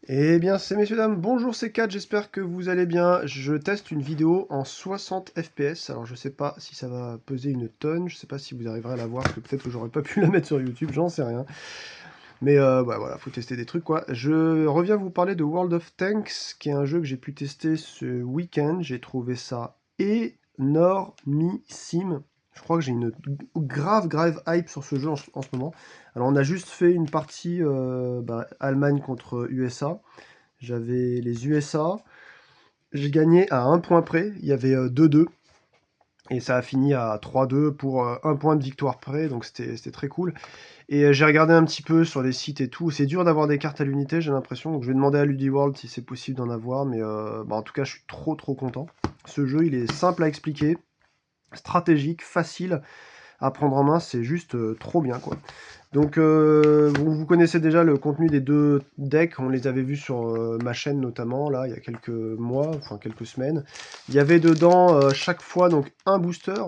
Eh bien, c'est messieurs, dames, bonjour, c'est Kat, j'espère que vous allez bien. Je teste une vidéo en 60 FPS, alors je sais pas si ça va peser une tonne, je sais pas si vous arriverez à la voir, parce que peut-être que j'aurais pas pu la mettre sur YouTube, j'en sais rien. Mais bah, voilà, faut tester des trucs quoi. Je reviens vous parler de World of Tanks, qui est un jeu que j'ai pu tester ce week-end. J'ai trouvé ça énormissime. Je crois que j'ai une grave hype sur ce jeu en ce moment. Alors on a juste fait une partie Allemagne contre USA. J'avais les USA. J'ai gagné à un point près. Il y avait 2-2. Et ça a fini à 3-2 pour un point de victoire près. Donc c'était très cool. Et j'ai regardé un petit peu sur les sites et tout. C'est dur d'avoir des cartes à l'unité, j'ai l'impression. Donc je vais demander à Ludiworld si c'est possible d'en avoir. Mais en tout cas, je suis trop content. Ce jeu, il est simple à expliquer, stratégique, facile à prendre en main. C'est juste trop bien, quoi. Donc vous connaissez déjà le contenu des deux decks. On les avait vus sur ma chaîne notamment, là, il y a quelques mois, enfin quelques semaines. Il y avait dedans chaque fois donc un booster.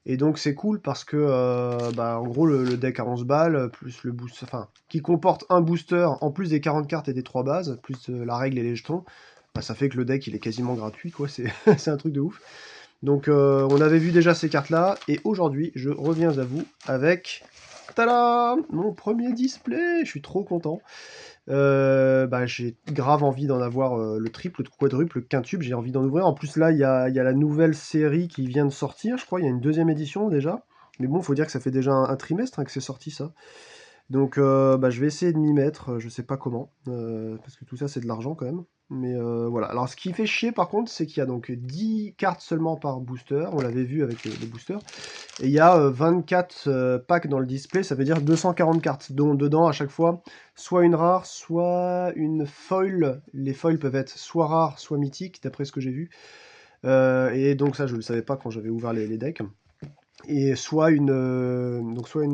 Et donc c'est cool parce que, en gros, le deck à 11 balles, plus le booster, enfin, qui comporte un booster en plus des 40 cartes et des 3 bases, plus la règle et les jetons, bah, ça fait que le deck il est quasiment gratuit, quoi, c'est c'est un truc de ouf. Donc on avait vu déjà ces cartes-là, et aujourd'hui je reviens à vous avec, tada, mon premier display, je suis trop content. J'ai grave envie d'en avoir le triple, le quadruple, le quintuple, j'ai envie d'en ouvrir. En plus, là, il y a la nouvelle série qui vient de sortir, je crois, il y a une deuxième édition déjà. Mais bon, faut dire que ça fait déjà un trimestre hein, que c'est sorti ça. Donc, je vais essayer de m'y mettre, je sais pas comment, parce que tout ça, c'est de l'argent quand même. Mais voilà. Alors, ce qui fait chier, par contre, c'est qu'il y a donc 10 cartes seulement par booster. On l'avait vu avec les boosters. Et il y a 24 packs dans le display, ça veut dire 240 cartes, dont dedans, à chaque fois, soit une rare, soit une foil. Les foils peuvent être soit rares, soit mythiques, d'après ce que j'ai vu. Et donc ça, je le savais pas quand j'avais ouvert les decks. Et soit une,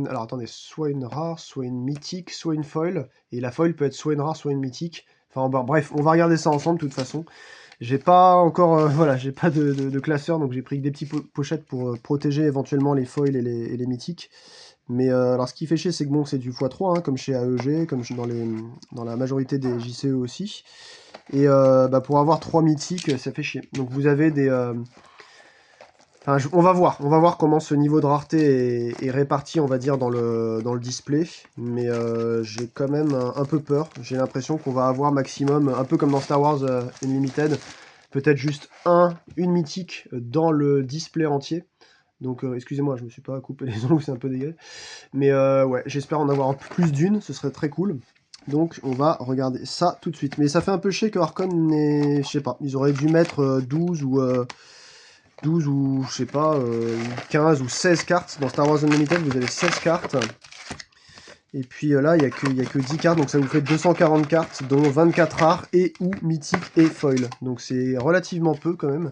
alors attendez, soit une rare, soit une mythique, soit une foil. Et la foil peut être soit une rare, soit une mythique. Enfin, bref, on va regarder ça ensemble de toute façon. J'ai pas encore, voilà, j'ai pas de classeur, donc j'ai pris que des petites pochettes pour protéger éventuellement les foils et les mythiques. Mais alors, ce qui fait chier, c'est que bon, c'est du x3, hein, comme chez AEG, comme dans la majorité des JCE aussi. Et pour avoir 3 mythiques, ça fait chier. Donc vous avez des, enfin, on va voir comment ce niveau de rareté est réparti, on va dire, dans le display. Mais j'ai quand même un peu peur. J'ai l'impression qu'on va avoir maximum, un peu comme dans Star Wars Unlimited, peut-être juste une mythique dans le display entier. Donc excusez-moi, je me suis pas coupé les ongles, c'est un peu dégueu. Mais ouais, j'espère en avoir plus d'une, ce serait très cool. Donc on va regarder ça tout de suite. Mais ça fait un peu chier que Arcon n'ait, je sais pas, ils auraient dû mettre 12 ou je sais pas, 15 ou 16 cartes. Dans Star Wars Unlimited, vous avez 16 cartes. Et puis là, il y a que 10 cartes, donc ça vous fait 240 cartes, dont 24 rares et ou mythiques et foil. Donc c'est relativement peu quand même.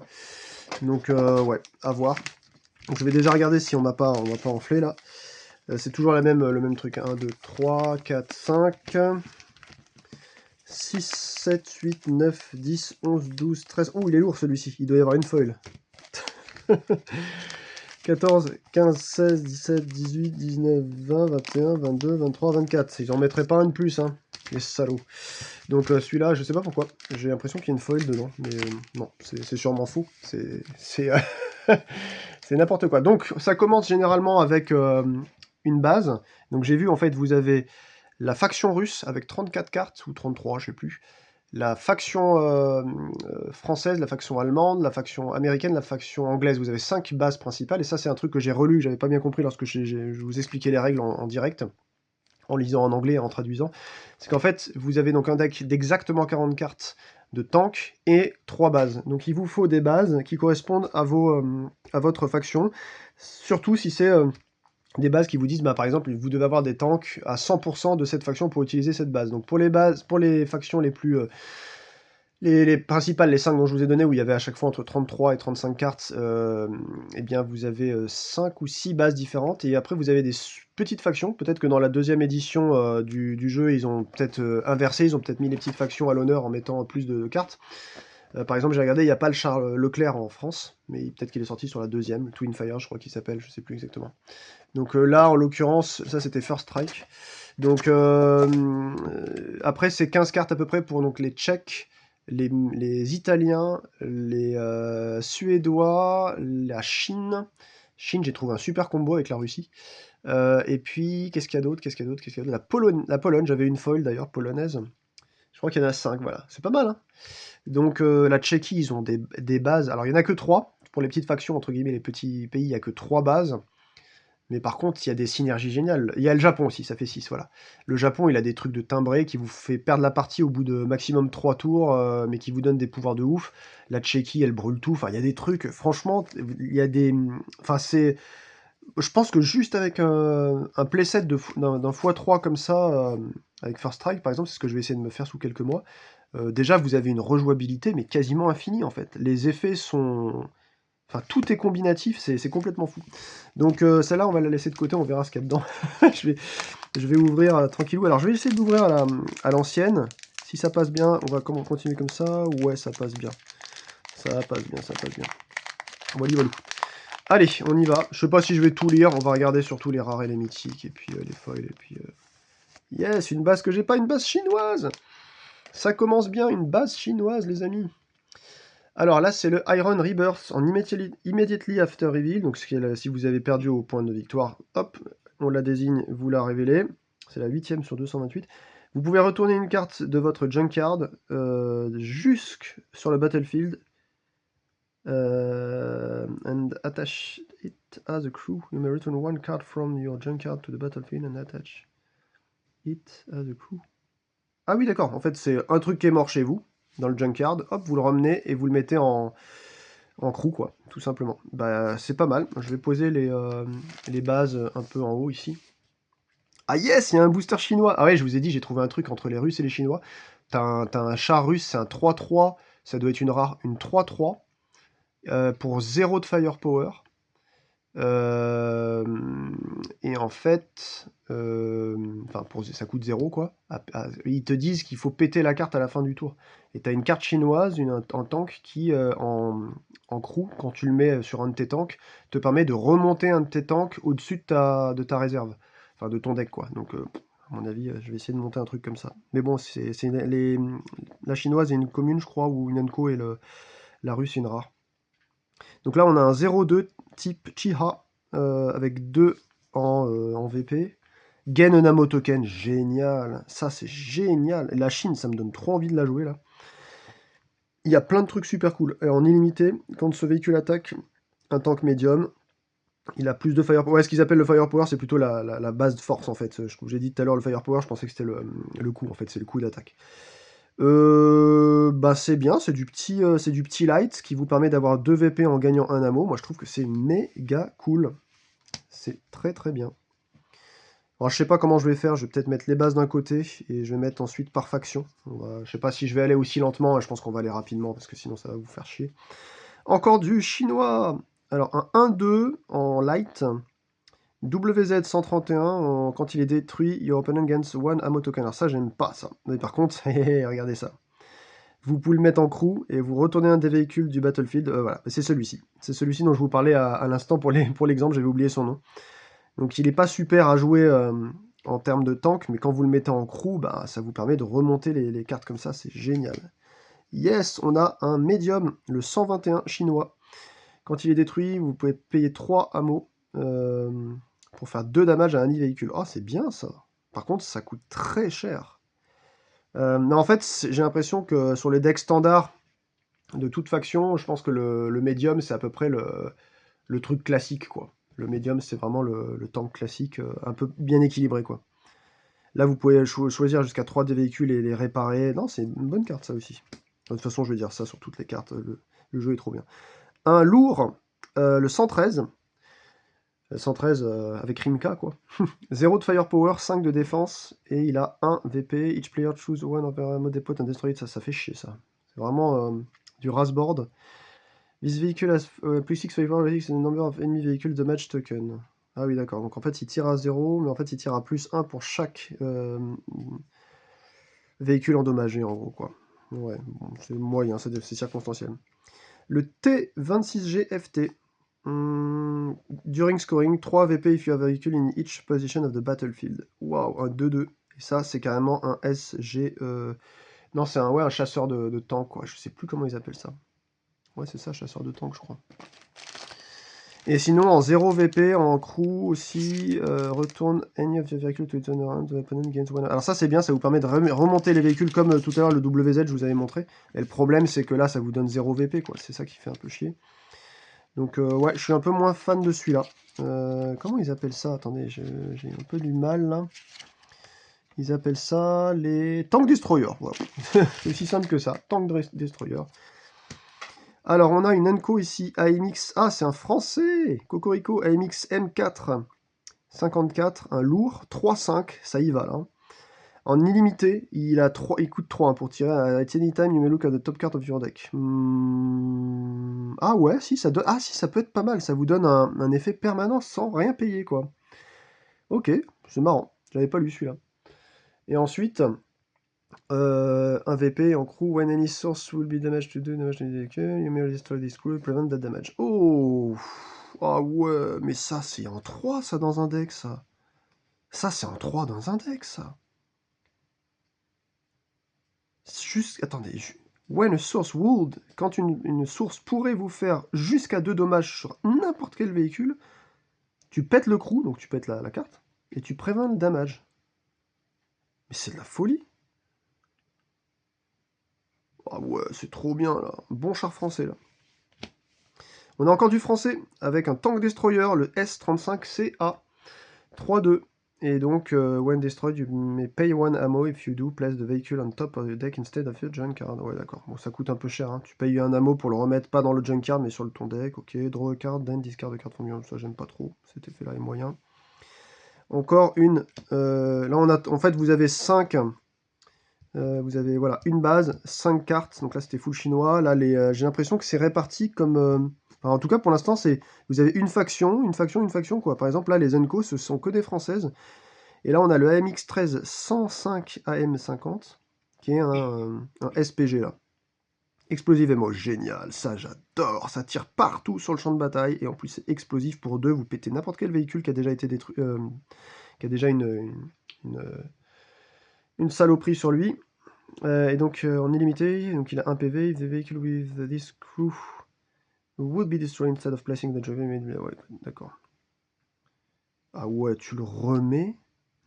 Donc ouais, à voir. Donc je vais déjà regarder si on m'a pas enflé là. C'est toujours le même truc. 1, 2, 3, 4, 5, 6, 7, 8, 9, 10, 11, 12, 13. Oh, il est lourd celui-ci. Il doit y avoir une foil. 14, 15, 16, 17, 18, 19, 20, 21, 22, 23, 24. Ils en mettraient pas un de plus, hein. Les salauds. Donc celui-là, je sais pas pourquoi. J'ai l'impression qu'il y a une foil dedans. Mais non, c'est sûrement faux. C'est c'est n'importe quoi. Donc ça commence généralement avec une base. Donc j'ai vu, en fait, vous avez la faction russe avec 34 cartes, ou 33, je sais plus. La faction française, la faction allemande, la faction américaine, la faction anglaise. Vous avez 5 bases principales, et ça c'est un truc que j'ai relu, j'avais pas bien compris lorsque je vous expliquais les règles en direct, en lisant en anglais et en traduisant. C'est qu'en fait, vous avez donc un deck d'exactement 40 cartes de tank et 3 bases. Donc il vous faut des bases qui correspondent à votre faction, surtout si c'est des bases qui vous disent, par exemple, vous devez avoir des tanks à 100% de cette faction pour utiliser cette base. Donc pour les bases, pour les factions les plus les principales, les 5 dont je vous ai donné, où il y avait à chaque fois entre 33 et 35 cartes, eh bien vous avez 5 ou 6 bases différentes, et après vous avez des petites factions. Peut-être que dans la deuxième édition du jeu, ils ont peut-être inversé, ils ont peut-être mis les petites factions à l'honneur en mettant plus de cartes. Par exemple, j'ai regardé, il n'y a pas le Charles Leclerc en France, mais peut-être qu'il est sorti sur la deuxième, Twin Fire, je crois qu'il s'appelle, je sais plus exactement. Donc là, en l'occurrence, ça c'était First Strike. Donc après, c'est 15 cartes à peu près pour donc, les Tchèques, les Italiens, les Suédois, la Chine. Chine, j'ai trouvé un super combo avec la Russie. Et puis, qu'est-ce qu'il y a d'autre? Qu'est-ce qu'il y a d'autre? Qu'est-ce qu'il y a d'autre? La Pologne, j'avais une foil d'ailleurs, polonaise. Je crois qu'il y en a 5, voilà. C'est pas mal, hein. Donc la Tchéquie, ils ont des bases. Alors il n'y en a que 3. Pour les petites factions, entre guillemets, les petits pays, il n'y a que 3 bases. Mais par contre, il y a des synergies géniales. Il y a le Japon aussi, ça fait 6, voilà. Le Japon, il a des trucs de timbré qui vous fait perdre la partie au bout de maximum 3 tours, mais qui vous donnent des pouvoirs de ouf. La Tchéquie, elle brûle tout. Enfin, il y a des trucs, franchement, il y a des... Enfin, c'est... Je pense que juste avec un playset d'un x3 comme ça, avec First Strike par exemple, c'est ce que je vais essayer de me faire sous quelques mois, déjà vous avez une rejouabilité mais quasiment infinie en fait. Les effets sont... Enfin tout est combinatif, c'est complètement fou. Donc celle-là on va la laisser de côté, on verra ce qu'il y a dedans. je vais ouvrir tranquillou. Alors je vais essayer d'ouvrir à l'ancienne. Si ça passe bien, on va continuer comme ça. Ouais, ça passe bien. Ça passe bien, ça passe bien. Voilà, voilà. Allez, on y va. Je sais pas si je vais tout lire. On va regarder surtout les rares et les mythiques. Et puis les foils. Et puis... Yes, une base que j'ai pas, une base chinoise. Ça commence bien, une base chinoise, les amis. Alors là, c'est le Iron Rebirth en immediately after reveal. Donc si vous avez perdu au point de victoire, hop, on la désigne, vous la révélez. C'est la 8ème sur 228. Vous pouvez retourner une carte de votre Junkard jusque sur le battlefield. And attach it as a crew. You may return one card from your Junkard to the battlefield and attach it as a crew. Ah oui, d'accord. En fait, c'est un truc qui est mort chez vous, dans le Junkard. Hop, vous le ramenez et vous le mettez en crew, quoi, tout simplement. Bah, c'est pas mal. Je vais poser les bases un peu en haut, ici. Ah yes, il y a un booster chinois. Ah ouais, je vous ai dit, j'ai trouvé un truc entre les Russes et les Chinois. T'as un char russe, c'est un 3-3. Ça doit être une rare, une 3-3. Pour 0 de firepower. Et en fait, ça coûte 0 quoi. Ils te disent qu'il faut péter la carte à la fin du tour. Et tu as une carte chinoise, en tank, qui en crew, quand tu le mets sur un de tes tanks, te permet de remonter un de tes tanks au-dessus de ta réserve. Enfin, de ton deck quoi. Donc, à mon avis, je vais essayer de monter un truc comme ça. Mais bon, la chinoise est une commune, je crois, ou une unco, et la russe est une rare. Donc là, on a un 0-2 type Chiha, avec 2 en VP. Gen Namo Token, génial. Ça, c'est génial. Et la Chine, ça me donne trop envie de la jouer, là. Il y a plein de trucs super cool. Et en illimité, quand ce véhicule attaque un tank médium, il a plus de firepower. Ouais, ce qu'ils appellent le firepower, c'est plutôt la base de force, en fait. J'ai dit tout à l'heure le firepower, je pensais que c'était le coup, en fait. C'est le coup d'attaque. Bah c'est bien, c'est du petit light qui vous permet d'avoir 2 VP en gagnant un ammo. Moi je trouve que c'est méga cool. C'est très très bien. Alors je sais pas comment je vais faire, je vais peut-être mettre les bases d'un côté et je vais mettre ensuite par faction. Je sais pas si je vais aller aussi lentement, je pense qu'on va aller rapidement parce que sinon ça va vous faire chier. Encore du chinois. Alors un 1-2 en light. WZ131, quand il est détruit, your opponent gains one ammo token. Alors ça j'aime pas ça. Mais par contre, regardez ça. Vous pouvez le mettre en crew et vous retournez un des véhicules du battlefield. Voilà, c'est celui-ci. C'est celui-ci dont je vous parlais à l'instant pour l'exemple, j'avais oublié son nom. Donc il n'est pas super à jouer en termes de tank, mais quand vous le mettez en crew, bah, ça vous permet de remonter les cartes comme ça, c'est génial. Yes, on a un médium, le 121 chinois. Quand il est détruit, vous pouvez payer 3 hameaux pour faire 2 damage à un véhicule. Oh, c'est bien ça. Par contre, ça coûte très cher. Mais en fait, j'ai l'impression que sur les decks standards de toute faction, je pense que le médium, c'est à peu près le truc classique, quoi. Le médium, c'est vraiment le tank classique, un peu bien équilibré, quoi. Là, vous pouvez choisir jusqu'à 3 des véhicules et les réparer. Non, c'est une bonne carte, ça aussi. De toute façon, je vais dire ça sur toutes les cartes. Le jeu est trop bien. Un lourd, le 113. Le 113 avec Rimka, quoi. 0 de firepower, 5 de défense, et il a 1 VP. Each player choose one of their ammo depot and destroy it. Ça fait chier, ça. C'est vraiment du rasboard. This vehicle has plus 6 firepower, the number of enemy vehicles damage token. Ah oui, d'accord. Donc en fait, il tire à 0, mais en fait, il tire à plus 1 pour chaque véhicule endommagé, en gros, quoi. Ouais, bon, c'est moyen, c'est circonstanciel. Le T26GFT. During scoring, 3 VP if you have a vehicle in each position of the battlefield. Waouh, un 2-2. Et ça, c'est carrément un SG... Non, c'est un chasseur de tank, quoi. Je sais plus comment ils appellent ça. Ouais, c'est ça, chasseur de tank, je crois. Et sinon, en 0 VP, en crew aussi, retourne any of your vehicle to turn around the opponent against one. Alors ça, c'est bien, ça vous permet de remonter les véhicules comme tout à l'heure le WZ, je vous avais montré. Et le problème, c'est que là, ça vous donne 0 VP, quoi. C'est ça qui fait un peu chier. Donc, ouais, je suis un peu moins fan de celui-là. Comment ils appellent ça? Attendez, j'ai un peu du mal, là. Ils appellent ça les Tank Destroyers. Voilà. C'est aussi simple que ça. Tank Destroyer. Alors, on a une Enco ici, AMX. Ah, c'est un français! Cocorico, AMX M4 54, un lourd, 3,5, ça y va là. En illimité, il coûte 3 hein, pour tirer à anytime you may look at the top card of your deck. Ah ouais, si ça donne. Ah si, ça peut être pas mal, ça vous donne un effet permanent sans rien payer quoi. Ok, c'est marrant, j'avais pas lu celui-là. Et ensuite, un VP en crew, when any source will be damaged to do damage to the vehicle, you may destroy this crew, prevent that damage. Oh! Ah ouais, mais ça c'est en 3 ça dans un deck ça. Ça c'est en 3 dans un deck ça. Juste, attendez, when a source would, quand une source pourrait vous faire jusqu'à 2 dommages sur n'importe quel véhicule, tu pètes le crew, donc tu pètes la carte, et tu préviens le damage. Mais c'est de la folie. Ah ouais, c'est trop bien là. Bon char français là. On a encore du français avec un tank destroyer, le S35CA 3-2. Et donc, when destroyed, you may pay 1 ammo if you do, place the vehicle on top of the deck instead of your junkyard. Ouais, d'accord. Bon, ça coûte un peu cher. Hein. Tu payes un ammo pour le remettre, pas dans le junkyard, mais sur ton deck. Ok, draw a card, then discard a card from your... Ça, j'aime pas trop. Cet effet-là est moyen. Encore une... là, on a... En fait, vous avez 5... vous avez, voilà, une base, 5 cartes. Donc là, c'était full chinois. Là, j'ai l'impression que c'est réparti comme... Enfin, en tout cas, pour l'instant, vous avez une faction, quoi. Par exemple, là, les Enco, ce sont que des françaises. Et là, on a le AMX 13 105 AM50, qui est un SPG, là. Explosive Ammo, génial, ça j'adore, ça tire partout sur le champ de bataille, et en plus c'est explosif pour 2, vous pétez n'importe quel véhicule qui a déjà été détruit, qui a déjà une saloperie sur lui. Et donc en illimité, donc il a 1 PV, if the vehicle with this crew would be destroyed instead of placing the driver immediately. Ouais, d'accord. Ah ouais, tu le remets?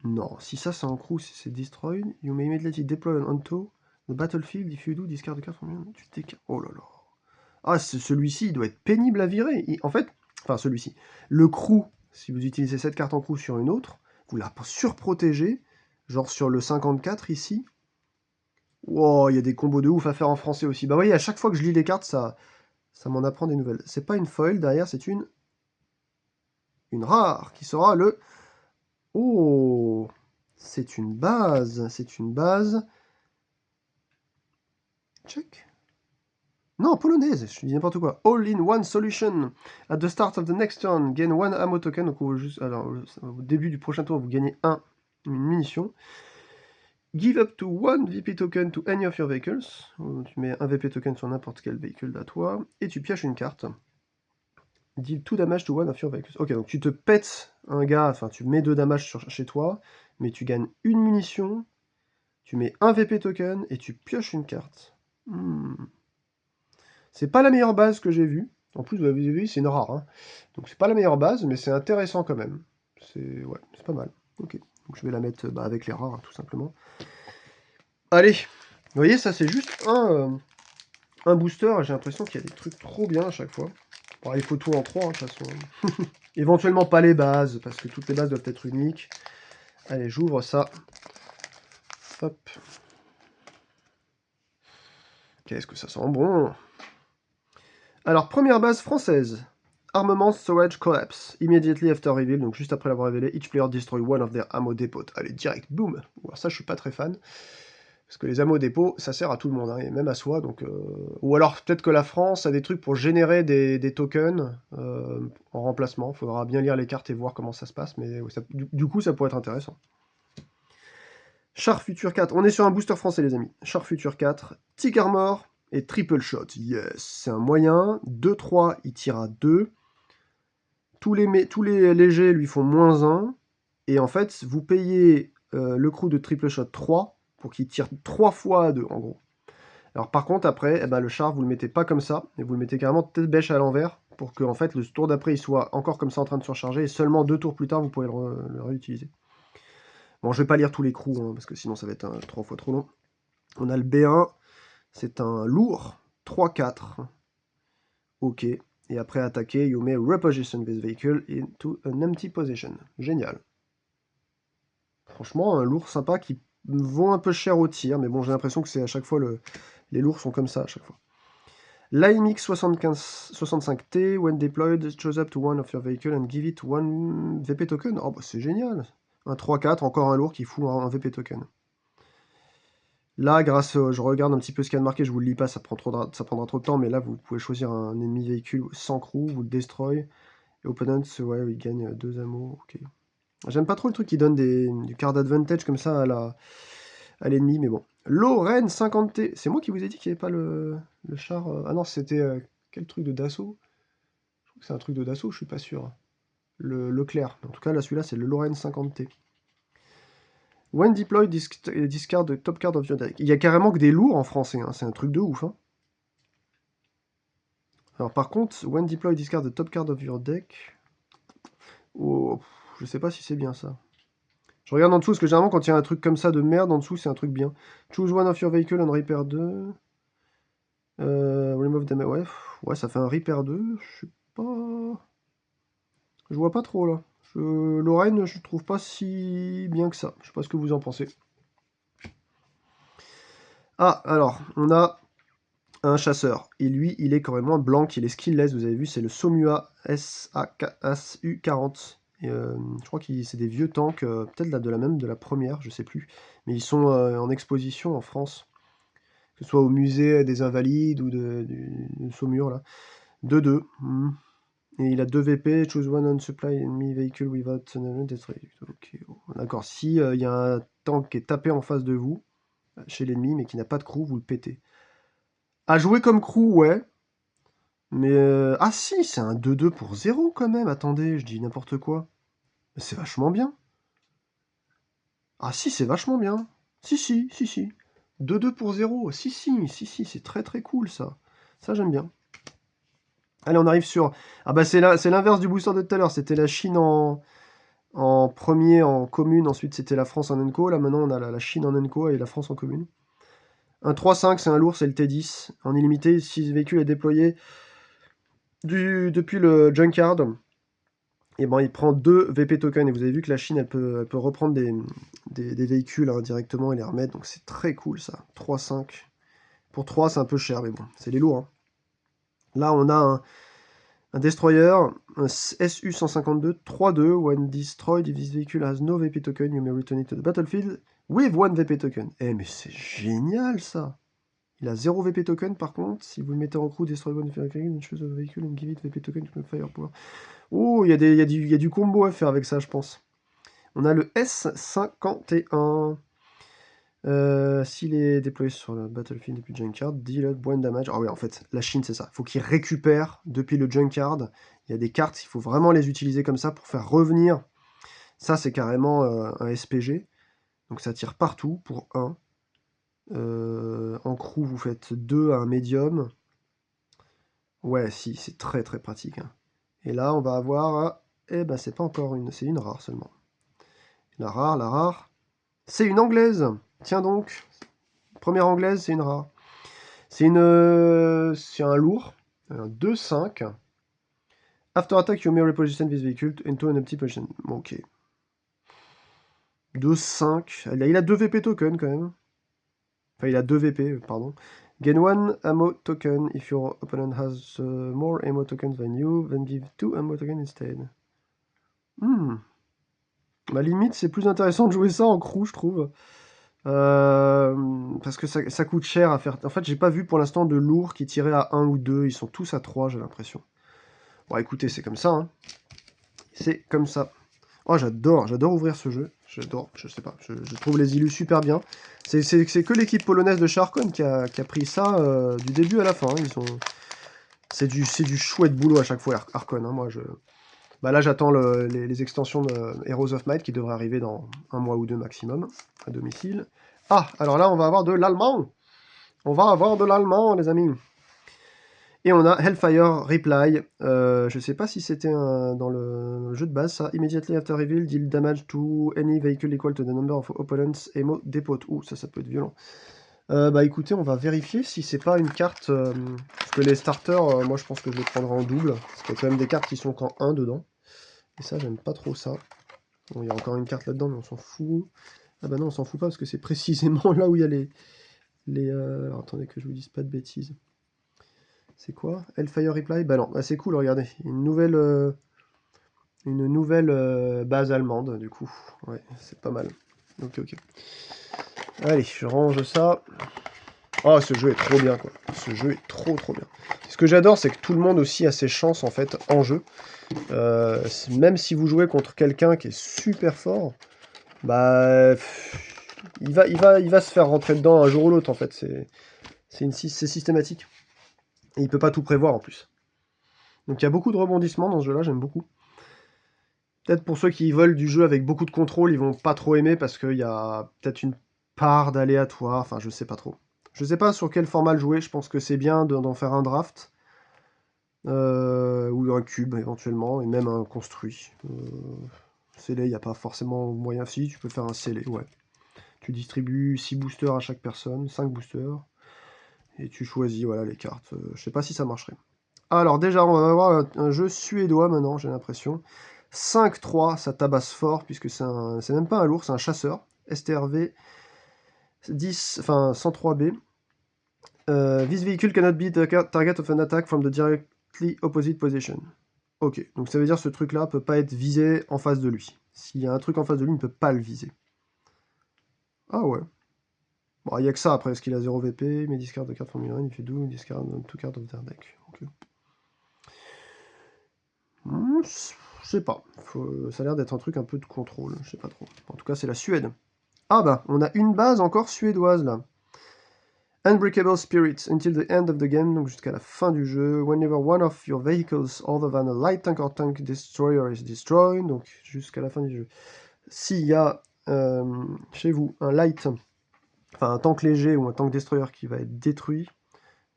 Non, si ça c'est en crew, c'est destroyed, you may immediately deploy onto the battlefield if you do discard the card from your... Tu t'écartes. Oh là là. Ah, celui-ci, il doit être pénible à virer. En fait, enfin celui-ci. Le crew, si vous utilisez cette carte en crew sur une autre, vous la surprotégez, genre sur le 54 ici. Wow, il y a des combos de ouf à faire en français aussi. Bah vous voyez, à chaque fois que je lis les cartes, ça m'en apprend des nouvelles. C'est pas une foil, derrière, c'est une rare, qui sera le... Oh, c'est une base, Check. Non, polonaise, je dis n'importe quoi. All-in-one solution. At the start of the next turn, gain 1 ammo token. Donc, alors, au début du prochain tour, vous gagnez une munition. Give up to 1 VP token to any of your vehicles. Tu mets un VP token sur n'importe quel véhicule à toi. Et tu pioches une carte. Deal 2 damage to 1 of your vehicles. Ok, donc tu te pètes un gars, enfin tu mets 2 damage chez toi, mais tu gagnes une munition, tu mets un VP token et tu pioches une carte. C'est pas la meilleure base que j'ai vue. En plus, vous avez vu, c'est une rare. Hein. Donc c'est pas la meilleure base, mais c'est intéressant quand même. C'est pas mal. Ok, donc je vais la mettre avec les rares, hein, tout simplement. Allez, vous voyez, ça c'est juste un booster. J'ai l'impression qu'il y a des trucs trop bien à chaque fois. Bon, il faut tout en 3, hein, de toute façon. Éventuellement pas les bases, parce que toutes les bases doivent être uniques. Allez, j'ouvre ça. Hop. Qu'est-ce que ça sent bon. Alors, première base française. Armament Storage Collapse. Immediately after reveal, donc juste après l'avoir révélé, each player destroy one of their ammo depot. Allez, direct, boum. Alors ça, je suis pas très fan. Parce que les ammo dépôts, ça sert à tout le monde, hein, et même à soi. Donc, ou alors, peut-être que la France a des trucs pour générer des tokens en remplacement. Il faudra bien lire les cartes et voir comment ça se passe, mais ça, du coup, ça pourrait être intéressant. Char Future 4. On est sur un booster français, les amis. Char Future 4. Tic Armor et Triple Shot. Yes. C'est un moyen. 2-3, il tire à 2. Tous les légers lui font -1. Et en fait, vous payez le crew de Triple Shot 3 pour qu'il tire 3 fois à 2, en gros. Alors par contre, après, eh ben, le char, vous le mettez pas comme ça. Et vous le mettez carrément tête bêche à l'envers. Pour que en fait, le tour d'après, il soit encore comme ça en train de surcharger. Et seulement 2 tours plus tard, vous pouvez le réutiliser. Bon, je vais pas lire tous les crews, hein, parce que sinon ça va être 3 fois trop long. On a le B1, c'est un lourd, 3-4. Ok. Et après attaquer, you may reposition this vehicle into an empty position. Génial. Franchement, un lourd sympa qui vaut un peu cher au tir, mais bon, j'ai l'impression que c'est à chaque fois les lourds sont comme ça à chaque fois. L'AMX 65T, when deployed, choose up to one of your vehicle and give it one VP token. Oh bah c'est génial. Un 3-4, encore un lourd qui fout un VP token. Là, je regarde un petit peu ce qu'il y a de marqué, je vous le lis pas, ça prendra trop de temps, mais là, vous pouvez choisir un ennemi véhicule sans crew, vous le destroy, et opponent, ouais, il gagne 2 ammo, ok. J'aime pas trop le truc qui donne du card advantage comme ça à l'ennemi, mais bon. Lorraine 50T, c'est moi qui vous ai dit qu'il n'y avait pas le char... Ah non, c'était quel truc de Dassault? Je trouve que c'est un truc de Dassault, je suis pas sûr. Le Leclerc, en tout cas, là, celui-là, c'est le Lorraine 50T. When deployed, discard the top card of your deck. Il y a carrément que des lourds en français, hein. C'est un truc de ouf. Hein. Alors par contre, when deployed, discard the top card of your deck. Oh, je sais pas si c'est bien ça. Je regarde en dessous, parce que généralement quand il y a un truc comme ça de merde, en dessous c'est un truc bien. Choose one of your vehicle and repair 2. Remove damage. Ouais, ça fait un repair 2. Je sais pas... Je vois pas trop là. Lorraine, je trouve pas si bien que ça. Je sais pas ce que vous en pensez. Ah, alors, on a un chasseur. Et lui, il est carrément blanc, il est skillless, vous avez vu, c'est le Somua SU40. Et, je crois que c'est des vieux tanks, peut-être de la première, je sais plus. Mais ils sont en exposition en France. Que ce soit au musée des Invalides ou du Saumur, là. 2-2. Et il a 2 VP, choose one on supply enemy vehicle without destroy. Ok, d'accord. Si il y a un tank qui est tapé en face de vous, chez l'ennemi, mais qui n'a pas de crew, vous le pétez. À jouer comme crew, ouais. Mais... Ah si, c'est un 2-2 pour 0 quand même. Attendez, je dis n'importe quoi. C'est vachement bien. Ah si, c'est vachement bien. Si. 2-2 pour 0. Si, c'est très très cool ça. Ça, j'aime bien. Allez, on arrive sur... Ah bah c'est l'inverse du booster de tout à l'heure. C'était la Chine en premier en commune. Ensuite, c'était la France en Enco. Là, maintenant, on a la Chine en Enco et la France en commune. Un 3-5, c'est un lourd, c'est le T10. En illimité, si ce véhicule est déployé depuis le Junkyard, et ben il prend 2 VP tokens. Et vous avez vu que la Chine, elle peut reprendre des véhicules hein, directement et les remettre. Donc c'est très cool ça. 3-5. Pour 3, c'est un peu cher, mais bon, c'est les lourds. Hein. Là, on a un Destroyer, un SU-152, 3-2. When destroyed, if this vehicle has no VP token, you may return it to the battlefield with 1 VP token. Eh, mais c'est génial ça! Il a 0 VP token par contre. Si vous le mettez en crew, destroy one vehicle, choose a vehicle and give it VP token to firepower. Oh, il y a du combo à faire avec ça, je pense. On a le S51. S'il est déployé sur le battlefield depuis le Junkyard, deal point damage. Ah ouais, en fait, la Chine, c'est ça. Il faut qu'il récupère depuis le Junkyard. Il y a des cartes, il faut vraiment les utiliser comme ça pour faire revenir. Ça, c'est carrément un SPG. Donc ça tire partout pour 1. En crew, vous faites 2 à un médium. Ouais, si, c'est très très pratique. Hein. Et là, on va avoir... Eh ben, c'est pas encore une... C'est une rare seulement. La rare... C'est une anglaise. Tiens donc. Première anglaise, c'est une rare. C'est un lourd. Un 2-5. After attack, you may reposition this vehicle into an empty position. Bon, ok. 2-5. Il a 2 VP token quand même. Enfin, il a 2 VP, pardon. Gain 1 ammo token if your opponent has more ammo tokens than you, then give 2 ammo tokens instead. Ma limite, c'est plus intéressant de jouer ça en crew, je trouve. Parce que ça coûte cher à faire. En fait, j'ai pas vu pour l'instant de lourds qui tiraient à 1 ou 2. Ils sont tous à 3, j'ai l'impression. Bon, écoutez, c'est comme ça. Hein. C'est comme ça. Oh, j'adore ouvrir ce jeu. J'adore, je sais pas, je trouve les illus super bien. C'est que l'équipe polonaise de Charcon qui a pris ça du début à la fin. C'est du chouette boulot à chaque fois, Arcon. Hein, moi, bah là, j'attends les extensions de Heroes of Might qui devraient arriver dans un mois ou deux maximum, à domicile. Ah, alors là, on va avoir de l'allemand. On va avoir de l'allemand, les amis. Et on a Hellfire Reply. Je sais pas si c'était dans le jeu de base, ça. Immediately after reveal, deal damage to any vehicle equal to the number of opponents emo depot. Ouh, ça peut être violent. Bah écoutez, on va vérifier si c'est pas une carte... parce que les starters, moi je pense que je les prendrai en double. Parce qu'il y a quand même des cartes qui sont qu'en 1 dedans. Et ça, j'aime pas trop ça. Bon, il y a encore une carte là-dedans, mais on s'en fout. Ah bah non, on s'en fout pas, parce que c'est précisément là où il y a les alors attendez que je vous dise pas de bêtises. C'est quoi? Hellfire Reply? Bah non, bah c'est cool, regardez. Une nouvelle base allemande, du coup. Ouais, c'est pas mal. Ok, ok. Allez, je range ça. Oh, ce jeu est trop bien, quoi. Ce jeu est trop bien. Ce que j'adore, c'est que tout le monde aussi a ses chances, en fait, en jeu. Même si vous jouez contre quelqu'un qui est super fort, bah... il va se faire rentrer dedans un jour ou l'autre, en fait. C'est systématique. Et il peut pas tout prévoir, en plus. Donc il y a beaucoup de rebondissements dans ce jeu-là, j'aime beaucoup. Peut-être pour ceux qui veulent du jeu avec beaucoup de contrôle, ils vont pas trop aimer parce qu'il y a peut-être une part d'aléatoire, enfin je sais pas trop. Je sais pas sur quel format le jouer, je pense que c'est bien d'en faire un draft, ou un cube éventuellement, et même un construit. Scellé, il n'y a pas forcément moyen, si, tu peux faire un scellé, ouais. Tu distribues 6 boosters à chaque personne, 5 boosters, et tu choisis voilà, les cartes. Je sais pas si ça marcherait. Alors déjà, on va avoir un jeu suédois maintenant, j'ai l'impression. 5-3, ça tabasse fort, puisque c'est même pas un lourd, c'est un chasseur. STRV 10, enfin 103B. This vehicle cannot be the target of an attack from the directly opposite position. Ok, donc ça veut dire que ce truc-là peut pas être visé en face de lui. S'il y a un truc en face de lui, il ne peut pas le viser. Ah ouais. Bon, il n'y a que ça après, parce qu'il a 0 VP, mais discard de carte from your hand, il fait 12, discard 2 cards of their deck. Ok. Je sais pas. Ça a l'air d'être un truc un peu de contrôle. Je sais pas trop. En tout cas, c'est la Suède. Ah bah, on a une base encore suédoise là. Unbreakable Spirits until the end of the game, donc jusqu'à la fin du jeu. Whenever one of your vehicles other than a light tank or tank destroyer is destroyed, donc jusqu'à la fin du jeu. S'il y a chez vous un light, enfin un tank léger ou un tank destroyer qui va être détruit,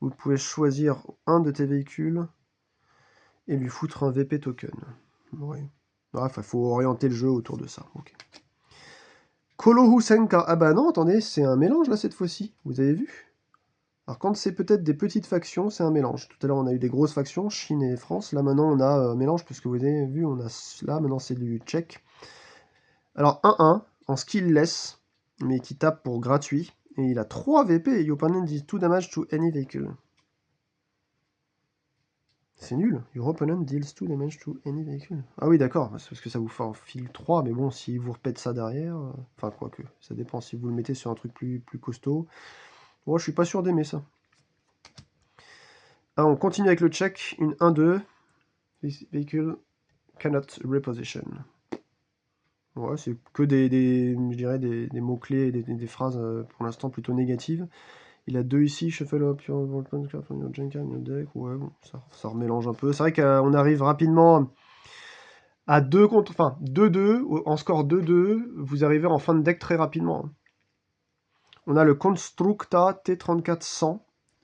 vous pouvez choisir un de tes véhicules et lui foutre un VP token. Ouais. Bref, il faut orienter le jeu autour de ça. Ok. Kolohusenka. Ah bah non, attendez, c'est un mélange là cette fois-ci. Vous avez vu? Alors quand c'est peut-être des petites factions, c'est un mélange. Tout à l'heure on a eu des grosses factions, Chine et France. Là maintenant on a un mélange, parce que vous avez vu, on a là, maintenant c'est du tchèque. Alors 1-1, en skillless, mais qui tape pour gratuit. Et il a 3 VP, your opponent deals 2 damage to any vehicle. C'est nul. Your opponent deals 2 damage to any vehicle. Ah oui, d'accord, parce que ça vous fait en fil 3, mais bon, si vous repète ça derrière... Enfin, quoique, ça dépend si vous le mettez sur un truc plus costaud. Moi, je suis pas sûr d'aimer ça. Ah, on continue avec le check. Une 1-2. This vehicle cannot reposition. Ouais, c'est que je dirais des mots-clés et des phrases pour l'instant plutôt négatives. Il a 2 ici, shuffle up your weapon card from your Jenka and your deck. Ouais, bon, ça remélange un peu. C'est vrai qu'on arrive rapidement à 2 contre... Enfin, 2-2, en score 2-2, vous arrivez en fin de deck très rapidement. On a le Constructa T3400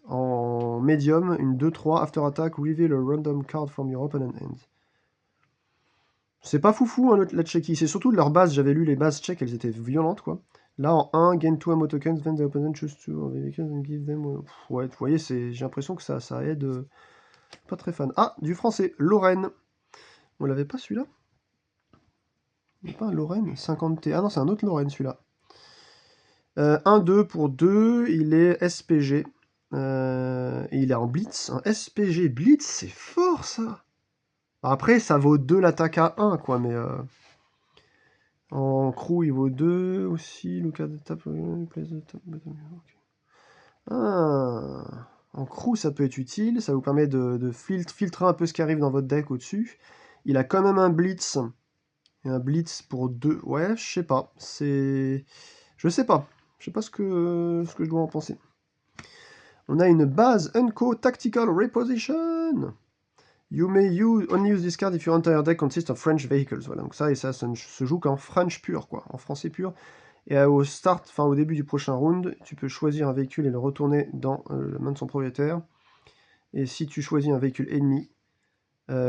en médium, une 2-3, after attack, reveal a random card from your opponent hand. C'est pas foufou hein, la Tchéquie, c'est surtout de leur base, j'avais lu les bases tchèques, elles étaient violentes quoi. Là en 1, gain 2 ammo tokens, when the opponent choose to and give them... Ouais, vous voyez, j'ai l'impression que ça aide. Pas très fan. Ah, du français, Lorraine. On l'avait pas celui-là? Il n'y a pas un Lorraine 50T. Ah non, c'est un autre Lorraine celui-là. 1-2 pour 2, il est SPG. Et il est en Blitz. Un SPG Blitz, c'est fort ça! Après, ça vaut 2 l'attaque à 1, quoi, mais... En crew, il vaut 2 aussi. Look at the top, place the top, bottom. Okay. Ah. En crew, ça peut être utile. Ça vous permet de filtrer un peu ce qui arrive dans votre deck au-dessus. Il a quand même un Blitz. Et un blitz pour 2. Ouais, je sais pas. C'est... Je sais pas. Je sais pas ce que je dois en penser. On a une base Unco Tactical Reposition. You may only use this card if your entire deck consists of French vehicles. Voilà, donc ça ne se joue qu'en French pur, quoi, en français pur. Et au début du prochain round, tu peux choisir un véhicule et le retourner dans la main de son propriétaire. Et si tu choisis un véhicule ennemi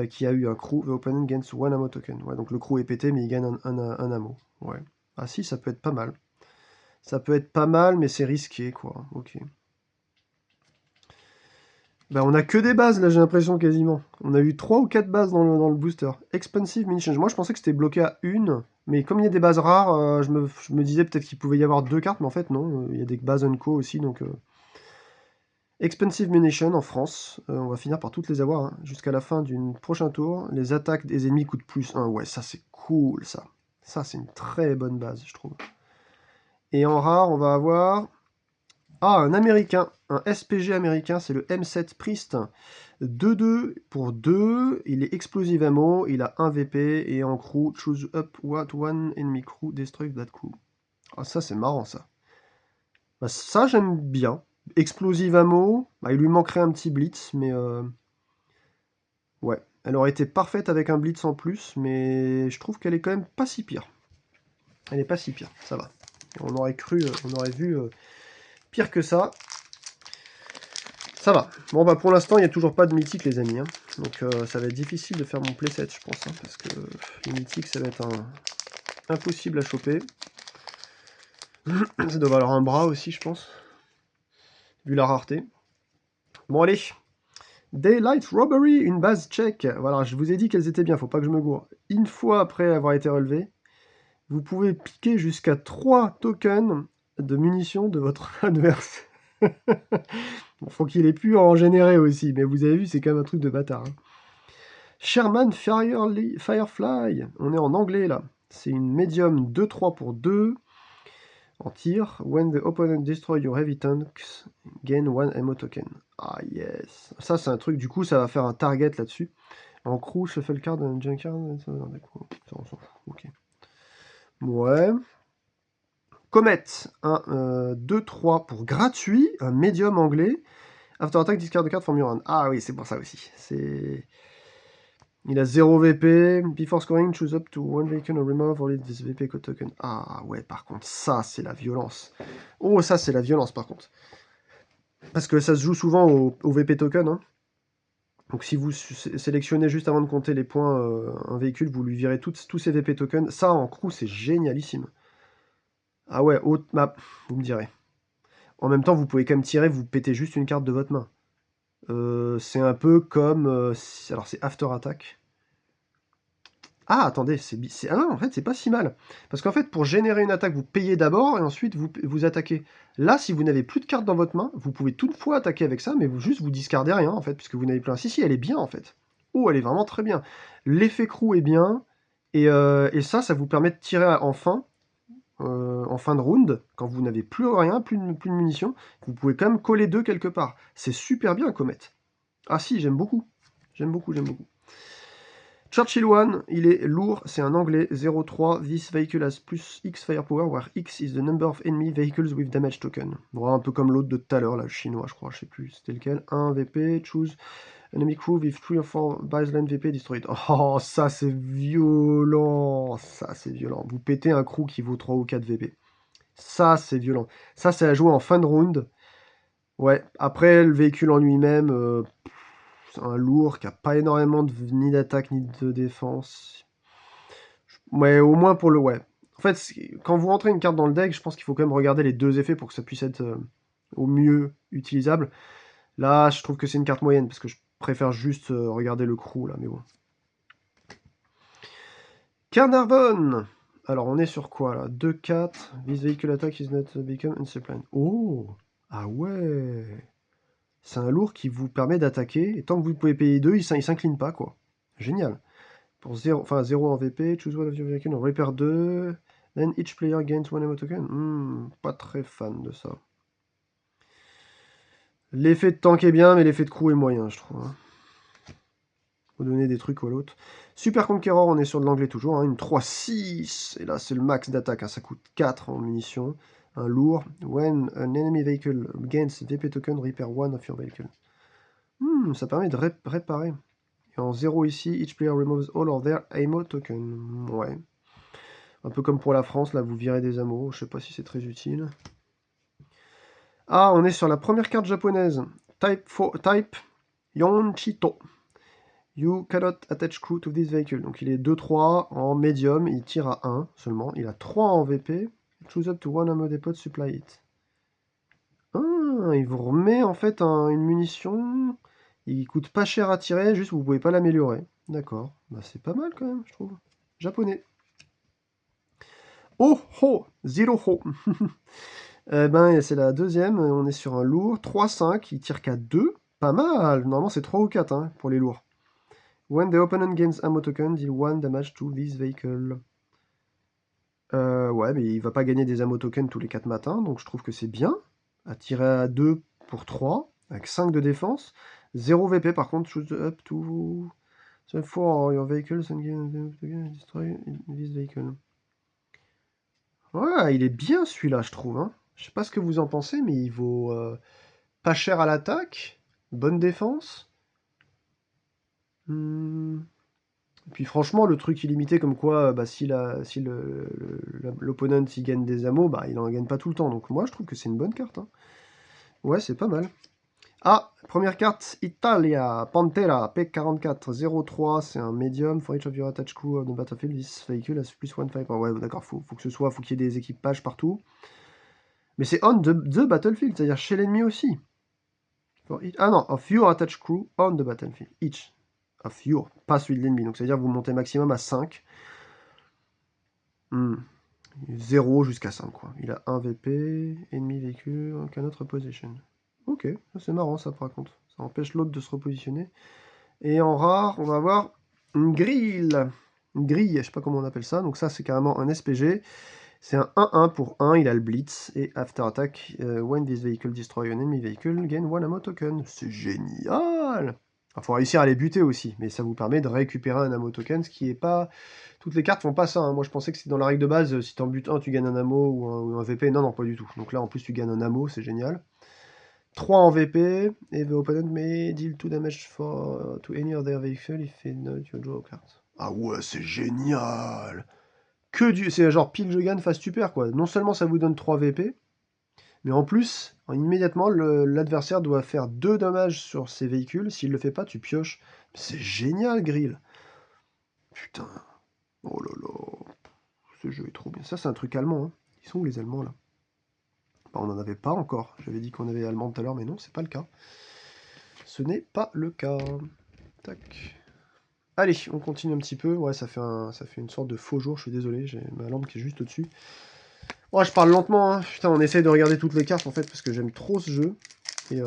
qui a eu un crew, the opponent gains one ammo token. Ouais, donc le crew est pété, mais il gagne un ammo. Ouais. Ah si, ça peut être pas mal. Ça peut être pas mal, mais c'est risqué, quoi. Ok. Bah, on a que des bases, là, j'ai l'impression, quasiment. On a eu 3 ou 4 bases dans le booster. Expensive Munitions. Moi, je pensais que c'était bloqué à une, mais comme il y a des bases rares, je me disais peut-être qu'il pouvait y avoir 2 cartes, mais en fait, non. Il y a des bases Unco aussi, donc... Expensive Munitions en France. On va finir par toutes les avoir, hein, jusqu'à la fin du prochain tour. Les attaques des ennemis coûtent plus 1. Ouais, ça, c'est cool, ça. Ça, c'est une très bonne base, je trouve. Et en rare, on va avoir... Ah, un américain, un SPG américain, c'est le M7 Priest. 2-2 pour 2, il est explosive ammo, il a 1 VP, et en crew, choose up what one enemy crew, destroy that crew. Ah, ça c'est marrant ça. Bah, ça j'aime bien. Explosive ammo, bah, il lui manquerait un petit blitz, mais ouais. Elle aurait été parfaite avec un blitz en plus, mais je trouve qu'elle est quand même pas si pire. Elle est pas si pire, ça va. On aurait vu pire que ça. Ça va. Bon, bah pour l'instant, il n'y a toujours pas de mythique, les amis. Hein. Donc ça va être difficile de faire mon playset, je pense. Hein, parce que les mythiques, ça va être impossible à choper. Ça doit valoir un bras aussi, je pense. Vu la rareté. Bon, allez. Daylight Robbery, une base tchèque. Voilà, je vous ai dit qu'elles étaient bien, faut pas que je me gourre. Une fois après avoir été relevé, vous pouvez piquer jusqu'à 3 tokens de munitions de votre adversaire. Bon, faut qu'il ait pu en générer aussi, mais vous avez vu, c'est quand même un truc de bâtard. Hein. Sherman Firefly, on est en anglais là. C'est une médium 2-3 pour 2 en tir. When the opponent destroy your heavy tanks, gain 1 ammo token. Ah yes. Ça c'est un truc, du coup ça va faire un target là-dessus. En crew, shuffle card, junkyard, ça on s'en fout, ok. Ouais. Comet, un 2-3 pour gratuit, un médium anglais. After attack, discard de card from your hand. Ah oui, c'est pour ça aussi. Il a 0 VP. Before scoring, choose up to one vehicle or remove only this VP code token. Ah ouais, par contre, ça c'est la violence. Oh, ça c'est la violence par contre. Parce que ça se joue souvent au VP token. Hein. Donc si vous sélectionnez juste avant de compter les points un véhicule, vous lui virez tous ces VP tokens. Ça en crew, c'est génialissime. Ah ouais, haute map, vous me direz. En même temps, vous pouvez quand même tirer, vous pétez juste une carte de votre main. C'est un peu comme... alors c'est After Attack. Ah, attendez, ah non, en fait, c'est pas si mal. Parce qu'en fait, pour générer une attaque, vous payez d'abord et ensuite vous attaquez. Là, si vous n'avez plus de cartes dans votre main, vous pouvez toutefois attaquer avec ça, mais vous discardez rien, en fait, puisque vous n'avez plus un. Si, elle est bien, en fait. Oh, elle est vraiment très bien. L'effet crew est bien, et ça vous permet de tirer en fin de round, quand vous n'avez plus rien, plus de munitions, vous pouvez quand même coller deux quelque part. C'est super bien, Comet. Ah si, j'aime beaucoup. J'aime beaucoup, j'aime beaucoup. Churchill One, il est lourd, c'est un anglais, 0-3, this vehicle has plus X firepower, where X is the number of enemy vehicles with damage token. Bon, un peu comme l'autre de tout à l'heure, là, le chinois, je crois, je sais plus, c'était lequel. 1 VP, choose enemy crew with 3 or 4 baseline VP destroyed. Oh, ça c'est violent, ça c'est violent. Vous pétez un crew qui vaut 3 ou 4 VP. Ça c'est violent. Ça c'est à jouer en fin de round. Ouais, après le véhicule en lui-même... un lourd qui a pas énormément ni d'attaque ni de défense. Ouais, au moins pour le ouais. En fait, quand vous rentrez une carte dans le deck, je pense qu'il faut quand même regarder les deux effets pour que ça puisse être au mieux utilisable. Là, je trouve que c'est une carte moyenne parce que je préfère juste regarder le crew là, mais bon. Carnarvon. Alors, on est sur quoi là? 2-4. This vehicle attack is not become unsupplant. Oh! Ah ouais! C'est un lourd qui vous permet d'attaquer, et tant que vous pouvez payer 2, il s'incline pas, quoi. Génial. Pour 0, enfin 0 en VP, choose one of your vehicle, on repair 2, then each player gains one ammo token. Pas très fan de ça. L'effet de tank est bien, mais l'effet de crew est moyen, je trouve. Hein. Faut donner des trucs ou à l'autre. Super Conqueror, on est sur de l'anglais toujours, hein, une 3-6. Et là, c'est le max d'attaque, hein, ça coûte 4 en munitions. Un lourd. When an enemy vehicle gains VP token, repair one of your vehicle. Ça permet de réparer. Et en 0 ici, each player removes all of their ammo token. Ouais. Un peu comme pour la France, là, vous virez des ammo. Je sais pas si c'est très utile. Ah, on est sur la première carte japonaise. Type Yonchito. You cannot attach crew to this vehicle. Donc il est 2-3 en médium, il tire à 1 seulement. Il a 3 en VP. Choose up to one ammo depot, supply it. Ah, il vous remet en fait une munition. Il coûte pas cher à tirer, juste vous pouvez pas l'améliorer. D'accord. Bah c'est pas mal quand même, je trouve. Japonais. Oh ho! Zero ho! Eh ben c'est la deuxième, on est sur un lourd. 3-5, il tire qu'à 2. Pas mal. Normalement c'est 3 ou 4 hein, pour les lourds. When the opponent gains ammo token, deal 1 damage to this vehicle. Ouais, mais il va pas gagner des ammo tokens tous les 4 matins, donc je trouve que c'est bien. À tirer à 2 pour 3, avec 5 de défense. 0 VP par contre, choose up to 4 your vehicles and destroy this vehicle. Ouais, il est bien celui-là, je trouve. Hein. Je sais pas ce que vous en pensez, mais il vaut pas cher à l'attaque, bonne défense. Puis franchement, le truc illimité comme quoi, bah, si l'opponent il gagne des ammos, bah, il en gagne pas tout le temps. Donc moi, je trouve que c'est une bonne carte. Hein. Ouais, c'est pas mal. Ah, première carte, Italia, Pantera, P44, 0-3, c'est un medium. For each of your attached crew on the battlefield, this vehicle has plus 1-5. Ouais, d'accord, faut que ce soit, faut qu'il y ait des équipages partout. Mais c'est on the battlefield, c'est-à-dire chez l'ennemi aussi. Ah non, of your attached crew on the battlefield, each. Of your, pas celui de l'ennemi. Donc c'est-à-dire vous montez maximum à 5. 0 jusqu'à 5, quoi. Il a 1 VP, ennemi véhicule, aucun autre position. Ok, c'est marrant ça par contre. Ça empêche l'autre de se repositionner. Et en rare, on va avoir une grille. Une grille, je sais pas comment on appelle ça. Donc ça, c'est carrément un SPG. C'est un 1-1 pour 1, il a le blitz. Et after attack, when this vehicle destroy an enemy vehicle, gain one ammo token. C'est génial! Il faut réussir à les buter aussi, mais ça vous permet de récupérer un ammo token, ce qui est pas... Toutes les cartes font pas ça, hein. Moi je pensais que c'est dans la règle de base, si t'en butes un, tu gagnes un ammo ou un VP. Non, non, pas du tout. Donc là, en plus, tu gagnes un ammo, c'est génial. 3 en VP, et the opponent may deal 2 damage to any other vehicle if it not you draw a card. Ah ouais, c'est génial! C'est genre pile je gagne face super, quoi. Non seulement ça vous donne 3 VP, mais en plus, immédiatement, l'adversaire doit faire 2 dommages sur ses véhicules. S'il le fait pas, tu pioches. C'est génial, Grill. Putain. Oh là là. Ce jeu est trop bien. Ça, c'est un truc allemand. Hein. Ils sont où les Allemands, là? Bah, on n'en avait pas encore. J'avais dit qu'on avait allemand tout à l'heure, mais non, c'est pas le cas. Ce n'est pas le cas. Tac. Allez, on continue un petit peu. Ouais, ça fait une sorte de faux jour. Je suis désolé, j'ai ma lampe qui est juste au-dessus. Ouais, je parle lentement. Hein. Putain, on essaye de regarder toutes les cartes, en fait, parce que j'aime trop ce jeu. Et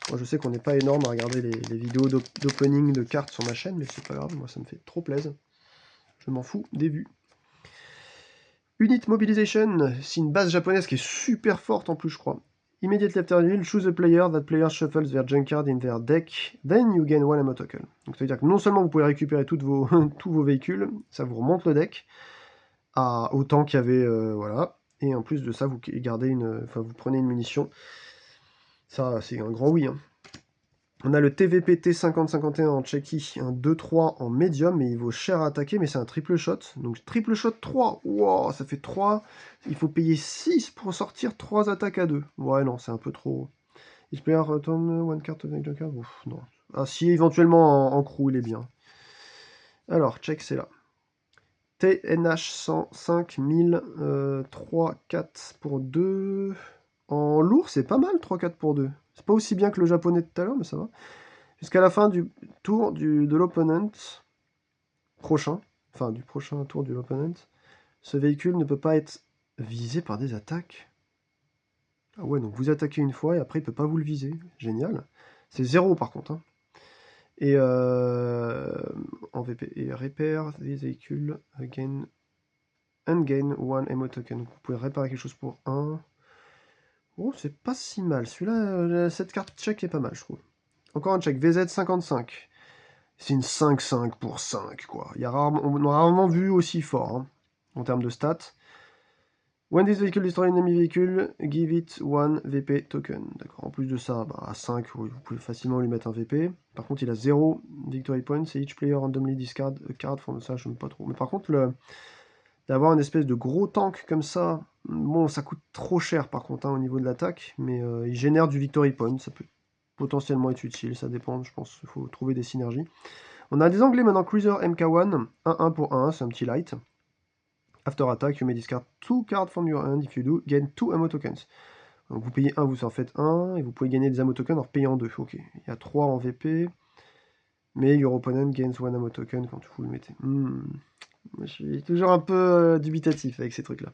moi, je sais qu'on n'est pas énorme à regarder les vidéos d'opening de cartes sur ma chaîne, mais c'est pas grave, moi ça me fait trop plaisir. Je m'en fous des vues. Unit Mobilization, c'est une base japonaise qui est super forte en plus, je crois. Immediately after reveal, choose a player, that player shuffles their junk card in their deck, then you gain one ammo token. Donc ça veut dire que non seulement vous pouvez récupérer tous vos véhicules, ça vous remonte le deck à autant qu'il y avait, voilà. Et en plus de ça, vous gardez vous prenez une munition. Ça, c'est un grand oui. Hein. On a le TVP T5051 en Tchéquie, un 2-3 en médium, mais il vaut cher à attaquer, mais c'est un triple shot. Donc triple shot 3, wow, ça fait 3. Il faut payer 6 pour sortir 3 attaques à 2. Ouais, non, c'est un peu trop. Each player return one card to make joker. Ouf, non. Ah, si éventuellement en crew, il est bien. Alors, check, c'est là. TNH 105 000, 3-4 pour 2. En lourd, c'est pas mal, 3-4 pour 2. C'est pas aussi bien que le japonais de tout à l'heure, mais ça va. Jusqu'à la fin du tour de l'opponent prochain, du prochain tour de l'opponent, ce véhicule ne peut pas être visé par des attaques. Ah ouais, donc vous attaquez une fois et après il peut pas vous le viser. Génial. C'est 0 par contre. Hein. Et en VP. Et repair des véhicules again and gain one ammo token. Donc vous pouvez réparer quelque chose pour 1. Oh, c'est pas si mal. Celui-là, cette carte check est pas mal, je trouve. Encore un check. VZ55. C'est une 5-5 pour 5, quoi. On a rarement vu aussi fort, hein, en termes de stats. When this vehicle destroy an enemy vehicle, give it 1 VP token. D'accord. En plus de ça, bah, à 5, vous pouvez facilement lui mettre un VP. Par contre, il a 0 victory points. C'est each player randomly discard a card from ça, je n'aime pas trop. Mais par contre, d'avoir une espèce de gros tank comme ça, bon, ça coûte trop cher par contre, hein, au niveau de l'attaque. Mais il génère du victory point. Ça peut potentiellement être utile. Ça dépend, je pense. Il faut trouver des synergies. On a des anglais maintenant. Cruiser MK1. 1-1 pour 1. C'est un petit light. After attack, you may discard 2 cards from your hand. If you do, gain 2 ammo tokens. Donc vous payez 1, vous en faites 1, et vous pouvez gagner des ammo tokens en payant 2. Ok, il y a 3 en VP, mais your opponent gains 1 ammo token quand vous le mettez. Je suis toujours un peu dubitatif avec ces trucs-là.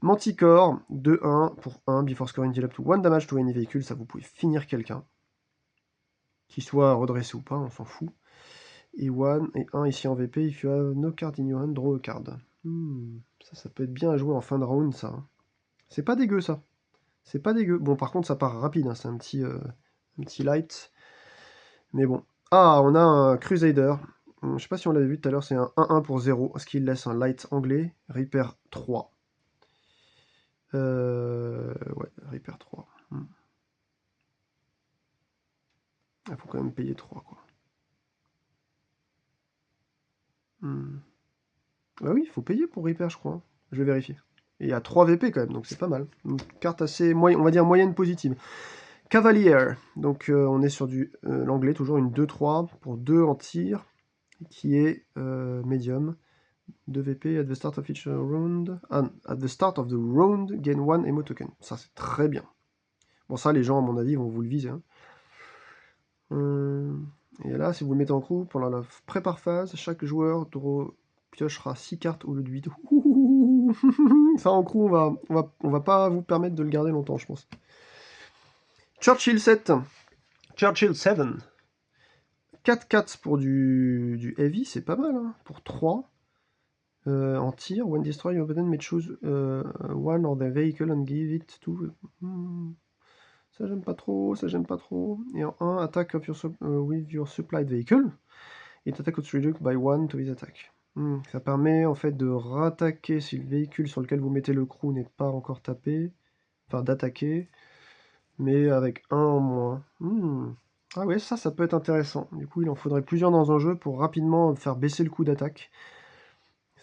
Manticore, 2-1 pour 1, before scoring deal up to 1 damage to any vehicle, ça vous pouvez finir quelqu'un. Qu'il soit redressé ou pas, on s'en fout. Et 1 ici en VP, if you have no card in your hand, draw a card. Ça peut être bien à jouer en fin de round, ça. C'est pas dégueu, ça. C'est pas dégueu. Bon, par contre, ça part rapide, hein. C'est un petit light. Mais bon. Ah, on a un Crusader. Je sais pas si on l'avait vu tout à l'heure, c'est un 1-1 pour 0, ce qui laisse un light anglais. Repair 3. Ouais, Repair 3. Il faut quand même payer 3, quoi. Bah oui, il faut payer pour Repair, je crois, hein. Je vais vérifier. Et il y a 3 VP quand même, donc c'est pas mal. Une carte assez, on va dire, moyenne positive. Cavalier. Donc on est sur l'anglais, toujours une 2-3 pour 2 en tir, qui est medium. 2 VP at the start of each round. At the start of the round, gain 1 ammo token. Ça, c'est très bien. Bon, ça, les gens, à mon avis, vont vous le viser, hein. Et là, si vous le mettez en crew, pendant la prépare phase, chaque joueur piochera 6 cartes au lieu de 8. Ça, en crew, on va pas vous permettre de le garder longtemps, je pense. Churchill 7. Churchill 7. 4-4 pour du heavy, c'est pas mal, hein. Pour 3. En tir, when destroy your opponent may choose one of the vehicle and give it to... Ça j'aime pas trop, ça j'aime pas trop. Et en 1, attack of with your supplied vehicle. It attack is reduced by 1 to his attack. Ça permet en fait de rattaquer si le véhicule sur lequel vous mettez le crew n'est pas encore tapé. Enfin d'attaquer, mais avec 1 en moins. Ah ouais, ça peut être intéressant. Du coup, il en faudrait plusieurs dans un jeu pour rapidement faire baisser le coût d'attaque.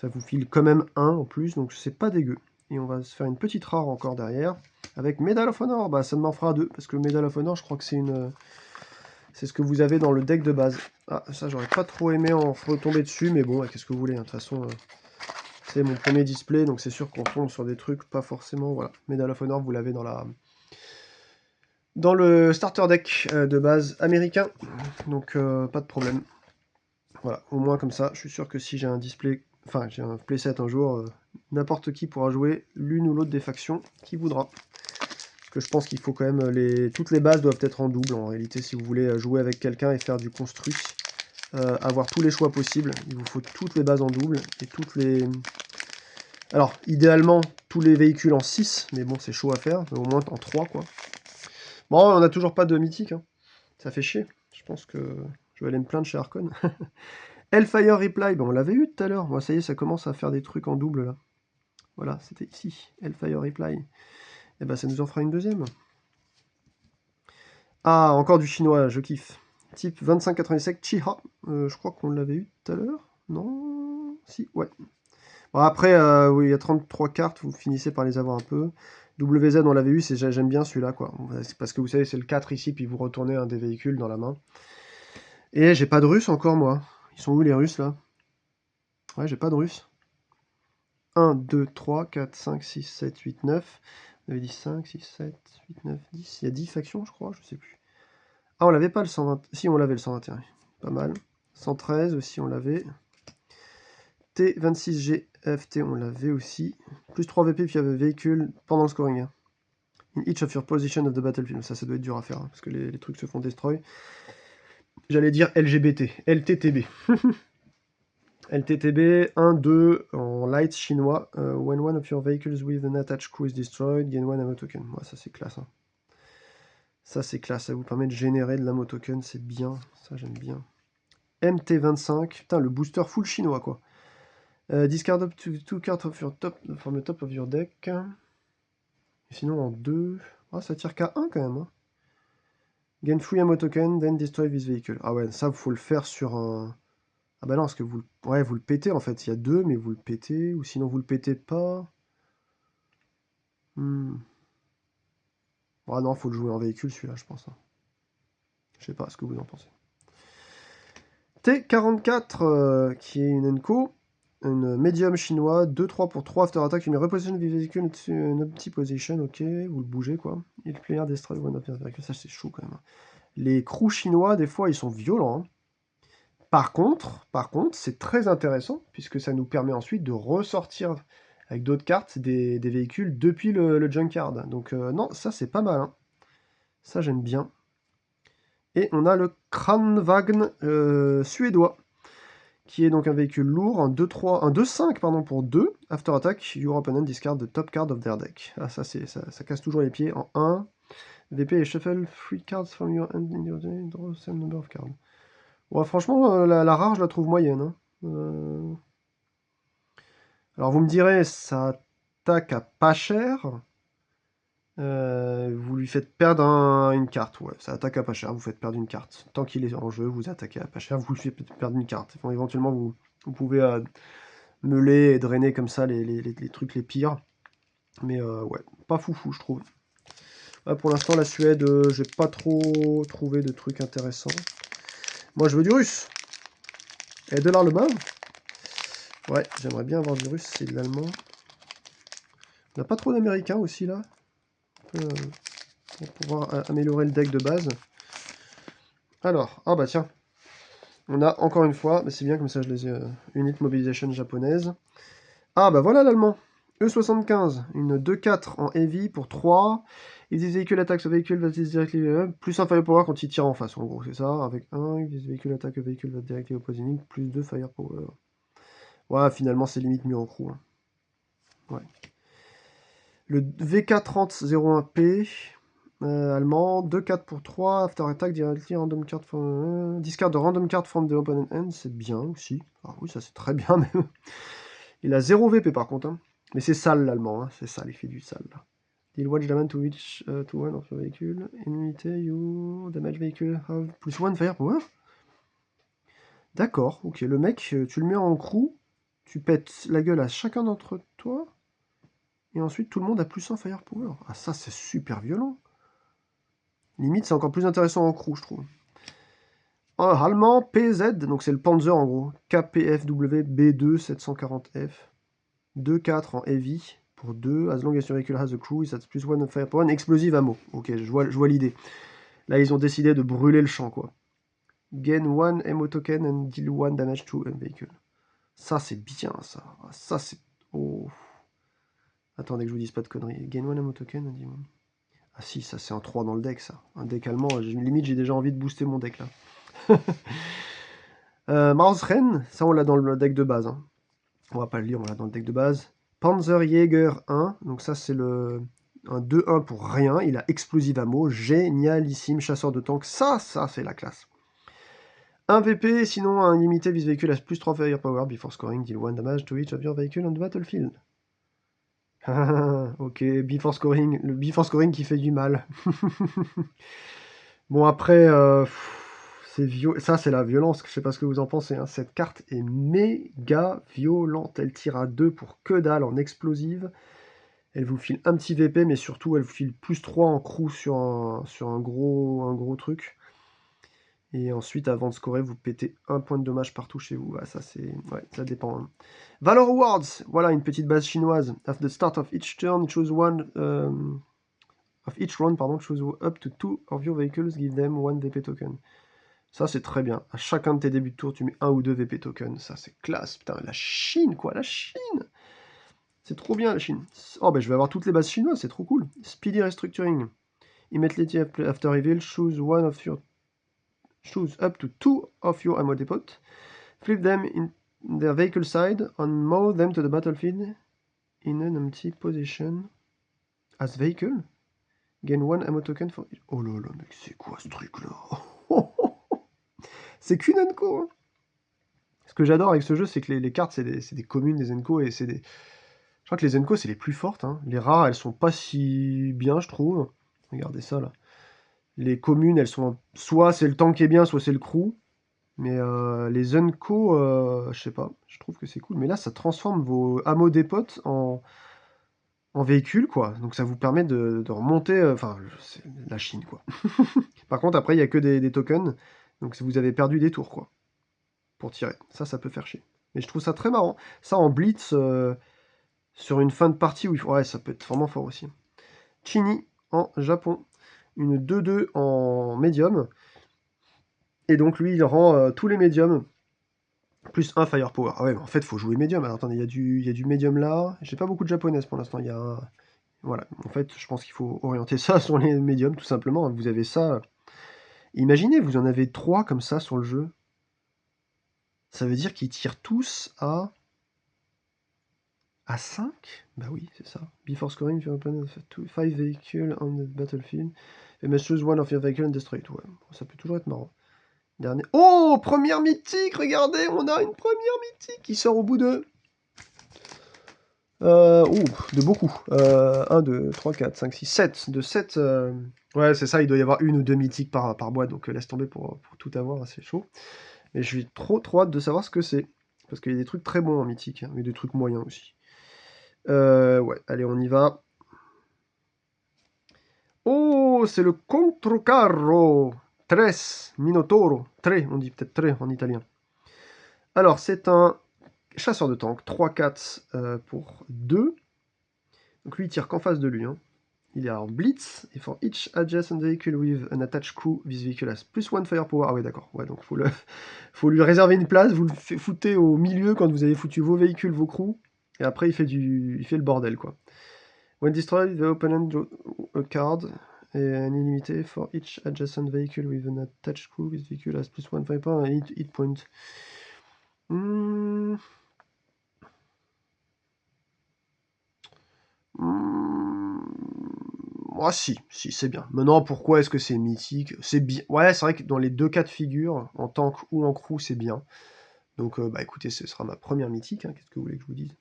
Ça vous file quand même 1 en plus, donc c'est pas dégueu. Et on va se faire une petite rare encore derrière. Avec Medal of Honor, bah ça m'en fera 2, parce que le Medal of Honor, je crois que c'est ce que vous avez dans le deck de base. Ah, ça j'aurais pas trop aimé en retomber dessus, mais bon, qu'est-ce que vous voulez, hein. De toute façon, c'est mon premier display, donc c'est sûr qu'on tombe sur des trucs pas forcément... Voilà, Medal of Honor, vous l'avez dans le starter deck de base américain, donc pas de problème. Voilà, au moins comme ça, je suis sûr que si j'ai un display... Enfin, j'ai un playset un jour, n'importe qui pourra jouer l'une ou l'autre des factions qui voudra. Parce que je pense qu'il faut quand même... Toutes les bases doivent être en double, en réalité, si vous voulez jouer avec quelqu'un et faire du construit. Avoir tous les choix possibles, il vous faut toutes les bases en double, et toutes les... Alors, idéalement, tous les véhicules en 6, mais bon, c'est chaud à faire, mais au moins en 3, quoi. Bon, on n'a toujours pas de mythique, hein. Ça fait chier. Je pense que je vais aller me plaindre chez Arcon. Hellfire Reply, ben on l'avait eu tout à l'heure. Moi, ça y est, ça commence à faire des trucs en double, là. Voilà, c'était ici. Hellfire Reply. Et ben, ça nous en fera une deuxième. Ah, encore du chinois, je kiffe. Type 2587 Chiha. Je crois qu'on l'avait eu tout à l'heure. Non? Si, ouais. Bon, après, oui, il y a 33 cartes, vous finissez par les avoir un peu. WZ, on l'avait eu, j'aime bien celui-là, quoi. C'est parce que vous savez, c'est le 4 ici, puis vous retournez un des véhicules dans la main. Et j'ai pas de Russes encore, moi. Ils sont où les Russes, là? Ouais, j'ai pas de Russes. 1, 2, 3, 4, 5, 6, 7, 8, 9. On avait dit 5, 6, 7, 8, 9, 10. Il y a 10 factions, je crois, je sais plus. Ah, on l'avait pas le 120. Si, on l'avait le 121. Pas mal. 113 aussi, on l'avait. T26GFT, on l'avait aussi. Plus 3 VP, puis il y avait véhicule pendant le scoring, hein. In each of your position of the battlefield. Ça doit être dur à faire, hein, parce que les trucs se font destroy. J'allais dire LGBT. LTTB. LTTB 1, 2 en light chinois. When one of your vehicles with an attached crew is destroyed, gain 1 ammo token. Ouais, ça c'est classe, hein. Ça c'est classe, ça vous permet de générer de l'ammo token, c'est bien. Ça j'aime bien. MT25. Putain, le booster full chinois, quoi. Discard up to 2 cards of your top, from the top of your deck. Et sinon, en 2... Ah, ça tire qu'à 1, quand même. Hein. Gain free ammo token, then destroy this vehicle. Ah ouais, ça, faut le faire sur un... Ah bah non, parce que vous, ouais, vous le pétez, en fait. Il y a 2, mais vous le pétez. Ou sinon, vous le pétez pas. Ah non, faut le jouer en véhicule, celui-là, je pense. Hein. Je sais pas ce que vous en pensez. T44, qui est une Enco, une médium chinois, 2-3 pour 3 after attack, une reposition du véhicule, une empty position, ok, vous le bougez quoi. Et le player destroy one of your vehicle, ça c'est chaud quand même. Les crews chinois, des fois, ils sont violents. Hein. Par contre, c'est très intéressant, puisque ça nous permet ensuite de ressortir avec d'autres cartes des véhicules depuis le junkyard. Donc non, ça c'est pas mal. Hein. Ça j'aime bien. Et on a le Kranvagn suédois, qui est donc un véhicule lourd, un 2-3, un 2-5 pardon, pour 2. After attack, your opponent discard the top card of their deck. Ah, ça casse toujours les pieds. En 1, VP et shuffle 3 cards from your hand in your deck, draw the same number of cards. Ouais, franchement, la rare, je la trouve moyenne. Hein. Alors vous me direz, ça attaque à pas cher. Vous lui faites perdre une carte, ouais, ça attaque à pas cher, vous faites perdre une carte. Tant qu'il est en jeu, vous attaquez à pas cher, vous lui faites perdre une carte. Enfin, éventuellement, vous pouvez meuler et drainer comme ça les trucs les pires. Mais ouais, pas foufou, je trouve. Là, pour l'instant, la Suède, j'ai pas trop trouvé de trucs intéressants. Moi, je veux du russe. Et de l'allemand. Ouais, j'aimerais bien avoir du russe, c'est de l'allemand. On n'a pas trop d'américains aussi, là. Pour pouvoir améliorer le deck de base. Alors, ah bah tiens. On a encore une fois, mais c'est bien comme ça je les ai, Unit Mobilisation japonaise. Ah bah voilà l'allemand. E75, une 2-4 en heavy pour 3. If this vehicle attacks a vehicle that is directly plus un firepower quand il tire en face, en gros, c'est ça. Avec 1, if this vehicle attack a vehicle that directly opposing, plus 2 firepower. Ouais, finalement c'est limite mieux en crew. Hein. Ouais. Le VK3001P, allemand, 2-4 pour 3, after attack, directly random card from... discard de random card from the opponent end, c'est bien aussi. Ah oui, ça c'est très bien même. Il a 0 VP par contre. Hein. Mais c'est sale l'allemand, hein. C'est sale, il fait du sale. Là. Deal watch damage to each to one of your vehicle. Unité, you damage vehicle have plus 1 firepower. D'accord, ok. Le mec, tu le mets en crew, tu pètes la gueule à chacun d'entre toi, et ensuite tout le monde a plus 1 firepower. Ah ça c'est super violent. Limite c'est encore plus intéressant en crew je trouve. Allemand PZ, donc c'est le Panzer en gros. KPFW B2 740F. 2-4 en heavy. Pour 2, as long as your vehicle has a crew, it's plus 1 firepower, explosive ammo. Ok, je vois l'idée. Là, ils ont décidé de brûler le champ, quoi. Gain 1 ammo token and deal 1 damage to a vehicle. Ça, c'est bien, ça. Ça, c'est... Oh. Attendez que je vous dise pas de conneries. Gain 1 ammo token and deal 1. Ah si, ça, c'est un 3 dans le deck, ça. Un deck allemand, limite, j'ai déjà envie de booster mon deck, là. Marsren, ça, on l'a dans le deck de base. Hein. On va pas le lire, on l'a dans le deck de base. Panzerjäger 1, donc ça c'est un 2-1 pour rien, il a explosive ammo, génialissime, chasseur de tank, ça c'est la classe. 1 VP, sinon un limité vis véhicule a plus 3 firepower before scoring, deal 1 damage to each of your vehicle on the battlefield. Ok, before scoring, le before scoring qui fait du mal. Bon après, ça c'est la violence, je sais pas ce que vous en pensez, hein. Cette carte est méga violente, elle tire à 2 pour que dalle en explosive, elle vous file un petit VP, mais surtout elle vous file plus 3 en crew sur un gros truc, et ensuite avant de scorer vous pétez un point de dommage partout chez vous, ça c'est, ouais, ça dépend. Hein. Valor Awards, voilà une petite base chinoise, at the start of each turn, choose one... of each round, pardon, choose up to 2 of your vehicles, give them 1 VP token. Ça, c'est très bien. À chacun de tes débuts de tour, tu mets 1 ou 2 VP tokens. Ça, c'est classe. Putain, la Chine, quoi, la Chine. C'est trop bien, la Chine. Oh, ben, je vais avoir toutes les bases chinoises, c'est trop cool. Speedy Restructuring. Immediately after reveal, choose up to 2 of your ammo depot. Flip them in their vehicle side and move them to the battlefield in an empty position as vehicle. Gain 1 ammo token for... Oh là là, mec, c'est quoi ce truc-là? C'est qu'une Enco, hein. Ce que j'adore avec ce jeu, c'est que les cartes, c'est des communes, des Zenko, et c'est des... Je crois que les Zenko, c'est les plus fortes, hein. Les rares, elles sont pas si bien, je trouve. Regardez ça, là. Les communes, elles sont... Soit c'est le tank qui est bien, soit c'est le crew. Mais les Zenko, je sais pas, je trouve que c'est cool. Mais là, ça transforme vos hameaux dépôt en véhicules, quoi. Donc ça vous permet de remonter... Enfin, c'est la Chine, quoi. Par contre, après, il y a que des tokens. Donc vous avez perdu des tours, quoi, pour tirer. Ça peut faire chier. Mais je trouve ça très marrant. Ça, en blitz, sur une fin de partie, où ouais, ça peut être vraiment fort aussi. Chini, en Japon. Une 2-2 en médium. Et donc, lui, il rend tous les médiums plus un firepower. Ah ouais, mais en fait, il faut jouer médium. Alors, attendez, il y a du médium là. J'ai pas beaucoup de japonaises pour l'instant. Il y a... Voilà, en fait, je pense qu'il faut orienter ça sur les médiums, tout simplement. Vous avez ça... Imaginez, vous en avez 3 comme ça sur le jeu. Ça veut dire qu'ils tirent tous à 5? Bah oui, c'est ça. Before scoring, if your opponent has 5 vehicles on the battlefield, you must choose one of your vehicles and destroy it. Ouais, ça peut toujours être marrant. Dernier... Oh, première mythique, regardez, on a une première mythique qui sort au bout de... de beaucoup. 1, 2, 3, 4, 5, 6, 7. De 7... Ouais, c'est ça, il doit y avoir une ou deux mythiques par boîte, donc laisse tomber pour tout avoir, c'est chaud. Mais je suis trop hâte de savoir ce que c'est. Parce qu'il y a des trucs très bons en mythique, hein, mais des trucs moyens aussi. Ouais, allez, on y va. Oh, c'est le Controcarro Tres Minotauro. Tre, on dit peut-être tre en italien. Alors, c'est un chasseur de tank, 3-4 pour 2. Donc lui, il tire qu'en face de lui. Hein. Il est en blitz, et for each adjacent vehicle with an attached crew, this vehicle has plus 1 firepower. Ah ouais, d'accord. Ouais, donc faut lui réserver une place, vous le foutez au milieu quand vous avez foutu vos véhicules, vos crews, et après il fait le bordel, quoi. When destroyed, the opponent draw a card, et un illimité for each adjacent vehicle with an attached crew, this vehicle has plus 1 firepower and hit point. Moi, si, c'est bien. Maintenant, pourquoi est-ce que c'est mythique? C'est bien. Ouais, c'est vrai que dans les deux cas de figure, en tank ou en crew, c'est bien. Donc, bah écoutez, ce sera ma première mythique. Hein. Qu'est-ce que vous voulez que je vous dise?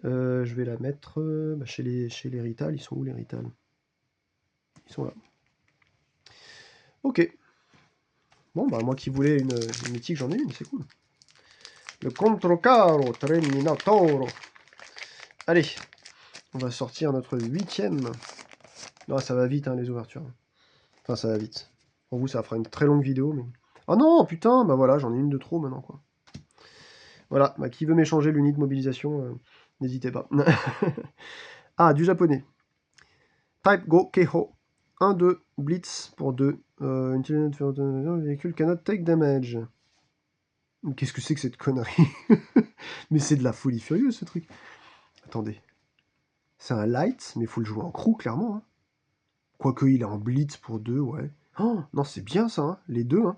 Je vais la mettre bah, chez les Rital. Ils sont où les Rital? Ils sont là. Ok. Bon, bah moi qui voulais une mythique, j'en ai une, c'est cool. Le Controcaro Terminator. Allez, on va sortir notre 8ème. Non, ça va vite, hein, les ouvertures. Enfin, ça va vite. Pour vous, ça fera une très longue vidéo, mais... Oh non, putain, bah voilà, j'en ai une de trop maintenant, quoi. Voilà, bah, qui veut m'échanger l'unité de mobilisation, n'hésitez pas. Ah, du japonais. Type Go Keiho. 1, 2, Blitz pour 2. Le véhicule cannot take damage. Qu'est-ce que c'est que cette connerie? Mais c'est de la folie furieuse, ce truc. Attendez. C'est un light, mais il faut le jouer en crew, clairement. Hein. Quoique il est en blitz pour 2, ouais. Oh, non, c'est bien ça, hein, les deux. Hein.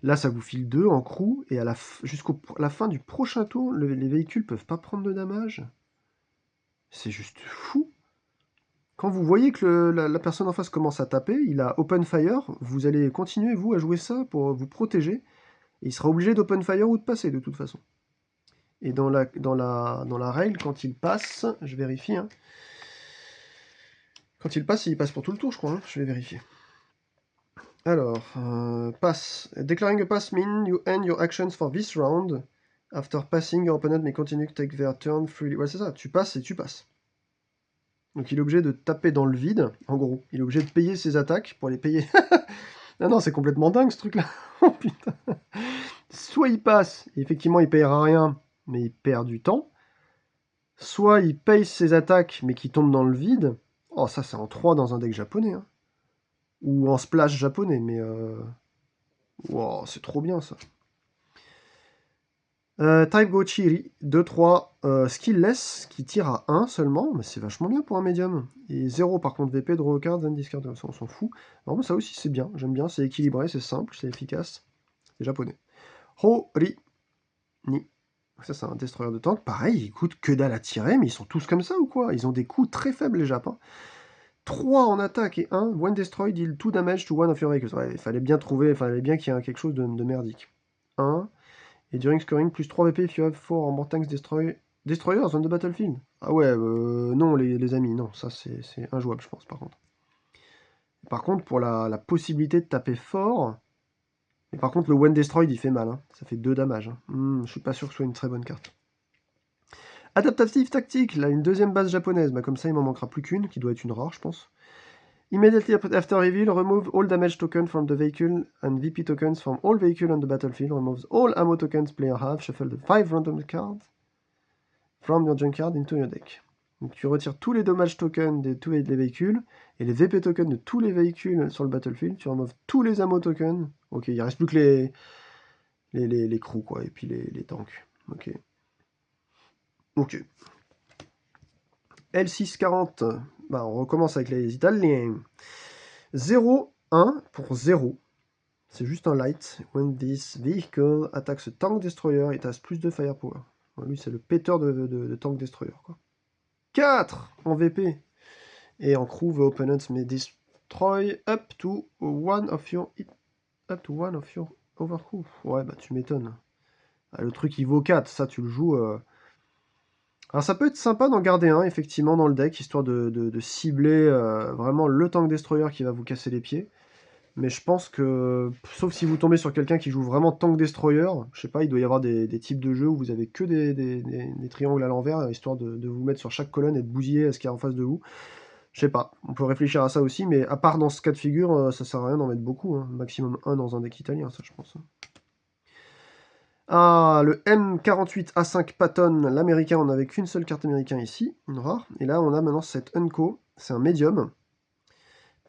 Là, ça vous file 2 en crew, et jusqu'à la fin du prochain tour, les véhicules peuvent pas prendre de damage. C'est juste fou. Quand vous voyez que la personne en face commence à taper, il a open fire, vous allez continuer, vous, à jouer ça pour vous protéger, et il sera obligé d'open fire ou de passer, de toute façon. Et dans la règle, quand il passe, je vérifie, hein. Quand il passe pour tout le tour, je crois, hein. Je vais vérifier. Alors, pass. Declaring a pass means you end your actions for this round. After passing, your opponent may continue to take their turn freely. Ouais, c'est ça, tu passes et tu passes. Donc il est obligé de taper dans le vide, en gros. Il est obligé de payer ses attaques pour les payer. Ah non, c'est complètement dingue ce truc-là. Oh putain. Soit il passe, et effectivement il payera rien, mais il perd du temps. Soit il paye ses attaques, mais qui tombent dans le vide. Oh, ça c'est en 3 dans un deck japonais. Hein. Ou en splash japonais, mais... Wow, c'est trop bien ça. Type Gochiri, 2-3, skillless, qui tire à 1 seulement, mais c'est vachement bien pour un médium. Et 0 par contre VP, draw card, then discard, ça on s'en fout. Alors ça aussi c'est bien, j'aime bien, c'est équilibré, c'est simple, c'est efficace. C'est japonais. Hori Ni. Ça c'est un destroyer de tank, pareil, il coûte que dalle à tirer, mais ils sont tous comme ça ou quoi? Ils ont des coups très faibles les Japs. Hein. 3 en attaque et 1, when destroyed, deal 2 damage to one of your vehicles. Ouais, il fallait bien trouver, il fallait bien qu'il y ait quelque chose de merdique. 1, Et during scoring, plus 3 VP if you have 4 or more tanks destroyers on the battlefield. Ah ouais, non les amis, non, ça c'est injouable je pense par contre. Par contre, pour la possibilité de taper fort... Et par contre, le When Destroyed, il fait mal, hein. Ça fait 2 damage. Hein. Je suis pas sûr que ce soit une très bonne carte. Adaptative Tactique, là, une deuxième base japonaise. Bah, comme ça, il m'en manquera plus qu'une, qui doit être une rare, je pense. Immediately after reveal, remove all damage tokens from the vehicle and VP tokens from all vehicles on the battlefield. Removes all ammo tokens player have. Shuffle the 5 random cards from your junkyard into your deck. Donc tu retires tous les dommages tokens de tous les véhicules et les VP tokens de tous les véhicules sur le battlefield. Tu removes tous les ammo tokens. Ok, il reste plus que les crews, quoi, et puis les tanks. Ok. Ok. L640. Bah, on recommence avec les Italiens. 0, 1 pour 0. C'est juste un light. When this vehicle attacks a tank destroyer, it has plus de firepower. Lui, c'est le péteur de tank destroyer, quoi. 4 en VP. Et en crew, the opponents may destroy up to one of your overcrew. Ouais, bah tu m'étonnes. Ah, le truc, il vaut 4. Ça, tu le joues... Alors ça peut être sympa d'en garder un, effectivement, dans le deck, histoire de cibler vraiment le tank destroyer qui va vous casser les pieds. Mais je pense que, sauf si vous tombez sur quelqu'un qui joue vraiment tank destroyer, je sais pas, il doit y avoir des types de jeux où vous avez que des triangles à l'envers, histoire de vous mettre sur chaque colonne et de bousiller à ce qu'il y a en face de vous. Je sais pas, on peut réfléchir à ça aussi, mais à part dans ce cas de figure, ça sert à rien d'en mettre beaucoup, hein. Maximum 1 dans un deck italien, ça je pense. Ah, le M48A5 Patton, l'américain, on n'avait qu'une seule carte américaine ici, une rare. Et là, on a maintenant cette Unco, c'est un médium.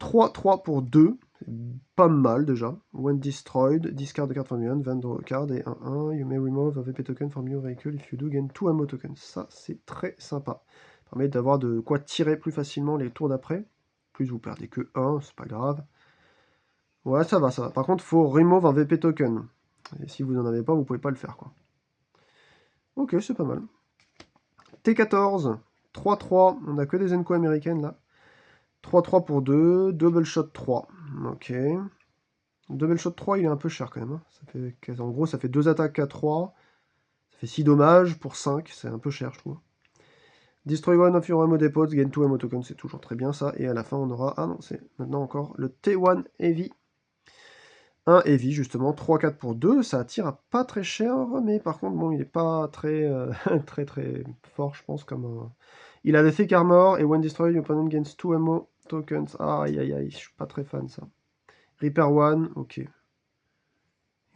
3-3 pour 2, c'est pas mal déjà. When destroyed, discard the card from your hand, draw a card, et 1-1, you may remove a VP token from your vehicle if you do gain 2 ammo tokens. Ça, c'est très sympa. Ça permet d'avoir de quoi tirer plus facilement les tours d'après. Plus vous perdez que 1, c'est pas grave. Ouais, ça va, ça va. Par contre, faut remove un VP token. Et si vous n'en avez pas, vous pouvez pas le faire, quoi. Ok, c'est pas mal. T14, 3-3, on a que des Enco américaines là. 3-3 pour 2, double shot 3. Ok. Double shot 3, il est un peu cher quand même. Hein. Ça fait, en gros, ça fait 2 attaques à 3. Ça fait 6 dommages pour 5, c'est un peu cher, je trouve. Destroy one of your ammo depots, gain 2 ammo tokens, c'est toujours très bien ça. Et à la fin, on aura... Ah non, c'est maintenant encore le T1 Heavy. Un Heavy, justement, 3-4 pour 2, ça attire à pas très cher, mais par contre, bon, il est pas très très fort, je pense, comme un... Il a des Thick Armor, et when destroyed, your opponent gains 2 ammo tokens. Aïe aïe aïe, je suis pas très fan, ça. Reaper 1, ok. Et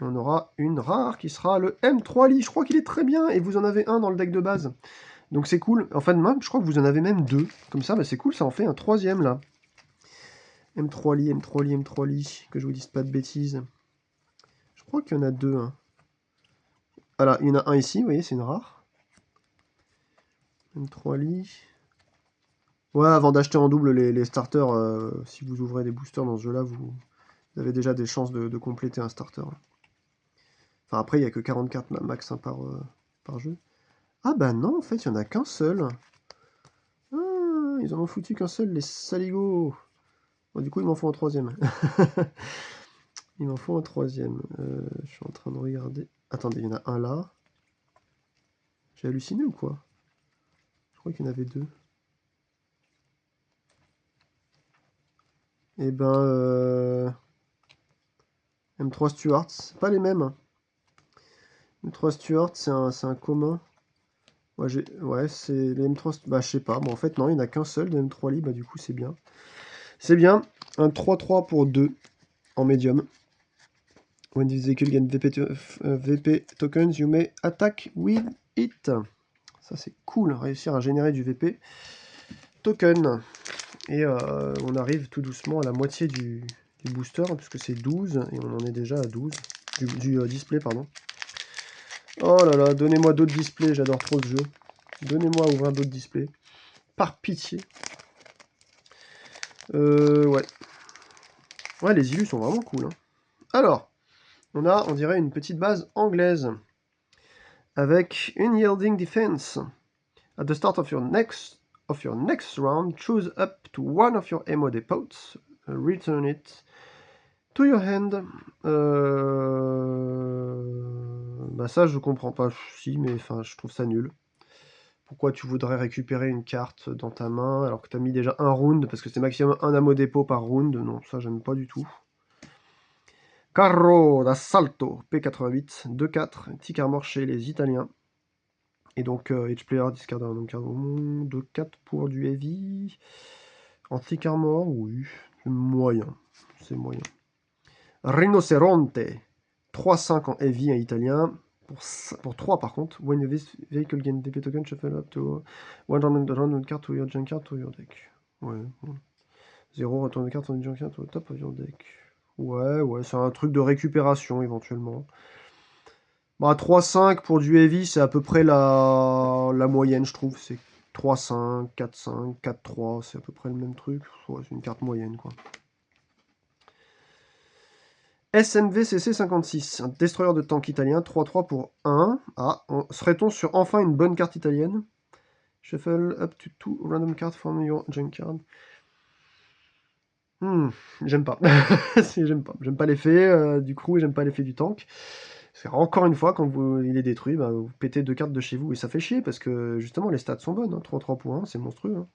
on aura une rare qui sera le M3 Lee, je crois qu'il est très bien, et vous en avez un dans le deck de base. Donc c'est cool, enfin même, je crois que vous en avez même 2. Comme ça, bah, c'est cool, ça en fait un 3ème, là. M3 Lee, M3 Lee, M3 Lee, que je vous dise pas de bêtises. Je crois qu'il y en a 2. Hein. Voilà, il y en a un ici, vous voyez, c'est une rare. M3 Lee. Ouais, avant d'acheter en double les starters, si vous ouvrez des boosters dans ce jeu-là, vous avez déjà des chances de compléter un starter. Enfin, après, il n'y a que 40 cartes max hein, par jeu. Ah bah non, en fait, il n'y en a qu'un seul. Ah, ils en ont foutu qu'un seul, les saligots. Bon, du coup, ils m'en font un 3ème. Ils m'en font un 3ème. Je suis en train de regarder. Attendez, il y en a un là. J'ai halluciné ou quoi? Je crois qu'il y en avait 2. Eh ben... M3 Stuart, c'est pas les mêmes. Hein. M3 Stuart, c'est un commun. Ouais, c'est les M3... Bah, je sais pas. Bon, en fait, non, il n'y en a qu'un seul de M3 Lee. Bah, du coup, c'est bien. C'est bien. Un 3-3 pour 2 en médium. When this vehicle gain VP tokens, you may attack with it. Ça, c'est cool. Réussir à générer du VP token. Et on arrive tout doucement à la moitié du booster, puisque c'est 12, et on en est déjà à 12. Du display, pardon. Oh là là, donnez-moi d'autres displays, j'adore trop ce jeu. Donnez-moi à ouvrir d'autres displays. Par pitié. Ouais. Ouais, les illus sont vraiment cool. Hein. Alors, on a, on dirait, une petite base anglaise. Avec une Yielding Defense. At the start of your next round, choose up to one of your ammo depots. Return it to your hand. Bah ça, je comprends pas. Si, mais enfin, je trouve ça nul. Pourquoi tu voudrais récupérer une carte dans ta main alors que tu as mis déjà un round, parce que c'est maximum un ammo dépôt par round. Non, ça, j'aime pas du tout. Carro d'assalto, P88, 2-4, Tic Armor chez les Italiens. Et donc, each player discard un card 2-4 pour du heavy. Antique Armor, oui, c'est moyen. C'est moyen. Rinoceronte, 3-5 en heavy, un italien. Pour 3 par contre. When a vehicle gain DP token, shuffle up to 100 card to your junk card to your deck. Ouais. 0, retourne carte on junk card to the top of your deck. Ouais, c'est un truc de récupération éventuellement. Bah, 3-5 pour du heavy, c'est à peu près la moyenne, je trouve. C'est 3-5, 4-5, 4-3, c'est à peu près le même truc. Ouais, c'est une carte moyenne, quoi. SMVCC 56, un destroyer de tank italien, 3-3 pour 1. Ah, serait-on sur enfin une bonne carte italienne? Shuffle up to 2 random cards from your junk card. J'aime pas. J'aime pas l'effet du crew et j'aime pas l'effet du tank. Encore une fois, quand il est détruit, bah, vous pétez 2 cartes de chez vous et ça fait chier parce que justement les stats sont bonnes. 3-3 pour 1, c'est monstrueux. Hein.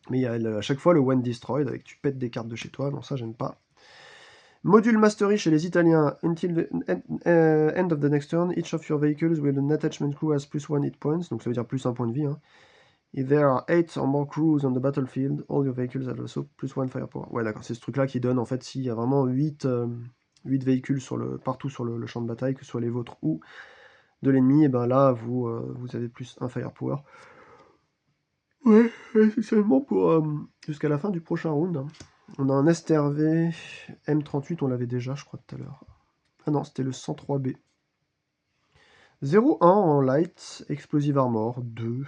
Mais il y a à chaque fois le one destroyed avec tu pètes des cartes de chez toi, bon ça j'aime pas. Module Mastery chez les Italiens. Until the end of the next turn, each of your vehicles with an attachment crew has +1 hit points, donc ça veut dire plus 1 point de vie. Hein. If there are 8 or more crews on the battlefield, all your vehicles have also +1 firepower. Ouais, d'accord, c'est ce truc-là qui donne, en fait, s'il y a vraiment 8 véhicules partout sur le champ de bataille, que ce soit les vôtres ou de l'ennemi, et ben là, vous avez plus 1 firepower. Ouais, c'est seulement pour jusqu'à la fin du prochain round. Hein. On a un STRV M38, on l'avait déjà, je crois, tout à l'heure. Ah non, c'était le 103B. 0-1 en light, explosive armor, 2.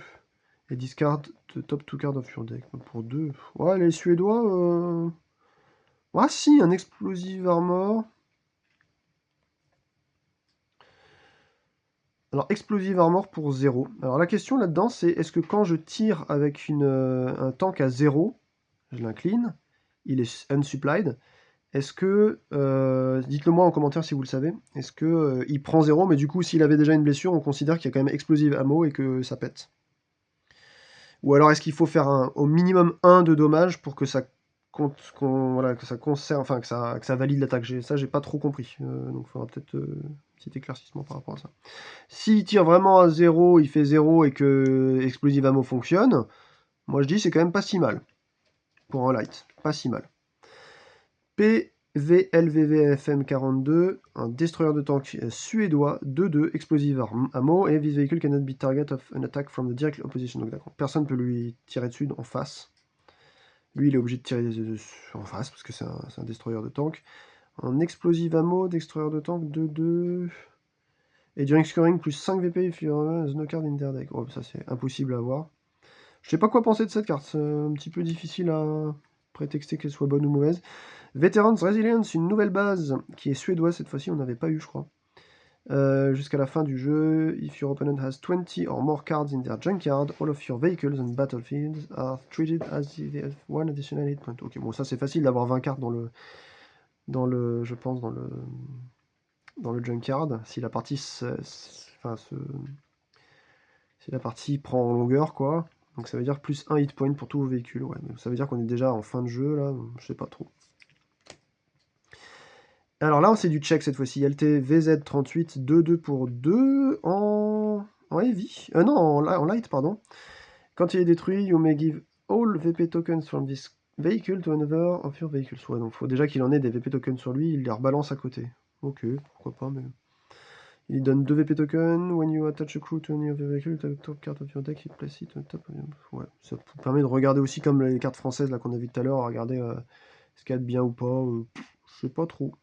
Et discard the top 2 cards of your deck. Pour 2. Ouais, les Suédois. Ah si, un explosive armor. Alors, explosive armor pour 0. Alors, la question là-dedans, c'est est-ce que quand je tire avec un tank à 0, je l'incline, il est unsupplied, est-ce que, dites-le moi en commentaire si vous le savez, est-ce que il prend 0, mais du coup, s'il avait déjà une blessure, on considère qu'il y a quand même explosive ammo et que ça pète? Ou alors est-ce qu'il faut faire au minimum 1 de dommages pour que ça voilà, que ça conserve, enfin que ça valide l'attaque? Ça, j'ai pas trop compris. Donc il faudra peut-être un petit éclaircissement par rapport à ça. S'il tire vraiment à 0, il fait 0 et que Explosive Ammo fonctionne, moi je dis c'est quand même pas si mal. Pour un light, pas si mal. PVLVVFM 42, un destroyer de tank suédois, 2-2, explosive ammo, et this vehicle cannot be target of an attack from the direct opposition. Donc d'accord, personne ne peut lui tirer dessus en face. Lui, il est obligé de tirer en face, parce que c'est un destroyer de tank. Un explosive ammo, destroyer de tank, 2-2... Et during scoring, plus 5 VP if you have no card in their deck. Oh, ça c'est impossible à avoir. Je sais pas quoi penser de cette carte, c'est un petit peu difficile à prétexter qu'elle soit bonne ou mauvaise. Veterans Resilience, une nouvelle base qui est suédoise cette fois-ci, on n'avait pas eu je crois. Jusqu'à la fin du jeu, if your opponent has 20 or more cards in their junkyard, all of your vehicles on battlefields are treated as if they have one additional hit point. Ok, bon ça c'est facile d'avoir 20 cartes je pense dans le junkyard, si la partie si la partie prend en longueur quoi. Donc ça veut dire plus 1 hit point pour tous vos véhicules. Ouais, ça veut dire qu'on est déjà en fin de jeu là, je sais pas trop. Alors là, c'est du check cette fois-ci. LT VZ38, 2-2 pour 2 en heavy. Non, en light, pardon. Quand il est détruit, you may give all VP tokens from this vehicle to another of your vehicles. Ouais, donc il faut déjà qu'il en ait des VP tokens sur lui, il les rebalance à côté. Ok, pourquoi pas, mais... Il donne 2 VP tokens. When you attach a crew to any of your vehicles, the top card of your deck, you place it on top of your... Ouais, ça permet de regarder aussi comme les cartes françaises là qu'on a vu tout à l'heure, regarder ce qu'il y a de bien ou pas. Je sais pas trop.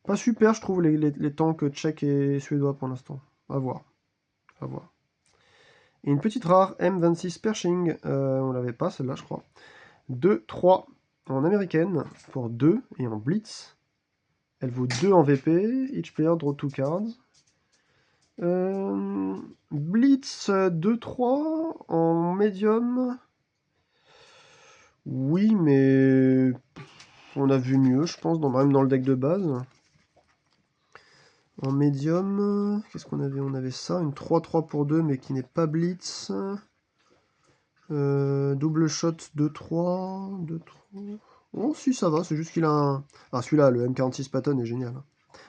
Pas super, je trouve, les tanks tchèques et suédois pour l'instant. À voir. À voir. Et une petite rare M26 Pershing. On l'avait pas, celle-là, je crois. 2-3 en américaine pour 2 et en blitz. Elle vaut 2 en VP. Each player draw 2 cards. Blitz 2-3 en médium. Oui, mais on a vu mieux, je pense, même dans le deck de base. En médium, qu'est-ce qu'on avait? On avait ça, une 3-3 pour 2, mais qui n'est pas blitz. Double shot 2-3. 2-3. Oh, si, ça va, c'est juste qu'il a un... Ah, celui-là, le M46 Patton est génial.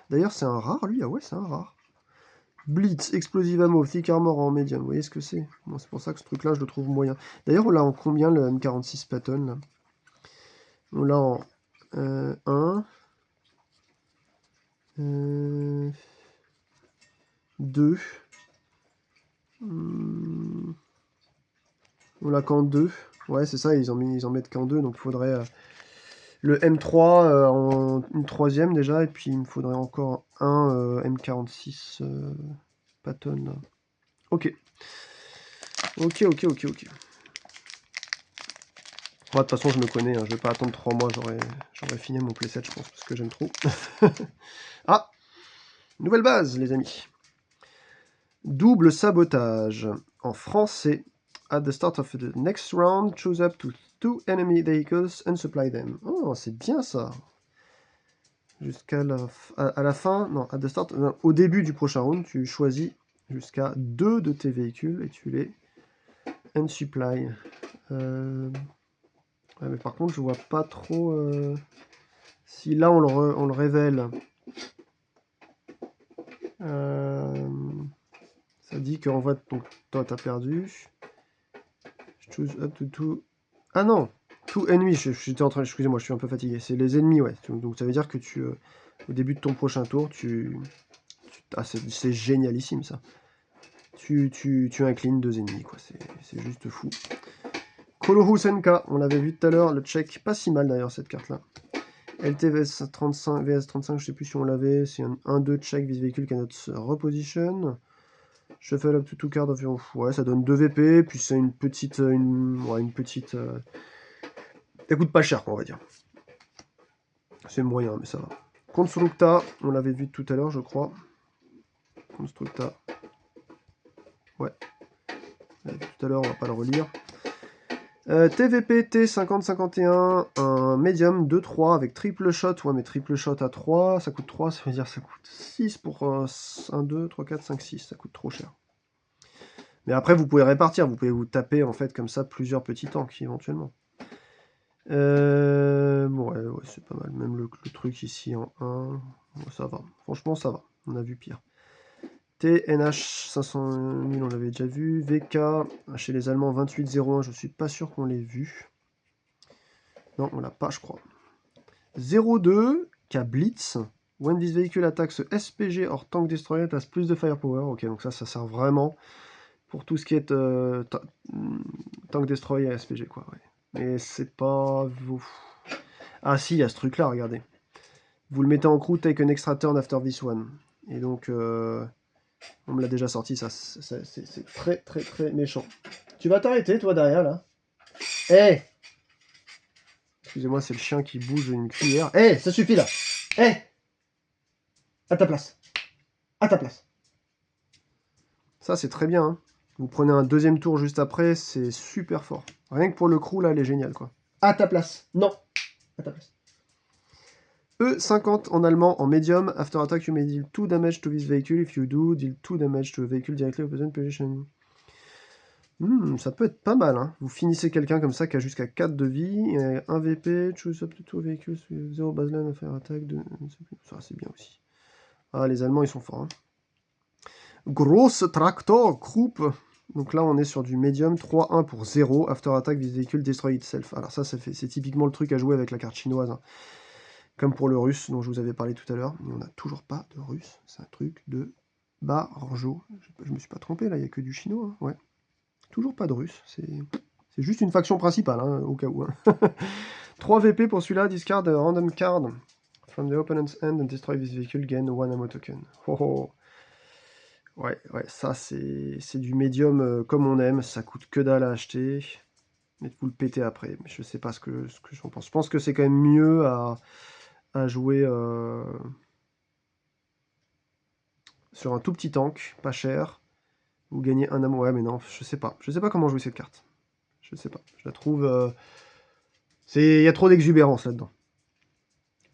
D'ailleurs, c'est un rare, lui. Ah ouais, c'est un rare. Blitz, Explosive Ammo, Thick Armor en médium. Vous voyez ce que c'est? Bon, c'est pour ça que ce truc-là, je le trouve moyen. D'ailleurs, on l'a en combien, le M46 Patton, là? On l'a en 1... 2... On l'a qu'en 2. Ouais, c'est ça, ils en mettent qu'en 2, donc il faudrait le M3 en une troisième déjà, et puis il me faudrait encore un M46 Patton. Là. Ok. Ok. Ouais, de toute façon, je me connais, hein, je vais pas attendre 3 mois, j'aurais fini mon playset, je pense, parce que j'aime trop. Ah! Nouvelle base, les amis. Double sabotage. En français, at the start of the next round, choose up to 2 enemy vehicles and supply them. Oh, c'est bien ça. Jusqu'à la fin, non, at the start, au début du prochain round, tu choisis jusqu'à 2 de tes véhicules et tu les and supply. Ouais, mais par contre, je vois pas trop si là on le révèle. Ça dit qu'en fait, donc, toi t'as perdu. Choose up to 2. Ah non! Tout ennemi, j'étais en train, excusez-moi, je suis un peu fatigué. C'est les ennemis, ouais. Donc ça veut dire que au début de ton prochain tour, ah, c'est génialissime ça. Tu inclines 2 ennemis, quoi. C'est juste fou. Kolohu Senka, on l'avait vu tout à l'heure, le check, pas si mal d'ailleurs cette carte-là. LTVS 35, VS 35, je sais plus si on l'avait. C'est un 1-2 check, this vehicle cannot reposition. Shuffle up to 2 cards of your... Ouais, ça donne 2 VP, puis c'est une petite... une petite... Ça coûte pas cher, quoi, on va dire. C'est moyen, mais ça va. Constructa, on l'avait vu tout à l'heure, je crois. Constructa. Ouais. On l'avait vu tout à l'heure, on va pas le relire. TVP T5051, un médium 2-3 avec triple shot. Ouais, mais triple shot à 3, ça coûte 3, ça veut dire ça coûte 6 pour 1, 2, 3, 4, 5, 6. Ça coûte trop cher. Mais après, vous pouvez répartir. Vous pouvez vous taper, en fait, comme ça, plusieurs petits tanks, éventuellement. Bon, ouais, c'est pas mal. Même le truc ici en 1, bon, ça va. Franchement, ça va. On a vu pire. TNH 500 000, on l'avait déjà vu. VK, chez les Allemands, 2801, je suis pas sûr qu'on l'ait vu. Non, on l'a pas, je crois. 02, K Blitz. When this vehicle attacks SPG or Tank Destroyer, has plus de firepower. Ok, donc ça sert vraiment pour tout ce qui est Tank Destroyer et SPG, quoi. Ouais. Mais c'est pas... Ah si, il y a ce truc-là, regardez. Vous le mettez en crew, take an extra turn after this one. Et donc... on me l'a déjà sorti, ça c'est très très très méchant. Tu vas t'arrêter toi derrière là. Eh hey. Excusez-moi, c'est le chien qui bouge une cuillère. Eh hey, ça suffit là. Eh hey. À ta place. À ta place. Ça c'est très bien. Hein. Vous prenez un deuxième tour juste après, c'est super fort. Rien que pour le crew là, elle est géniale quoi. À ta place. Non. À ta place. E50 en allemand, en médium. After attack, you may deal 2 damage to this vehicle. If you do, deal 2 damage to a vehicle directly opposite position. Ça peut être pas mal. Hein. Vous finissez quelqu'un comme ça qui a jusqu'à 4 de vie. Et 1 VP, choose up to 2 vehicles, 0 baseline, affaire attack. Ça, c'est bien aussi. Ah, les Allemands, ils sont forts. Hein. Grosse Traktor Group. Donc là, on est sur du médium. 3-1 pour 0. After attack, this vehicle destroy itself. Alors ça, c'est typiquement le truc à jouer avec la carte chinoise. Hein. Comme pour le russe dont je vous avais parlé tout à l'heure. Mais on n'a toujours pas de russe. C'est un truc de barjo. Je me suis pas trompé là, il n'y a que du chinois. Hein. Ouais. Toujours pas de russe. C'est juste une faction principale, hein, au cas où. Hein. 3 VP pour celui-là. Discard a random card from the opponent's end and destroy this vehicle. Gain 1 ammo token. Oh, oh. Ouais, ça c'est du médium comme on aime. Ça coûte que dalle à acheter. Mais vous le pétez après. Mais je sais pas ce que j'en pense. Je pense que c'est quand même mieux à jouer sur un tout petit tank, pas cher. Vous gagnez un ammo. Ouais, mais non, je sais pas. Je sais pas comment jouer cette carte. Je sais pas. Je la trouve... il y a trop d'exubérance là-dedans.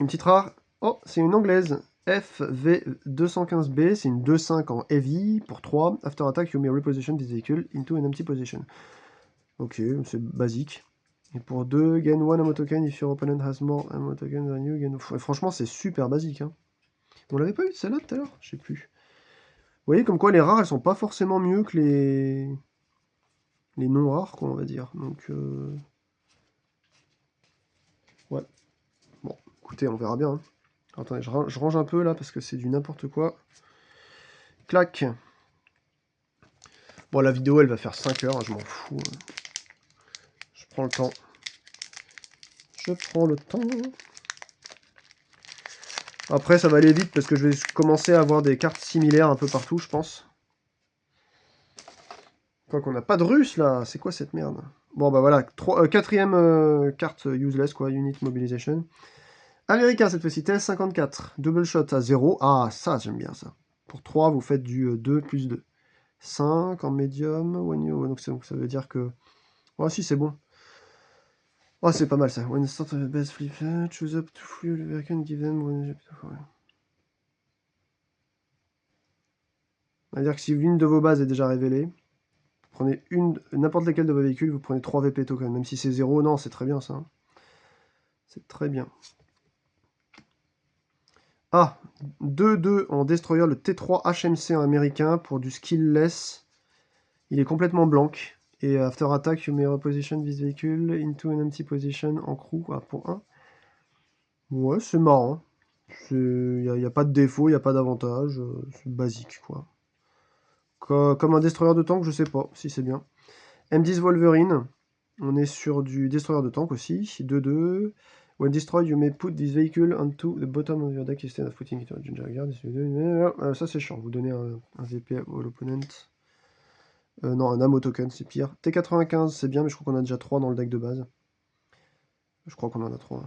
Une petite rare. Oh, c'est une anglaise. FV215B, c'est une 2-5 en heavy. Pour 3, after attack, you may reposition this vehicle into an empty position. Ok, c'est basique. Et pour 2, gain 1 ammo token if your opponent has more ammo token than you. Gain... Franchement, c'est super basique. Hein. On l'avait pas eu celle-là tout à l'heure? Je sais plus. Vous voyez, comme quoi les rares, elles sont pas forcément mieux que les non rares, quoi, on va dire. Donc, ouais. Bon, écoutez, on verra bien. Hein. Attendez, je range un peu là parce que c'est du n'importe quoi. Clac. Bon, la vidéo, elle va faire 5 heures, hein, je m'en fous. Je prends le temps. Je prends le temps. Après, ça va aller vite parce que je vais commencer à avoir des cartes similaires un peu partout, je pense. Quoi qu'on n'a pas de russe, là. C'est quoi cette merde? Bon, bah voilà. Quatrième carte useless, quoi. Unit Mobilization. America, cette fois-ci. TS54. Double shot à 0. Ah, ça, j'aime bien ça. Pour 3, vous faites du 2 plus 2. 5 en médium. Donc ça veut dire que... Oh, si, c'est bon. Oh, c'est pas mal ça. When start of base flip, choose up to free American, give them one. C'est-à-dire que si l'une de vos bases est déjà révélée, prenez n'importe laquelle de vos véhicules, vous prenez 3 VP tokens. Même si c'est 0, non, c'est très bien ça. C'est très bien. Ah, 2-2 en destroyer, le T3 HMC en américain pour du skillless. Il est complètement blanc. Et after attack, you may reposition this vehicle into an empty position en crew pour 1. Ouais, c'est marrant. Il n'y a pas de défaut, il n'y a pas d'avantage. C'est basique, quoi. Comme un destroyer de tank, je sais pas si c'est bien. M10 Wolverine. On est sur du destroyer de tank aussi. 2-2. When destroyed, you may put this vehicle onto the bottom of your deck instead of putting it on Ginger Guard. Ça, c'est chiant. Vous donnez un VP à l'opponent. Non, un ammo token, c'est pire. T95, c'est bien, mais je crois qu'on a déjà 3 dans le deck de base. Je crois qu'on en a 3.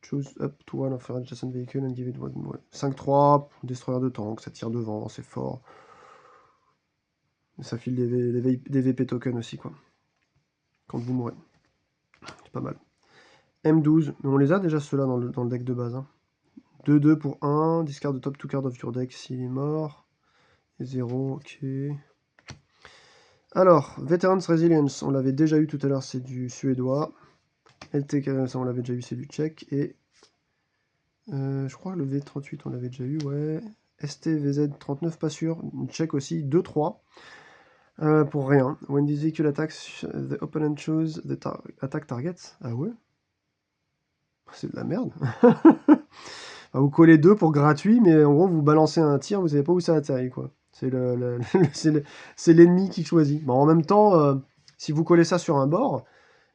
Choose up to one of your adjacent vehicle and give it one. 5-3, destroyer de tank, ça tire devant, c'est fort. Ça file des VP tokens aussi, quoi. Quand vous mourrez. C'est pas mal. M12, mais on les a déjà ceux-là dans le deck de base. Hein. 2-2 pour 1, discard the top 2 cards of your deck s'il est mort. Et 0, ok. Alors, Veterans Resilience, on l'avait déjà eu tout à l'heure, c'est du suédois. LTK, ça on l'avait déjà eu, c'est du tchèque. Et je crois que le V38 on l'avait déjà eu, ouais. STVZ39, pas sûr. Une tchèque aussi, 2-3. Pour rien. When this vehicle attacks, the opponent choose the attack target. Ah ouais? C'est de la merde. Vous collez 2 pour gratuit, mais en gros, vous balancez un tir, vous savez pas où ça atterrit, quoi. C'est l'ennemi qui choisit. Bon, en même temps, si vous collez ça sur un bord,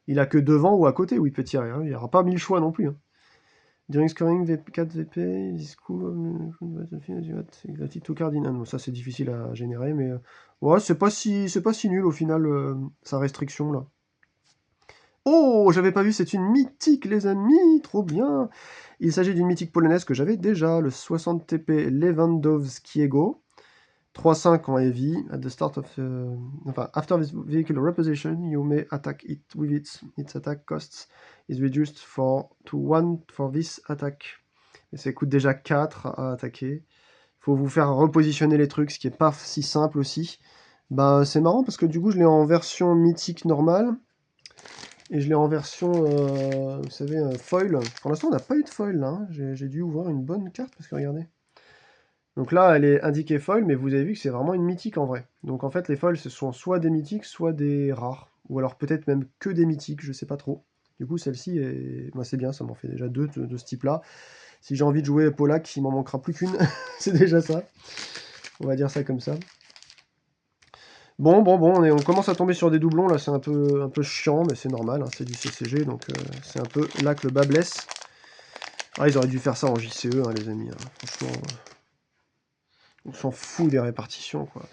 il a que devant ou à côté où il peut tirer. Hein. Il n'y aura pas 1000 choix non plus. Hein. During scoring 4 VP, this cool, to cardinal. Ça, c'est difficile à générer, mais ouais, c'est pas si nul au final, sa restriction, là. Oh, j'avais pas vu, c'est une mythique, les amis, trop bien. Il s'agit d'une mythique polonaise que j'avais déjà, le 60 TP Lewandowskiego, 3-5 en heavy. At the start of, after this vehicle reposition, you may attack it with its attack costs is reduced to 1 for this attack. Et ça coûte déjà 4 à attaquer. Il faut vous faire repositionner les trucs, ce qui est pas si simple aussi. Bah, c'est marrant parce que du coup, je l'ai en version mythique normale. Et je l'ai en version, vous savez, foil. Pour l'instant, on n'a pas eu de foil, là. Hein. J'ai dû ouvrir une bonne carte, parce que regardez. Donc là, elle est indiquée foil, mais vous avez vu que c'est vraiment une mythique, en vrai. Donc en fait, les foils, ce sont soit des mythiques, soit des rares. Ou alors peut-être même que des mythiques, je sais pas trop. Du coup, celle-ci, moi, c'est bien, ça m'en fait déjà 2 de ce type-là. Si j'ai envie de jouer Polak, il m'en manquera plus qu'une. C'est déjà ça. On va dire ça comme ça. Bon, on commence à tomber sur des doublons, là c'est un peu chiant, mais c'est normal, hein, c'est du CCG, donc c'est un peu là que le bas blesse. Ah, ils auraient dû faire ça en JCE, hein, les amis, hein. Franchement, on s'en fout des répartitions, quoi.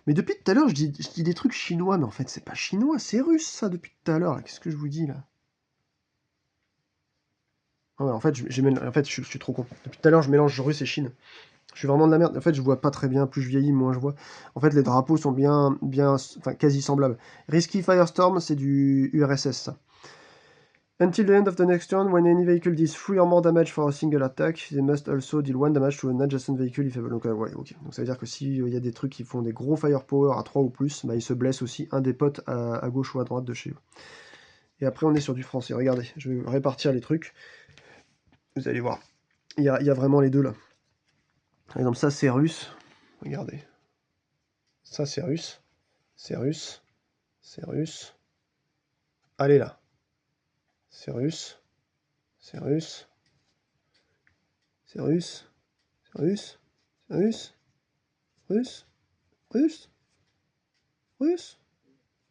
Mais depuis tout à l'heure, je dis des trucs chinois, mais en fait c'est pas chinois, c'est russe ça, depuis tout à l'heure, qu'est-ce que je vous dis, là? Ah ouais, en fait, je suis trop con. Depuis tout à l'heure, je mélange russe et Chine. Je suis vraiment de la merde. En fait, je vois pas très bien. Plus je vieillis, moins je vois. En fait, les drapeaux sont enfin, quasi semblables. Risky Firestorm, c'est du URSS, ça. Until the end of the next turn, when any vehicle deals 3 or more damage for a single attack, they must also deal 1 damage to an adjacent vehicle if able. Donc, ouais, ok. Donc ça veut dire que s'il y a des trucs qui font des gros firepower à 3 ou plus, bah, ils se blessent aussi un des potes à gauche ou à droite de chez eux. Et après, on est sur du français. Regardez, je vais répartir les trucs. Vous allez voir. Il y a vraiment les deux là. Par exemple, ça c'est russe. Regardez. Ça c'est russe. C'est russe. C'est russe. Allez là. C'est russe. C'est russe. C'est russe. C'est russe. C'est russe. Russe. Russe. Russe.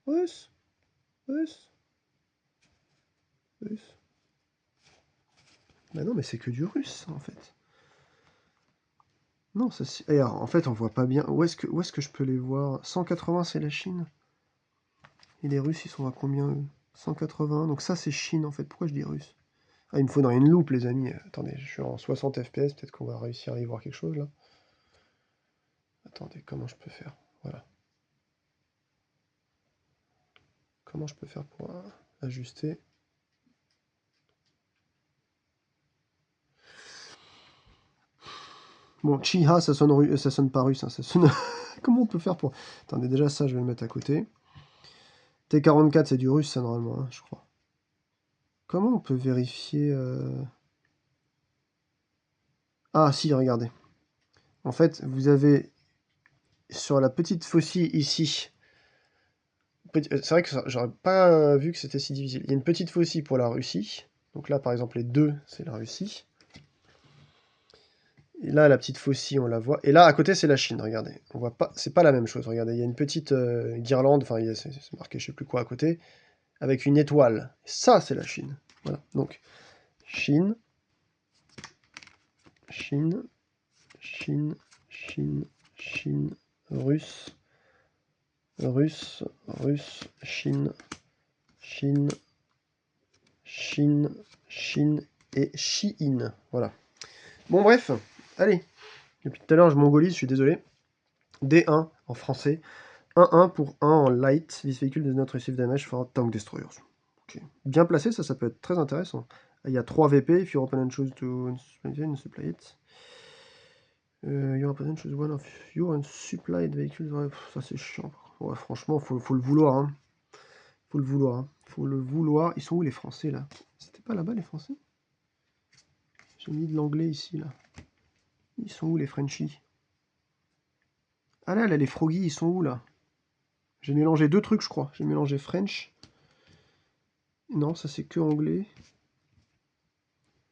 Russe. Russe. Russe. Bah non, mais c'est que du russe, en fait. Non, ça c'est... Et alors, en fait, on voit pas bien. Où est-ce que je peux les voir? 180, c'est la Chine. Et les Russes, ils sont à combien, eux? 180. Donc ça, c'est Chine, en fait. Pourquoi je dis russe? Ah, il me faudrait une loupe, les amis. Attendez, je suis en 60 FPS. Peut-être qu'on va réussir à y voir quelque chose, là. Attendez, comment je peux faire? Voilà. Comment je peux faire pour ajuster? Bon, Chiha, ça sonne pas russe, hein, ça sonne... Comment on peut faire pour... Attendez, déjà ça, je vais le mettre à côté. T44, c'est du russe, ça, normalement, hein, je crois. Comment on peut vérifier... Ah, si, regardez. En fait, vous avez sur la petite faucille ici... C'est vrai que j'aurais pas vu que c'était si difficile. Il y a une petite faucille pour la Russie. Donc là, par exemple, les deux, c'est la Russie. Et là, la petite faucille, on la voit. Et là, à côté, c'est la Chine, regardez. On voit pas, c'est pas la même chose, regardez. Il y a une petite guirlande, enfin, c'est marqué je sais plus quoi à côté, avec une étoile. Ça, c'est la Chine. Voilà, donc, Chine, Chine, Chine, Chine, Chine, Russe, Russe, Russe, Chine, Chine, Chine, Chine et Chine. Voilà. Bon, bref, allez. Depuis tout à l'heure, je mongolise, je suis désolé. D1 en français. 1-1 pour 1 en light. This vehicle does not receive damage for tank destroyers. Okay. Bien placé, ça peut être très intéressant. Il y a 3 VP, if your opponent choose to supply it. Your opponent choose one of your unsupplied vehicles. Ouais, ça c'est chiant. Ouais, franchement, faut le vouloir. Hein. Faut le vouloir. Hein. Faut le vouloir. Ils sont où les Français là? C'était pas là-bas les Français? J'ai mis de l'anglais ici là. Ils sont où les Frenchies? Ah là, les Froggies, ils sont où là? J'ai mélangé deux trucs, je crois. J'ai mélangé French. Non, ça c'est que anglais.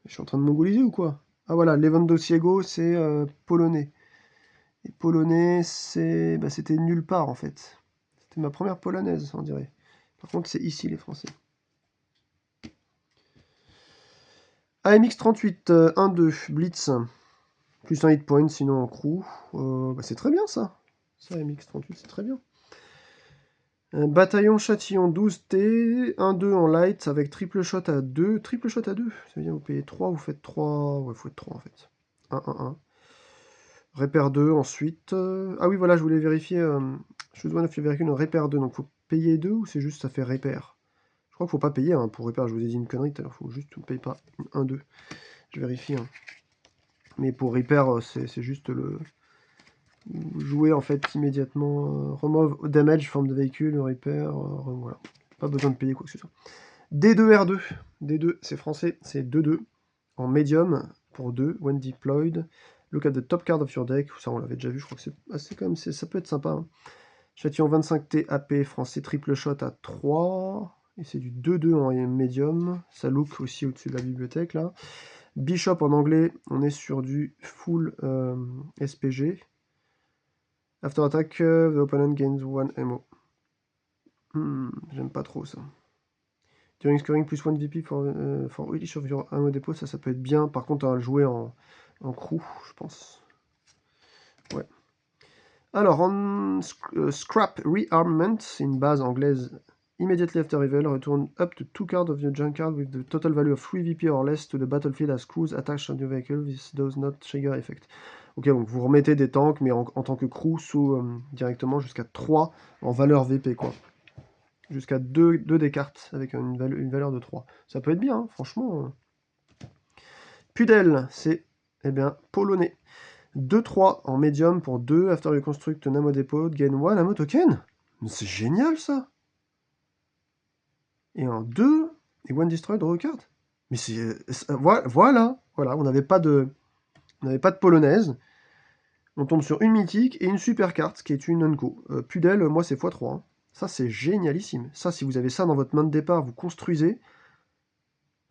Je suis en train de mongoliser ou quoi? Ah voilà, Lewandowskiego, c'est polonais. Et polonais, c'est... Bah, c'était nulle part en fait. C'était ma première polonaise, on dirait. Par contre, c'est ici les Français. AMX 38, 1-2, Blitz. Plus un hit point, sinon en crew. Bah, c'est très bien ça. Ça, AMX 38, c'est très bien. Bataillon Châtillon 12T, 1-2 en light avec triple shot à 2. Triple shot à 2, ça veut dire vous payez 3, vous faites 3. Ouais, faut être 3 en fait. 1-1-1. Repère 2 ensuite. Ah oui, voilà, je voulais vérifier. Choose one of your vehicle, repère 2. Donc faut payer 2 ou c'est juste ça fait repère? Je crois qu'il faut pas payer hein, pour repère. Je vous ai dit une connerie tout à l'heure. Faut juste ne paye pas 1-2. Je vérifie. Hein. Mais pour repère, c'est juste le. Vous jouez en fait immédiatement. Remove damage, forme de véhicule, repère. Voilà. Pas besoin de payer quoi que ce soit. D2R2. D2, c'est français, c'est 2-2. En médium, pour 2, when deployed. Look at the top card of your deck. Ça, on l'avait déjà vu, je crois que c'est assez quand même, ça peut être sympa. Hein. Châtillon 25T AP, français, triple shot à 3. Et c'est du 2-2 en médium. Ça look aussi au-dessus de la bibliothèque, là. Bishop en anglais, on est sur du full SPG. After attack, the opponent gains 1 MO. J'aime pas trop ça. During scoring plus 1 VP for each of your ammo depot, ça peut être bien. Par contre, à jouer en crew, je pense. Ouais. Alors, en scrap rearmament, c'est une base anglaise. Immediately after reveal, return up to 2 cards of your junk card with the total value of 3 VP or less to the battlefield as crews attached on your vehicle. This does not trigger effect. Ok, donc vous remettez des tanks, mais en tant que crew, sous directement jusqu'à 3 en valeur VP, quoi. Jusqu'à 2 des cartes avec une valeur de 3. Ça peut être bien, hein, franchement. Pudel, c'est eh bien polonais. 2-3 en médium pour 2. After you construct an ammo depot, gain 1 ammo token. C'est génial ça. Et en 2, et 1 destroy, draw a card. Mais c'est... Voilà, on n'avait pas de polonaise. On tombe sur une mythique et une super carte, qui est une Unco. Pudel, moi c'est x3. Hein. Ça c'est génialissime. Ça, si vous avez ça dans votre main de départ, vous construisez.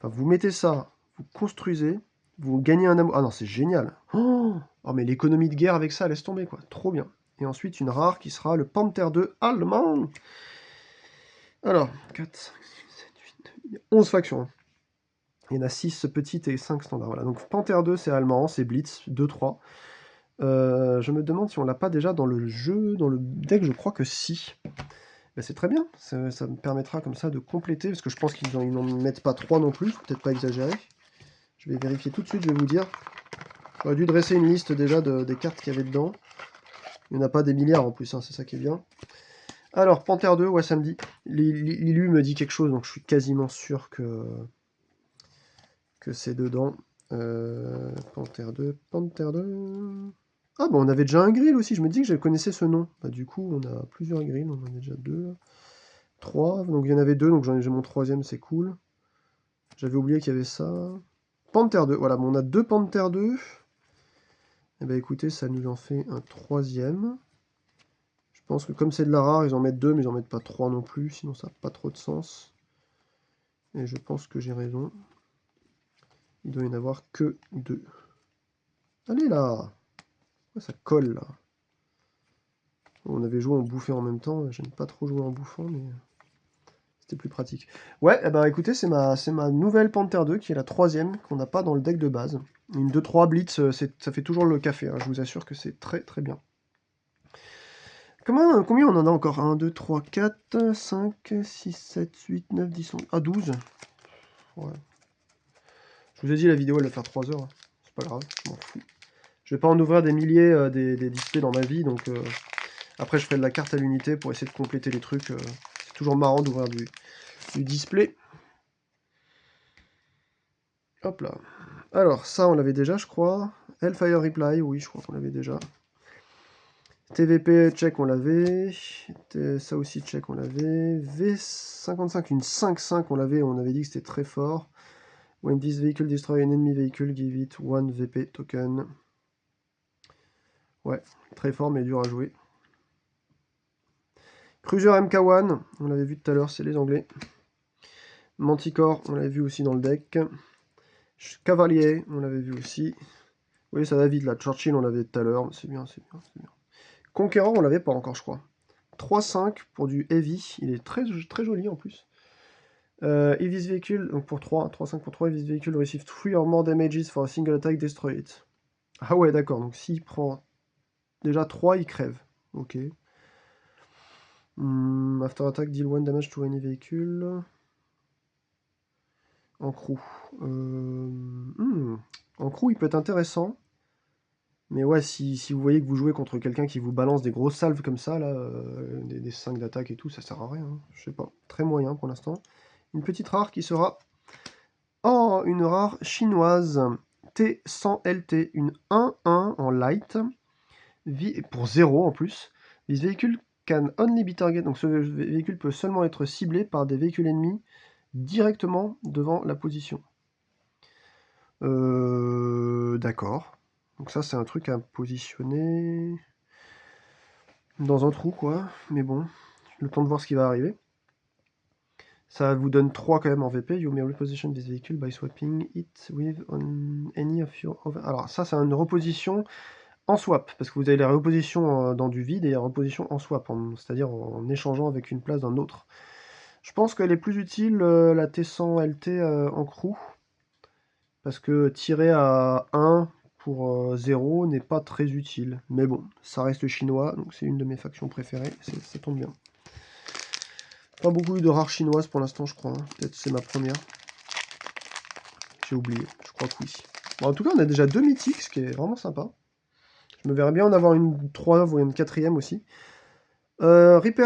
Enfin, vous mettez ça, vous construisez, vous gagnez un amour. Ah non, c'est génial. Oh, mais l'économie de guerre avec ça, laisse tomber, quoi. Trop bien. Et ensuite, une rare qui sera le Panther 2 allemand. Alors, 4, 5, 6, 7, 8, 9, 11 factions. Il y en a 6 petites et 5 standards. Voilà. Donc, Panther 2, c'est allemand, c'est Blitz, 2-3. Je me demande si on l'a pas déjà dans le jeu, dans le deck, je crois que si. Ben, c'est très bien, ça me permettra comme ça de compléter, parce que je pense qu'ils n'en mettent pas 3 non plus, faut peut-être pas exagérer. Je vais vérifier tout de suite, je vais vous dire. J'aurais dû dresser une liste déjà des cartes qu'il y avait dedans. Il n'y en a pas des milliards en plus, hein, c'est ça qui est bien. Alors, Panther 2, ouais, samedi. Lilu me dit quelque chose, donc je suis quasiment sûr que c'est dedans. Panther 2, Panther 2... Ah bon, on avait déjà un grill aussi, je me dis que je connaissais ce nom. Bah, du coup, on a plusieurs grilles, on en a déjà 2. 3, donc il y en avait 2, donc j'ai mon 3ème, c'est cool. J'avais oublié qu'il y avait ça. Panther 2, voilà, bon, on a 2 Panther 2. Et bah écoutez, ça nous en fait un 3ème. Je pense que comme c'est de la rare, ils en mettent 2, mais ils en mettent pas 3 non plus, sinon ça n'a pas trop de sens. Et je pense que j'ai raison. Il doit y en avoir que 2. Allez là! Ouais, ça colle là. On avait joué en bouffant en même temps, j'aime pas trop jouer en bouffant, mais c'était plus pratique. Ouais, eh ben, écoutez, c'est ma nouvelle Panther 2, qui est la 3ème, qu'on n'a pas dans le deck de base. Une 2-3 Blitz, ça fait toujours le café, hein, je vous assure que c'est très très bien. Combien on en a encore? 1, 2, 3, 4, 5, 6, 7, 8, 9, 10, 11... Ah, 12. Ouais. Je vous ai dit, la vidéo, elle va faire 3 heures. C'est pas grave, je m'en fous. Je vais pas en ouvrir des milliers des displays dans ma vie, donc... Après, je ferai de la carte à l'unité pour essayer de compléter les trucs. C'est toujours marrant d'ouvrir du display. Hop là. Alors, ça, on l'avait déjà, je crois. Hellfire Reply, oui, je crois qu'on l'avait déjà. TVP, check, on l'avait. Ça aussi, check, on l'avait. V55, une 5-5, on l'avait. On avait dit que c'était très fort. When this vehicle destroy an enemy vehicle, give it 1 VP token. Ouais, très fort, mais dur à jouer. Cruiser MK1, on l'avait vu tout à l'heure, c'est les Anglais. Manticore, on l'avait vu aussi dans le deck. Cavalier, on l'avait vu aussi. Oui, ça va vite là. Churchill, on l'avait tout à l'heure. C'est bien, c'est bien, c'est bien. Conquérant, on l'avait pas encore, je crois. 3-5 pour du heavy. Il est très, très joli en plus. Heavy's Vehicle, donc pour 3. 3-5 pour 3. Heavy's Vehicle receive 3 or more damages for a single attack, destroy it. Ah ouais, d'accord. Donc s'il prend déjà 3, il crève. Ok. After attack, deal 1 damage to any vehicle. En crew. En crew, il peut être intéressant. Mais ouais, si vous voyez que vous jouez contre quelqu'un qui vous balance des grosses salves comme ça, là, des 5 d'attaque et tout, ça sert à rien. Hein. Je sais pas. Très moyen pour l'instant. Une petite rare qui sera... Oh, une rare chinoise. T100LT. Une 1-1 en light. Pour 0 en plus. This vehicle can only be target. Donc ce véhicule peut seulement être ciblé par des véhicules ennemis directement devant la position. D'accord. Donc ça, c'est un truc à positionner dans un trou, quoi. Mais bon, le temps de voir ce qui va arriver. Ça vous donne 3 quand même en VP. You may reposition this vehicle by swapping it with on any of your... Alors ça, c'est une reposition en swap. Parce que vous avez la reposition dans du vide et la reposition en swap. C'est-à-dire en échangeant avec une place d'un autre. Je pense qu'elle est plus utile, la T100 LT en crew. Parce que tirer à 1 pour 0 n'est pas très utile. Mais bon, ça reste chinois, donc c'est une de mes factions préférées, ça tombe bien. Pas beaucoup de rares chinoises pour l'instant, je crois. Hein. Peut-être c'est ma première. J'ai oublié, je crois que oui. Bon, en tout cas, on a déjà 2 mythiques, ce qui est vraiment sympa. Je me verrais bien en avoir une 3 ou une 4ème aussi. Rapid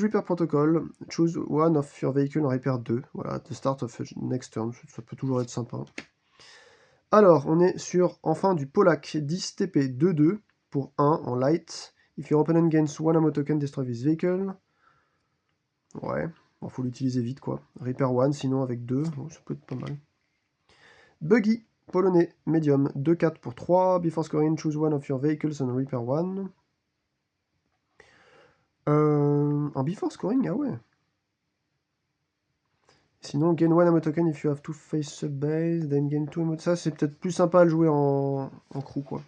Repair Protocol. Choose one of your vehicle en repair 2. Voilà, the start of next turn. Ça peut toujours être sympa. Alors, on est sur, enfin, du Polak. 10 TP 2-2 pour 1 en light. If your opponent gains one ammo token, destroy this vehicle. Ouais, bon, faut l'utiliser vite, quoi. Repair 1, sinon avec 2, bon, ça peut être pas mal. Buggy, polonais, medium, 2-4 pour 3. Before scoring, choose one of your vehicles and repair 1. En before scoring, ah ouais. Sinon, gain one ammo token if you have to face a base, then gain 2 ammo. Ça, c'est peut-être plus sympa à le jouer en crew, quoi.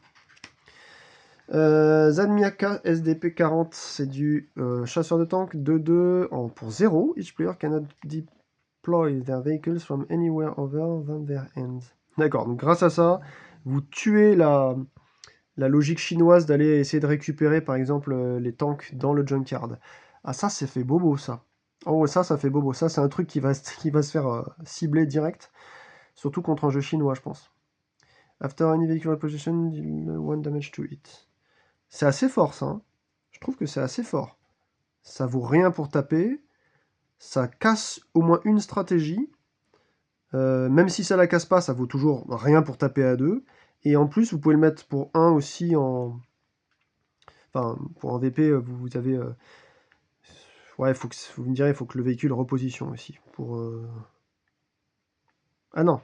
Zadmiaka SDP 40, c'est du chasseur de tank 2-2 pour 0. Each player cannot deploy their vehicles from anywhere other than their end. D'accord, donc grâce à ça, vous tuez la logique chinoise d'aller essayer de récupérer par exemple les tanks dans le junkyard. Ah ça, c'est fait bobo ça. Oh ça fait bobo. Ça, c'est un truc qui va se faire cibler direct. Surtout contre un jeu chinois, je pense. After any vehicle position, deal 1 damage to it. C'est assez fort ça. Hein. Je trouve que c'est assez fort. Ça vaut rien pour taper. Ça casse au moins une stratégie. Même si ça la casse pas, ça vaut toujours rien pour taper à 2. Et en plus, vous pouvez le mettre pour 1 aussi en... Enfin, pour un VP, vous avez... Ouais, vous me direz, il faut que le véhicule reposition aussi. Pour... Ah non,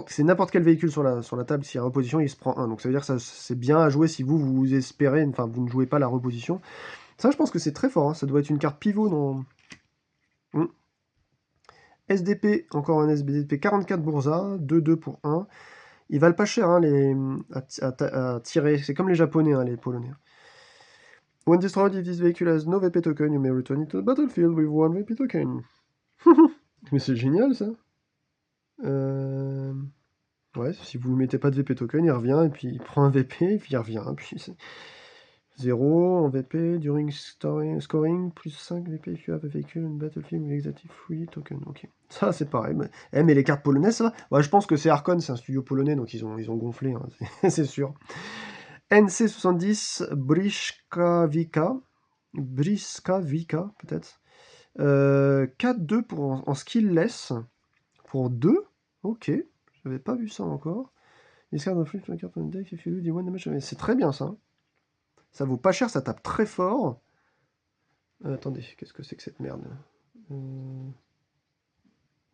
c'est n'importe quel véhicule sur la table, s'il y a reposition, il se prend 1. Donc ça veut dire que c'est bien à jouer si vous espérez... Enfin, vous ne jouez pas la reposition. Ça, je pense que c'est très fort. Hein. Ça doit être une carte pivot dans... SDP, encore un SDP 44 Bourza, 2-2 pour 1. Ils valent pas cher hein, à tirer. C'est comme les japonais, hein, les polonais. When destroyed, if this vehicle has no VP token, you may return it to the battlefield with one VP token. Mais c'est génial ça. Ouais, si vous ne mettez pas de VP token, il revient, et puis il prend un VP, et puis il revient. Puis 0 en VP, during scoring, plus 5 VP if you have a vehicle in battlefield with exactly 3 token. Ok. Ça, c'est pareil. Mais les cartes polonaises, ça ouais, je pense que c'est Archon, c'est un studio polonais, donc ils ont gonflé, hein, c'est sûr. NC70, Briskavika, peut-être. 4-2 en skillless, pour 2. Ok, j'avais pas vu ça encore. C'est très bien ça. Ça vaut pas cher, ça tape très fort. Attendez, qu'est-ce que c'est que cette merde?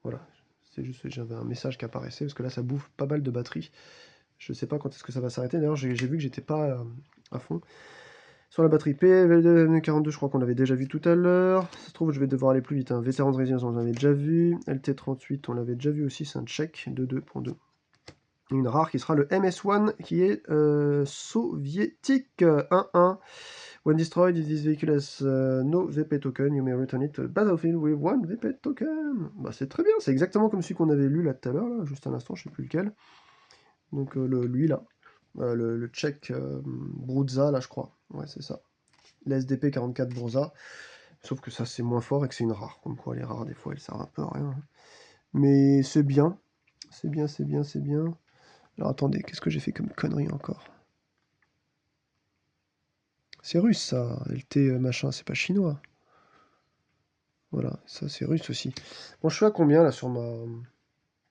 Voilà, c'est juste que j'avais un message qui apparaissait, parce que là ça bouffe pas mal de batterie. Je sais pas quand est-ce que ça va s'arrêter, d'ailleurs j'ai vu que j'étais pas à fond. Sur la batterie PVL42, je crois qu'on l'avait déjà vu tout à l'heure. Ça se trouve, je vais devoir aller plus vite. Hein. Vétéran de résilience, on l'avait déjà vu. LT38, on l'avait déjà vu aussi, c'est un check de 2 pour 2. Une rare qui sera le MS1 qui est soviétique 1-1. When destroyed, if this vehicle has no VP token, you may return it to the battlefield with one VP token. Bah, c'est très bien, c'est exactement comme celui qu'on avait lu là tout à l'heure, là, juste un instant, je sais plus lequel. Donc lui là, le Tchèque Brudza là je crois, ouais c'est ça. L'SDP 44 Brudza, sauf que ça c'est moins fort et que c'est une rare, comme quoi les rares des fois elles servent un peu à rien. Mais c'est bien, c'est bien, c'est bien, c'est bien. Alors attendez, qu'est-ce que j'ai fait comme connerie encore? C'est russe ça, LT machin, c'est pas chinois. Voilà, ça c'est russe aussi. Bon, je suis à combien là sur ma...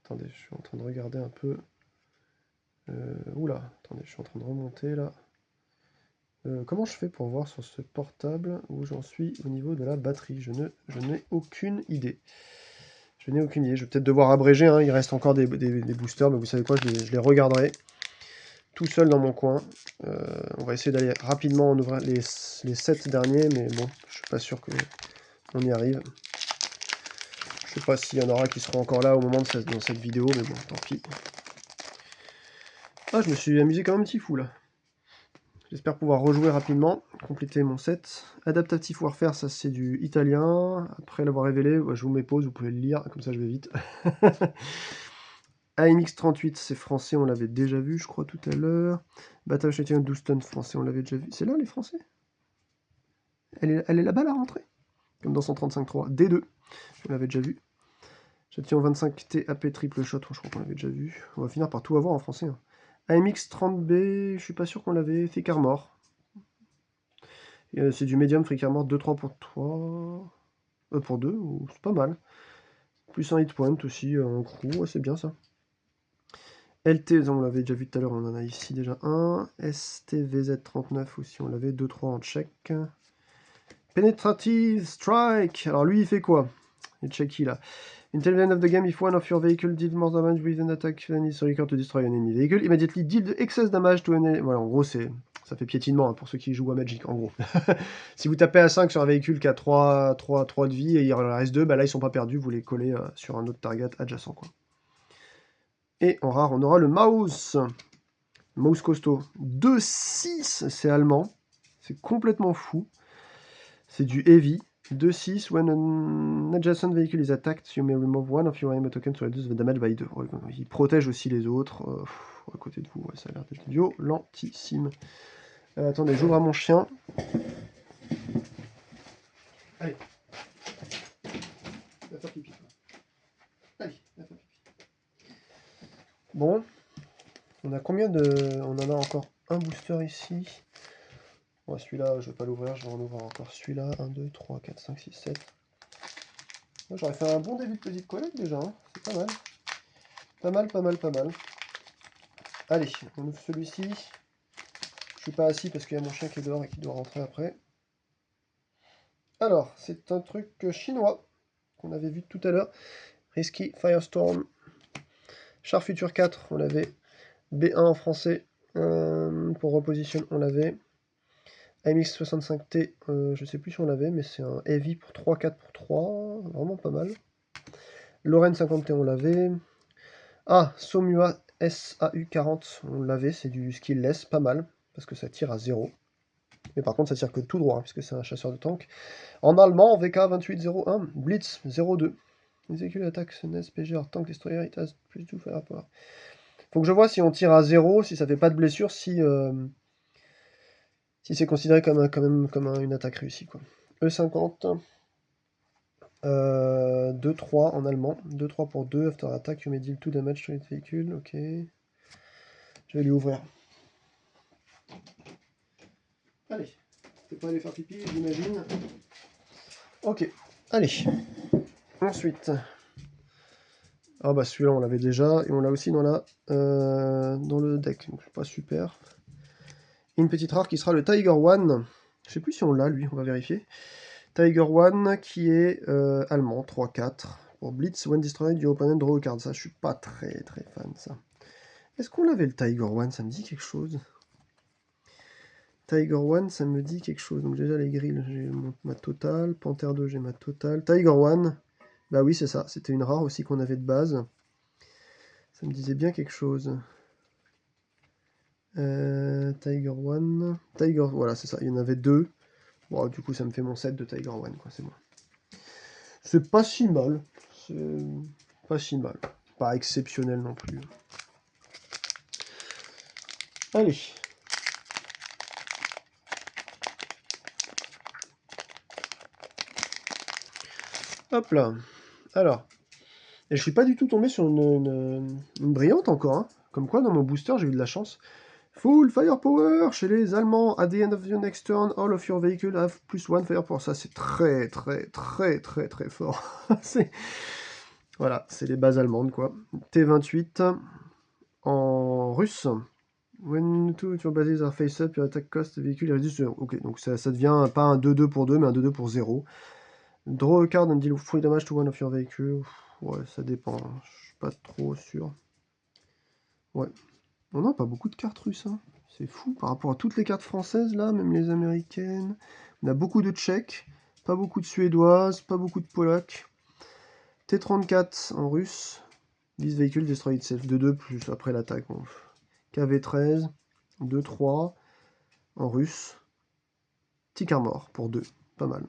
Attendez, je suis en train de regarder un peu. Oula, attendez, je suis en train de remonter là. Comment je fais pour voir sur ce portable où j'en suis au niveau de la batterie? Je n'ai aucune idée. Je n'ai aucune idée. Je vais peut-être devoir abréger, hein. Il reste encore des boosters, mais vous savez quoi, je les regarderai tout seul dans mon coin. On va essayer d'aller rapidement en ouvrir les 7 derniers, mais bon, je suis pas sûr qu'on y arrive. Je sais pas s'il y en aura qui seront encore là au moment dans cette vidéo, mais bon, tant pis. Ah, je me suis amusé comme un petit fou là. J'espère pouvoir rejouer rapidement, compléter mon set. Adaptative Warfare, ça c'est du italien. Après l'avoir révélé, je vous mets pause, vous pouvez le lire, comme ça je vais vite. AMX38, c'est français, on l'avait déjà vu, je crois, tout à l'heure. Battle Châtillon 12 tonnes français, on l'avait déjà vu. C'est là les français? Elle est là-bas la rentrée? Comme dans 135.3. D2, on l'avait déjà vu. Châtillon 25T AP triple shot, je crois qu'on l'avait déjà vu. On va finir par tout avoir en français. Hein. AMX 30B, je suis pas sûr qu'on l'avait. Thick Armor. C'est du médium, Freak Armor, 2-3 pour 3. Pour 2, c'est pas mal. Plus un hit point aussi en crew, ouais, c'est bien ça. LT, on l'avait déjà vu tout à l'heure, on en a ici déjà un. STVZ39 aussi, on l'avait 2-3 en check. Penetrative Strike, alors lui il fait quoi? Il est checky là. Until the end of the game, if one of your vehicle did more damage with an attack than is required to destroy an enemy vehicle, immediately deal excess damage to an enemy. Voilà, en gros, ça fait piétinement hein, pour ceux qui jouent à Magic, en gros. Si vous tapez à 5 sur un véhicule qui a 3 de vie et il en reste 2, bah là, ils sont pas perdus, vous les collez sur un autre target adjacent, quoi. Et en rare, on aura le Mouse. Mouse costaud. 2-6, c'est allemand. C'est complètement fou. C'est du heavy. 2-6, when an adjacent vehicle is attacked, you may remove one of your ammo tokens to reduce the damage by 2. Il protège aussi les autres. À côté de vous, ouais, ça a l'air d'être violentissime. Attendez, j'ouvre à mon chien. Allez. Va faire pipi. Allez, va faire pipi. Bon. On a combien de... On en a encore un booster ici. Bon, celui-là, je vais pas l'ouvrir, je vais en ouvrir encore celui-là. 1, 2, 3, 4, 5, 6, 7. J'aurais fait un bon début de petite collecte déjà, hein. C'est pas mal. Pas mal, pas mal, pas mal. Allez, on ouvre celui-ci. Je suis pas assis parce qu'il y a mon chien qui est dehors et qui doit rentrer après. Alors, c'est un truc chinois qu'on avait vu tout à l'heure. Risky Firestorm. Char Future 4, on l'avait. B1 en français. Pour reposition, on l'avait. AMX65T, je sais plus si on l'avait, mais c'est un heavy pour 3, 4 pour 3. Vraiment pas mal. Lorraine 50T, on l'avait. Ah, Somua SAU40, on l'avait, c'est du skillless, pas mal, parce que ça tire à 0. Mais par contre, ça tire que tout droit, hein, puisque c'est un chasseur de tank. En allemand, VK2801, Blitz 02. Les véhicules d'attaque SNES, PGR, Tank Destroyer, it has plus de fire power. Faut que je vois si on tire à 0, si ça fait pas de blessure, si c'est considéré comme, une attaque réussie, quoi. E50, 2-3 en allemand, 2-3 pour 2, after attack, you may deal 2 damage to the véhicule, ok. Je vais lui ouvrir. Allez, t'es pas aller faire pipi, j'imagine. Ok, allez. Ensuite. Ah bah celui-là on l'avait déjà, et on l'a aussi dans le deck, donc c'est pas super. Une petite rare qui sera le Tiger One. Je sais plus si on l'a lui, on va vérifier. Tiger One qui est allemand, 3-4. Pour Blitz, when destroyed, you open and draw a card. Ça, je suis pas très fan, ça. Est-ce qu'on l'avait le Tiger One? Ça me dit quelque chose. Tiger One, ça me dit quelque chose. Donc déjà les grilles, j'ai ma totale. Panther 2, j'ai ma totale. Tiger One, bah oui c'est ça. C'était une rare aussi qu'on avait de base. Ça me disait bien quelque chose. Tiger One. Tiger, voilà c'est ça. Il y en avait 2. Bon, du coup ça me fait mon set de Tiger One, quoi. C'est bon. C'est pas si mal. C'est pas si mal. Pas exceptionnel non plus. Allez. Hop là. Alors. Et je suis pas du tout tombé sur une brillante encore. Hein. Comme quoi, dans mon booster, j'ai eu de la chance. Full firepower chez les Allemands. At the end of your next turn, all of your vehicles have +1 firepower. Ça, c'est très fort. Voilà, c'est les bases allemandes, quoi. T28 en russe. When two your bases are face up, your attack cost véhicule est réduit. Ok, donc ça devient pas un 2-2 pour 2, mais un 2-2 pour 0. Draw a card and deal free damage to one of your vehicles. Ouais, ça dépend. Je suis pas trop sûr. Ouais. On n'a pas beaucoup de cartes russes. Hein. C'est fou par rapport à toutes les cartes françaises, là, même les américaines. On a beaucoup de tchèques, pas beaucoup de suédoises, pas beaucoup de polaques. T34 en russe. 10 véhicules destroy itself. 2-2 plus après l'attaque. Bon. KV13. 2-3 en russe. Tic Armor pour 2. Pas mal.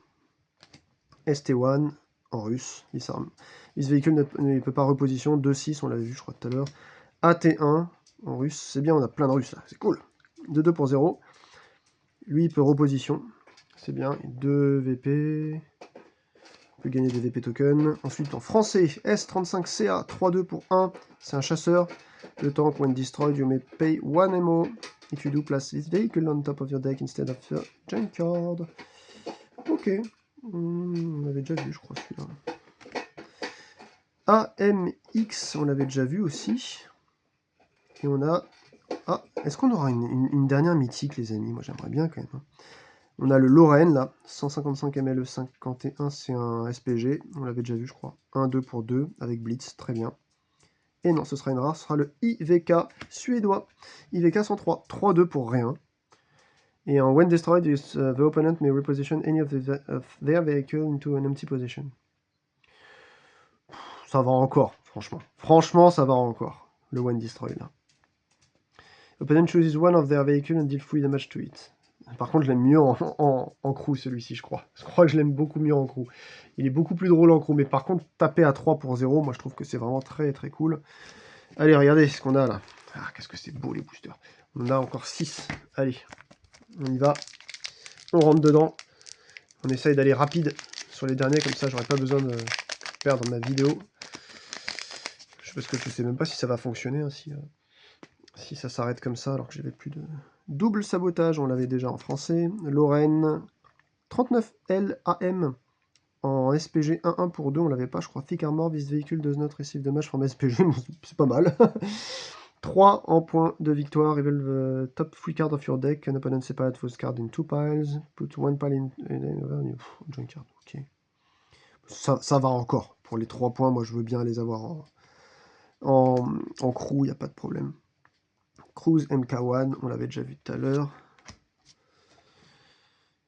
ST1 en russe. Disarme. 10 véhicules ne peut pas reposition. 2-6, on l'avait vu, je crois, tout à l'heure. AT1 en russe. C'est bien, on a plein de russes là. C'est cool. 2-2 pour 0. Lui, il peut reposition. C'est bien. 2 VP. On peut gagner des VP tokens. Ensuite, en français, S35CA, 3-2 pour 1. C'est un chasseur. Le tank, when destroyed, you may pay 1 ammo. If you do, place this vehicle on top of your deck instead of your junkyard. Ok. On l'avait déjà vu, je crois, celui-là. AMX, on l'avait déjà vu aussi. Et on a... Ah, est-ce qu'on aura une dernière mythique, les amis? Moi, j'aimerais bien, quand même. Hein. On a le Lorraine, là. 155 ml 51, c'est un SPG. On l'avait déjà vu, je crois. 1-2 pour 2, avec Blitz, très bien. Et non, ce sera une rare, ce sera le IVK suédois. IVK 103, 3-2 pour rien. Et en when destroyed, the opponent may reposition any of their vehicle into an empty position. Ça va encore, franchement. Franchement, ça va encore, le when destroyed, là. Opponent chooses one of their vehicle and deal 3 damage to it. Par contre, je l'aime mieux en crew, celui-ci, je crois. Je crois que je l'aime beaucoup mieux en crew. Il est beaucoup plus drôle en crew, mais par contre, taper à 3 pour 0, moi, je trouve que c'est vraiment très, très cool. Allez, regardez ce qu'on a, là. Ah, qu'est-ce que c'est beau, les boosters. On en a encore 6. Allez, on y va. On rentre dedans. On essaye d'aller rapide sur les derniers, comme ça, j'aurai pas besoin de perdre ma vidéo. Parce que je sais même pas si ça va fonctionner, hein, si ça s'arrête comme ça, alors que j'avais plus de... Double sabotage, on l'avait déjà en français. Lorraine, 39LAM en SPG 1-1 pour 2, on l'avait pas, je crois. Thick Armor, this vehicle does not receive damage from SPG, c'est pas mal. 3 en point de victoire, reveal the top 3 cards of your deck, an opponent separate those cards in 2 piles, put 1 pile in junkyard, ok. Ça va encore, pour les 3 points, moi je veux bien les avoir en crew, il n'y a pas de problème. Cruise MK1, on l'avait déjà vu tout à l'heure.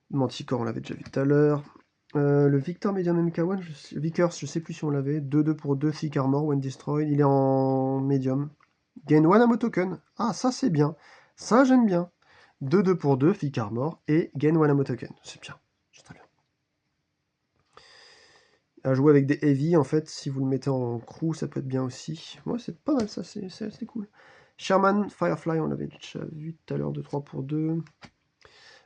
Manticore, on l'avait déjà vu tout à l'heure. Le Victor Medium MK1, Vickers, je sais plus si on l'avait. 2-2 pour 2, Thick Armor, when destroyed. Il est en Medium. Gain 1 ammo token. Ah, ça c'est bien. Ça j'aime bien. 2-2 pour 2, Thick Armor. Et Gain 1 ammo token. C'est bien. C'est très bien. À jouer avec des heavy, en fait, si vous le mettez en crew, ça peut être bien aussi. Ouais, c'est pas mal ça, c'est cool. Sherman Firefly, on l'avait déjà vu tout à l'heure, 2-3 pour 2.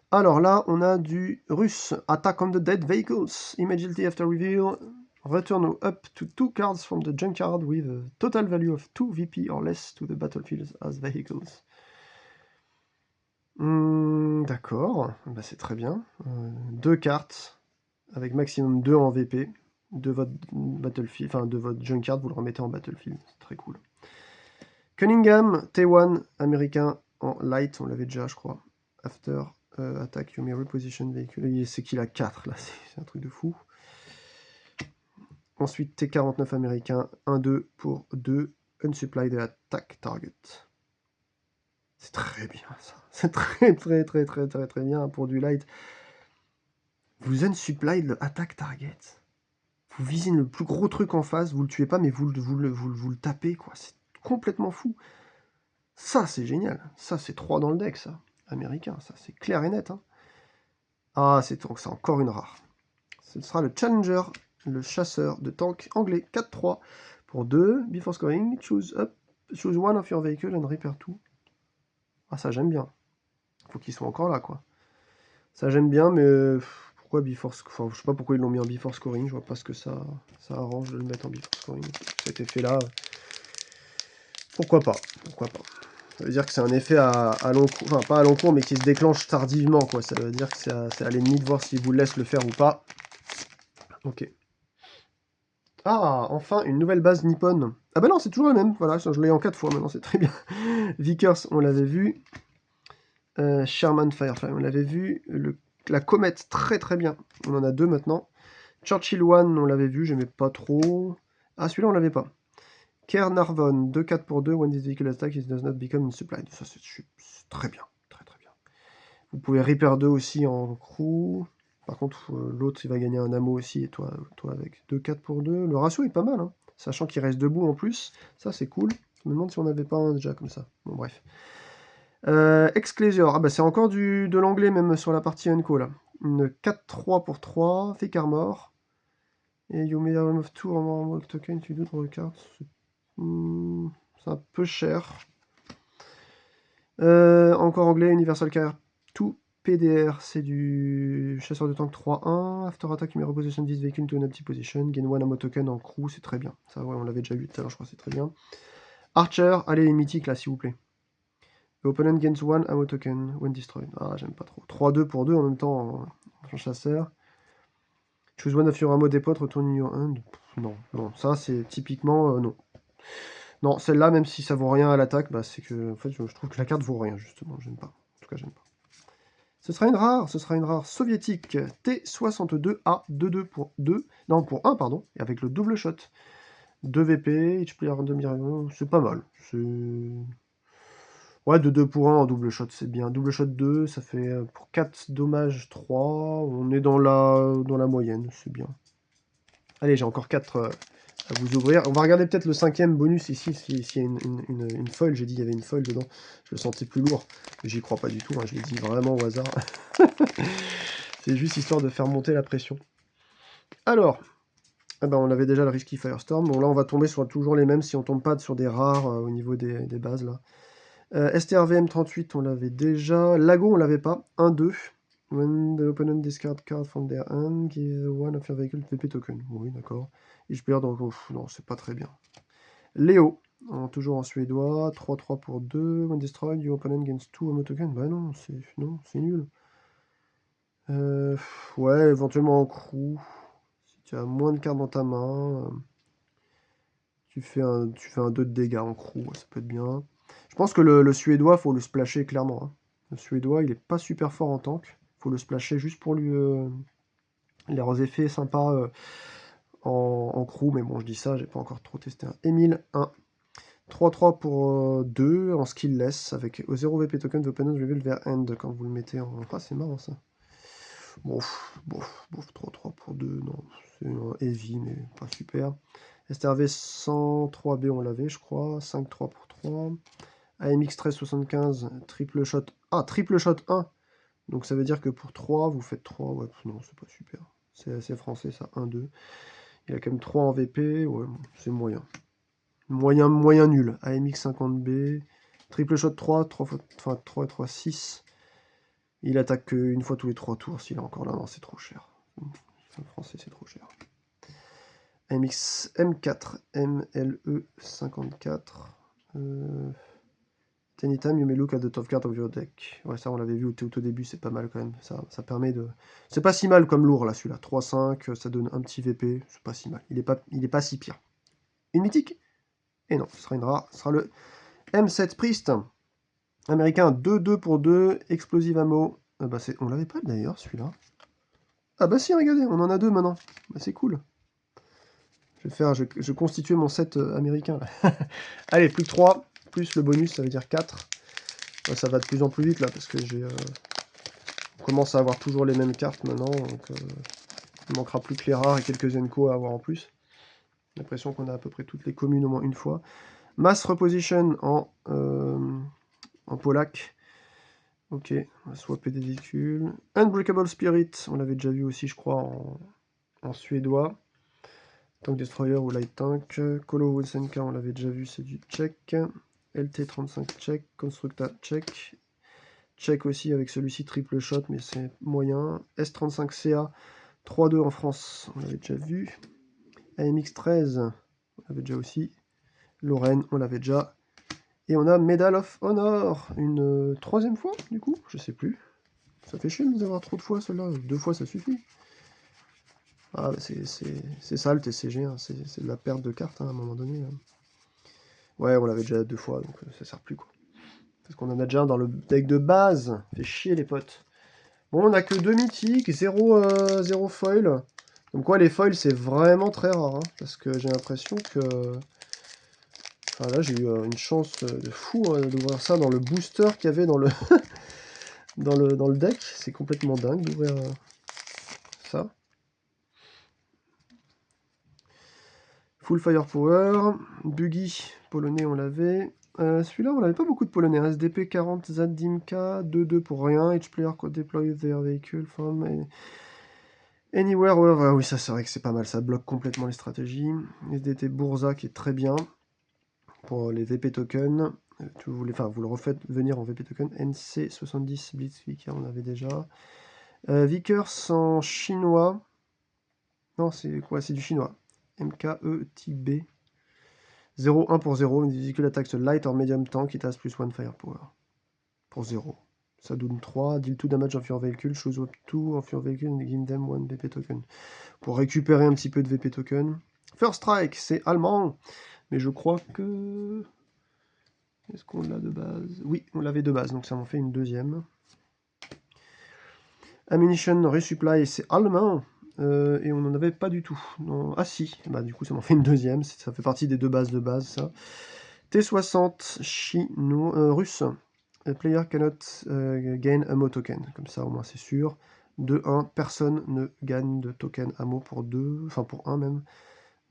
Alors là, on a du russe. Attack on the dead vehicles. Immediately after reveal, return up to 2 cards from the junkyard with a total value of 2 VP or less to the battlefield as vehicles. D'accord, bah, c'est très bien. 2 cartes avec maximum 2 en VP de votre battlefield, enfin de votre junkyard, vous le remettez en battlefield. C'est très cool. Cunningham, T1 américain en light, on l'avait déjà, je crois. After attack, you may reposition vehicle. C'est qu'il a 4 là, c'est un truc de fou. Ensuite, T49 américain, 1-2 pour 2, unsupply de attack target. C'est très bien ça. C'est très bien pour du light. Vous unsupply le attack target. Vous visez le plus gros truc en face, vous le tuez pas, mais vous le tapez, quoi. C'est complètement fou. Ça, c'est génial. Ça, c'est 3 dans le deck, ça. Américain, ça, c'est clair et net. Hein. Ah, c'est encore une rare. Ce sera le Challenger, le chasseur de tank anglais, 4-3 pour 2. Before scoring, choose one of your vehicles and repair 2. Ah, ça, j'aime bien. Faut qu'il soit encore là, quoi. Ça, j'aime bien, mais pourquoi before scoring? Enfin, je sais pas pourquoi ils l'ont mis en before scoring. Je vois pas ce que ça arrange de le mettre en before scoring. Cet effet-là, pourquoi pas? Pourquoi pas? Ça veut dire que c'est un effet à long cours, enfin pas à long cours, mais qui se déclenche tardivement, quoi. Ça veut dire que c'est à l'ennemi de voir s'il vous laisse le faire ou pas. Ok. Ah, enfin, une nouvelle base Nippon. Ah bah non, c'est toujours la même. Voilà, je l'ai en 4 fois maintenant, c'est très bien. Vickers, on l'avait vu. Sherman Firefly, on l'avait vu. La comète, très bien. On en a 2 maintenant. Churchill One, on l'avait vu, j'aimais pas trop. Ah, celui-là, on l'avait pas. Caernarvon, 2-4 pour 2. When this vehicle attack, it does not become unsupplied. Ça, c'est très bien. Très bien. Vous pouvez Reaper 2 aussi en crew. Par contre, l'autre, il va gagner un ammo aussi, et toi avec 2-4 pour 2. Le ratio est pas mal, hein, sachant qu'il reste debout en plus. Ça, c'est cool. Je me demande si on n'avait pas un déjà comme ça. Bon, bref. Exclesior. Ah bah c'est encore de l'anglais, même sur la partie Unco, là. Une 4-3 pour 3. Thick Armor. Et you may remove 2 armor token to do draw a card. C'est un peu cher. Encore anglais, Universal Carrier 2. PDR, c'est du chasseur de tank 3-1. After attack, you may reposition this vehicle to an empty position. Gain 1 ammo token en crew, c'est très bien. Ça, ouais, on l'avait déjà vu tout à l'heure, je crois, c'est très bien. Archer, allez, les mythiques là, s'il vous plaît. The opponent gains 1 ammo token when destroyed. Ah, j'aime pas trop. 3-2 pour 2 en même temps en chasseur. Choose one of your ammo depot, retourne in your hand. Non, non, ça c'est typiquement non. Non, celle-là, même si ça vaut rien à l'attaque, bah, c'est que en fait, je trouve que la carte vaut rien, justement. J'aime pas. En tout cas, j'aime pas. Ce sera une rare soviétique T62A 2-2 pour 2. Non, pour 1, pardon. Et avec le double shot. 2 VP, each player random hero. C'est pas mal. C'est. Ouais, de 2 pour 1 en double shot, c'est bien. Double shot 2, ça fait pour 4 dommages 3. On est dans la moyenne, c'est bien. Allez, j'ai encore 4 à vous ouvrir. On va regarder peut-être le 5e bonus ici, s'il y a une foil. J'ai dit qu'il y avait une foil dedans. Je le sentais plus lourd. Mais j'y crois pas du tout, hein. Je l'ai dit vraiment au hasard. C'est juste histoire de faire monter la pression. Alors, ah ben, on avait déjà le Risky Firestorm. Bon, là, on va tomber sur toujours les mêmes si on tombe pas sur des rares au niveau des bases, là. STRVM 38, on l'avait déjà. Lago, on l'avait pas. 1-2. When the opponent discard card from their hand, give one of your vehicle VP token. Oui, d'accord. Et je perds donc. Non, c'est pas très bien. Léo, toujours en suédois. 3-3 pour 2. When destroyed, your opponent gains 2 ammo token. Bah non, c'est nul. Ouais, éventuellement en crew. Si tu as moins de cartes dans ta main, tu fais un 2 de dégâts en crew. Ouais, ça peut être bien. Je pense que le suédois, faut le splasher clairement, hein. Le suédois, il est pas super fort en tank. Faut le splasher juste pour lui les effets sympas en crew. Mais bon, je dis ça, j'ai pas encore trop testé. Emile 1. 3-3 pour 2 en skillless avec 0 VP token, the opponent reveal vers end quand vous le mettez en. Ah, c'est marrant ça. Bof, 3-3 pour 2, non. C'est un heavy, mais pas super. STRV 103B, on l'avait, je crois. 5-3 pour 3. AMX 1375, triple shot. Ah, triple shot 1. Donc ça veut dire que pour 3, vous faites 3. Ouais, non, c'est pas super. C'est assez français, ça. 1-2. Il a quand même 3 en VP. Ouais, c'est moyen. Moyen nul. AMX 50B. Triple shot 3, 3 et 3, 6. Il attaque qu'une fois tous les 3 tours. S'il est encore là, non, c'est trop cher. En français, c'est trop cher. AMX M4, MLE 54. Anytime you may look at the top card of your deck. Ouais, ça on l'avait vu au tout début, c'est pas mal quand même. Ça permet de. C'est pas si mal comme lourd là, celui-là. 3-5, ça donne un petit VP, c'est pas si mal. Il est pas si pire. Une mythique? Et non, ce sera une rare. Ce sera le M7 Priest. Américain 2-2 pour 2, explosive ammo. Bah on l'avait pas d'ailleurs celui-là. Ah bah si, regardez, on en a 2 maintenant. Bah c'est cool. Je constituer mon set américain là. Allez, plus que 3, plus le bonus, ça veut dire 4. Ça va de plus en plus vite là, parce que on commence à avoir toujours les mêmes cartes maintenant, donc il manquera plus que les rares et quelques Enco à avoir en plus. J'ai l'impression qu'on a à peu près toutes les communes au moins une fois. Mass Reposition en polac. Ok, on va swapper des véhicules. Unbreakable Spirit, on l'avait déjà vu aussi, je crois, en suédois. Tank Destroyer ou Light Tank. Kolo Wilsenka, on l'avait déjà vu, c'est du check. LT35 check. Constructa check. Check aussi avec celui-ci triple shot, mais c'est moyen. S35CA 3-2 en France, on l'avait déjà vu. AMX 13, on l'avait déjà aussi. Lorraine, on l'avait déjà. Et on a Medal of Honor, une troisième fois, du coup, je sais plus. Ça fait chier de nous avoir trop de fois, celle-là. 2 fois, ça suffit. Ah, bah c'est ça le TCG, hein. C'est de la perte de cartes, hein, à un moment donné. Hein. Ouais, on l'avait déjà 2 fois, donc ça sert plus, quoi. Parce qu'on en a déjà un dans le deck de base. Fait chier, les potes. Bon, on a que 2 mythiques, 0 foil. Comme quoi, les foils, c'est vraiment très rare. Hein, parce que j'ai l'impression que... Enfin, là, j'ai eu une chance de fou d'ouvrir ça dans le booster qu'il y avait dans le... dans le deck. C'est complètement dingue d'ouvrir ça. Full Firepower. Buggy, polonais, on l'avait. Celui-là, on n'avait pas beaucoup de polonais. SDP 40 Zadimka, 2-2 pour rien. Each player could deploy their vehicle from anywhere. Oui, ça c'est vrai que c'est pas mal. Ça bloque complètement les stratégies. SDT Bourza qui est très bien pour les VP tokens. Vous le refaites venir en VP token. NC70 Blitzwing, on avait déjà. Vickers en chinois. Non, c'est quoi? C'est du chinois. MKE-TB. 0-1 pour 0. Une véhicule attaque light or medium tank. It has plus 1 firepower. pour 0. Ça donne 3. Deal 2 damage of your vehicle. Choose up 2 of your vehicle and give them 1 VP token. Pour récupérer un petit peu de VP token. First Strike, c'est allemand. Mais je crois que... Est-ce qu'on l'a de base? Oui, on l'avait de base, donc ça m'en fait une deuxième. Ammunition Resupply, c'est allemand. Et on n'en avait pas du tout. Non. Ah si, bah, du coup ça m'en fait une deuxième. Ça fait partie des deux bases de base, ça. T60 chinois, russe. A player cannot gain ammo token. Comme ça, au moins c'est sûr. 2-1, personne ne gagne de token ammo pour 2, enfin pour 1 même.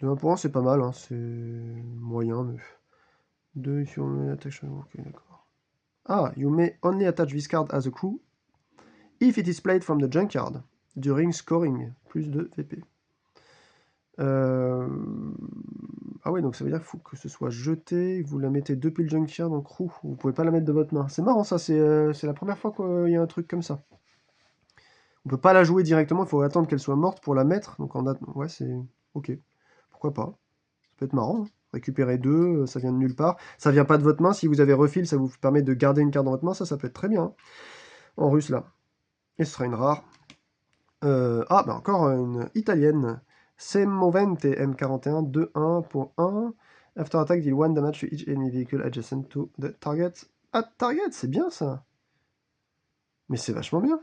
De 1 pour 1, c'est pas mal, hein, c'est moyen, mais... 2, if you only attach... Ok, d'accord. Ah, you may only attach this card as a crew if it is played from the junkyard during scoring. Plus de VP. Ah ouais, donc ça veut dire qu'il faut que ce soit jeté, vous la mettez depuis le junkyard en crew, vous pouvez pas la mettre de votre main. C'est marrant ça, c'est la première fois qu'il y a un truc comme ça. On peut pas la jouer directement, il faut attendre qu'elle soit morte pour la mettre, donc en date... Ouais, c'est... Ok, pourquoi pas. Ça peut être marrant, hein. Récupérer 2, ça vient de nulle part. Ça vient pas de votre main, si vous avez refill, ça vous permet de garder une carte dans votre main, ça peut être très bien. Hein. En russe, là. Et ce sera une rare. Ah, bah encore une italienne. Semovente M41, 2-1 pour 1. After attack, deal 1 damage to each enemy vehicle adjacent to the target. Ah, target, c'est bien ça. Mais c'est vachement bien.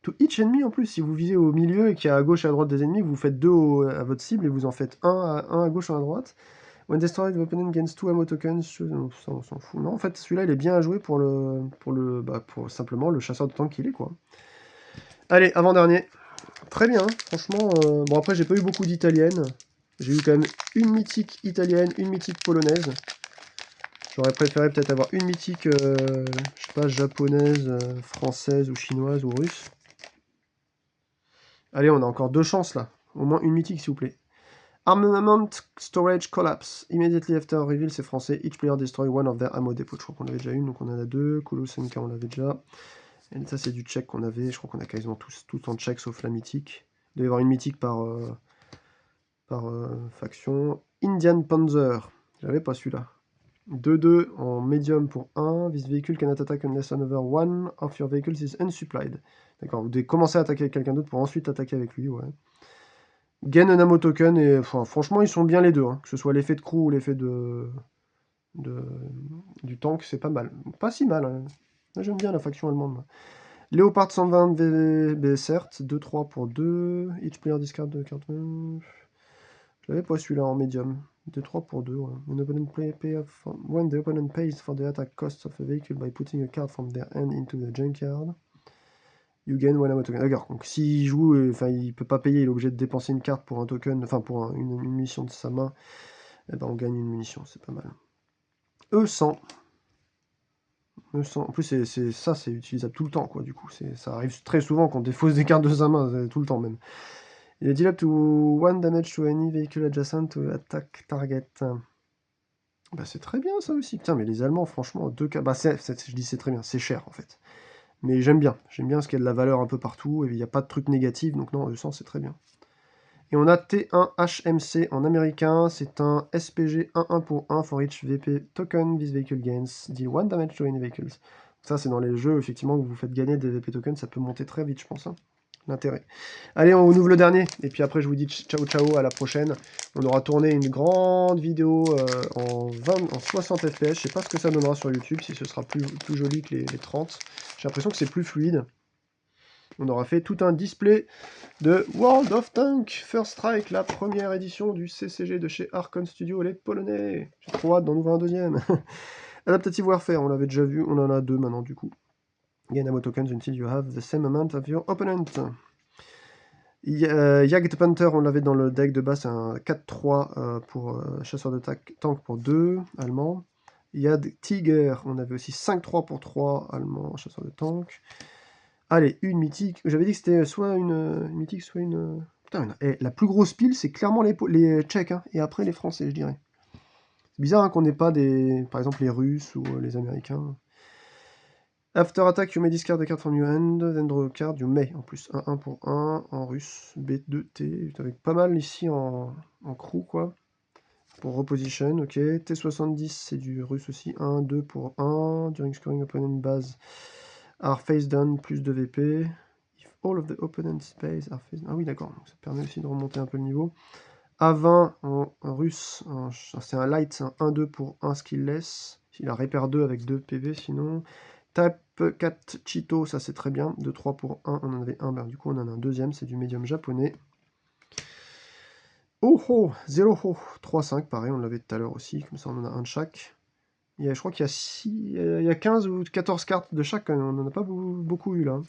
To each enemy en plus, si vous visez au milieu et qu'il y a à gauche et à droite des ennemis, vous faites 2 à votre cible et vous en faites un à gauche et à droite. When destroyed, the opponent gains 2 ammo tokens. Ça, on s'en fout. Non, en fait, celui-là, il est bien à jouer pour simplement le chasseur de tank qu'il est, quoi. Allez, avant-dernier. Très bien, franchement. Bon, après, j'ai pas eu beaucoup d'italiennes. J'ai eu quand même une mythique italienne, une mythique polonaise. J'aurais préféré peut-être avoir une mythique, je sais pas, japonaise, française ou chinoise ou russe. Allez, on a encore 2 chances là. Au moins une mythique, s'il vous plaît. Armament Storage Collapse. Immediately after reveal, c'est français. Each player destroy one of their ammo depots. Je crois qu'on avait déjà une, donc on en a 2. Kolosenka, on l'avait déjà. Et ça, c'est du check qu'on avait. Je crois qu'on a quasiment tout en check sauf la mythique. Il doit y avoir une mythique par faction. Indian Panzer. J'avais pas celui-là. 2-2 en medium pour 1. This vehicle cannot attack unless another one of your vehicles is unsupplied. D'accord, vous devez commencer à attaquer avec quelqu'un d'autre pour ensuite attaquer avec lui, ouais. Gain un ammo token, et enfin, franchement, ils sont bien les deux. Hein. Que ce soit l'effet de crew ou l'effet du tank, c'est pas mal. Pas si mal. Hein. J'aime bien la faction allemande. Léopard 120 BSR, 2-3 pour 2. Each player discard de carte. Je l'avais pas celui-là en medium. 2-3 pour 2. Ouais. When the opponent pays for the attack cost of a vehicle by putting a card from their hand into the junkyard, you gain one ammo token. D'accord, donc s'il joue, enfin il peut pas payer, il est obligé de dépenser une carte pour un token, enfin pour une munition de sa main, et ben on gagne une munition, c'est pas mal. E100. E100. En plus, c'est utilisable tout le temps, quoi, du coup. Ça arrive très souvent qu'on défausse des cartes de sa main, tout le temps même. Il est deal up to 1 damage to any vehicle adjacent to attack target. Bah c'est très bien ça aussi. Putain, mais les Allemands, franchement, 2K. Bah je dis c'est très bien, c'est cher en fait. Mais j'aime bien parce qu'il y a de la valeur un peu partout, et il n'y a pas de trucs négatifs, donc non, E100 c'est très bien. Et on a T1HMC en américain, c'est un SPG 1-1 pour 1 for each VP token, this vehicle gains, deal 1 damage to any vehicles. Ça c'est dans les jeux, effectivement, que vous faites gagner des VP tokens, ça peut monter très vite, je pense. Hein. L'intérêt. Allez, on ouvre le dernier, et puis après je vous dis ciao ciao, à la prochaine. On aura tourné une grande vidéo en 60 fps, je sais pas ce que ça donnera sur YouTube, si ce sera plus joli que les 30. J'ai l'impression que c'est plus fluide. On aura fait tout un display de World of Tanks First Strike, la première édition du CCG de chez Arkon Studio, les Polonais. J'ai trop hâte d'en ouvrir un deuxième. Adaptative Warfare, on l'avait déjà vu, on en a 2 maintenant du coup. Gain ammo tokens until you have the same amount of your opponent. Jagd Panther, on l'avait dans le deck de base, c'est un 4-3 pour chasseur de tank pour 2, allemand. Yad Tiger, on avait aussi 5-3 pour 3, allemand, chasseur de tank. Allez, une mythique. J'avais dit que c'était soit une mythique, soit une... Putain, la plus grosse pile, c'est clairement les Tchèques, hein, et après les Français, je dirais. C'est bizarre hein, qu'on n'ait pas par exemple les Russes ou les Américains. After attack, you may discard a card from your hand, then draw a card, you may, en plus. 1-1 pour 1, en russe, B2T, avec pas mal ici en crew, quoi. pour reposition, ok. T70, c'est du russe aussi. 1, 2 pour 1. During scoring opponent base are face down, plus de VP. If all of the opponent's base are face down. Ah oui, d'accord. Ça permet aussi de remonter un peu le niveau. A20 en russe, c'est un light, c'est un 1-2 pour 1 skillless. Il a repère 2 avec 2 PV sinon. Type 4 Cheeto, ça c'est très bien. 2-3 pour 1, on en avait un, du coup on en a un deuxième, c'est du médium japonais. Oh oh, 0 oh, 3-5, pareil, on l'avait tout à l'heure aussi, comme ça on en a un de chaque. Je crois qu'il y a 15 ou 14 cartes de chaque, on n'en a pas beaucoup eu là.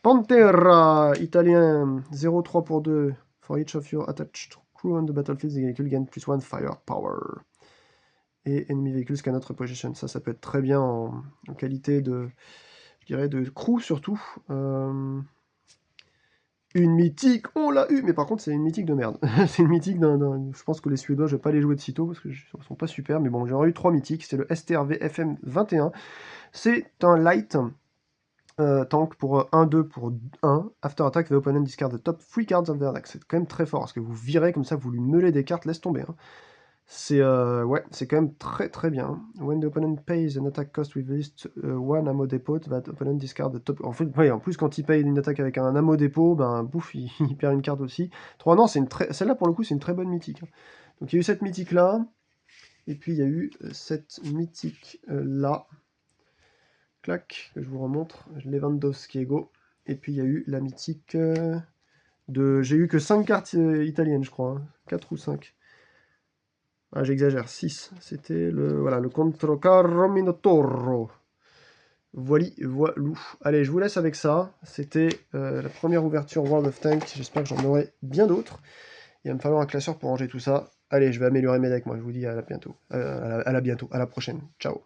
Pantera, italien, 0-3 pour 2. For each of your attached crew on the battlefield, the vehicle gain +1 firepower. Et enemy vehicles cannot reposition. Ça peut être très bien en qualité de, je dirais, de crew surtout. Une mythique, on l'a eu, mais par contre c'est une mythique de merde. C'est une mythique je pense que les Suédois, je vais pas les jouer de sitôt parce que ils sont pas super, mais bon, j'aurais eu 3 mythiques. C'est le STRV FM21. C'est un light tank pour 1-2 pour 1. After attack, the opponent discard the top 3 cards of their deck. C'est quand même très fort, parce que vous virez comme ça, vous lui meulez des cartes, laisse tomber. Hein. C'est ouais, c'est quand même très très bien. When the opponent pays an attack cost with least one ammo depot, that opponent discard the top. En fait, ouais, en plus quand il paye une attaque avec un ammo dépôt, ben bouf, il perd une carte aussi. 3 non, c'est celle-là pour le coup, c'est une très bonne mythique. Donc il y a eu cette mythique là, et puis il y a eu cette mythique là. Clac, que je vous remontre. Lewandowski Ego. Et puis il y a eu la mythique de. J'ai eu que 5 cartes italiennes, je crois. Hein. 4 ou 5. Ah, j'exagère, 6. C'était le Controcarro Minotauro. Voilou. Allez, je vous laisse avec ça. C'était la première ouverture World of Tanks. J'espère que j'en aurai bien d'autres. Il va me falloir un classeur pour ranger tout ça. Allez, je vais améliorer mes decks, moi. Je vous dis à la bientôt. À la prochaine. Ciao.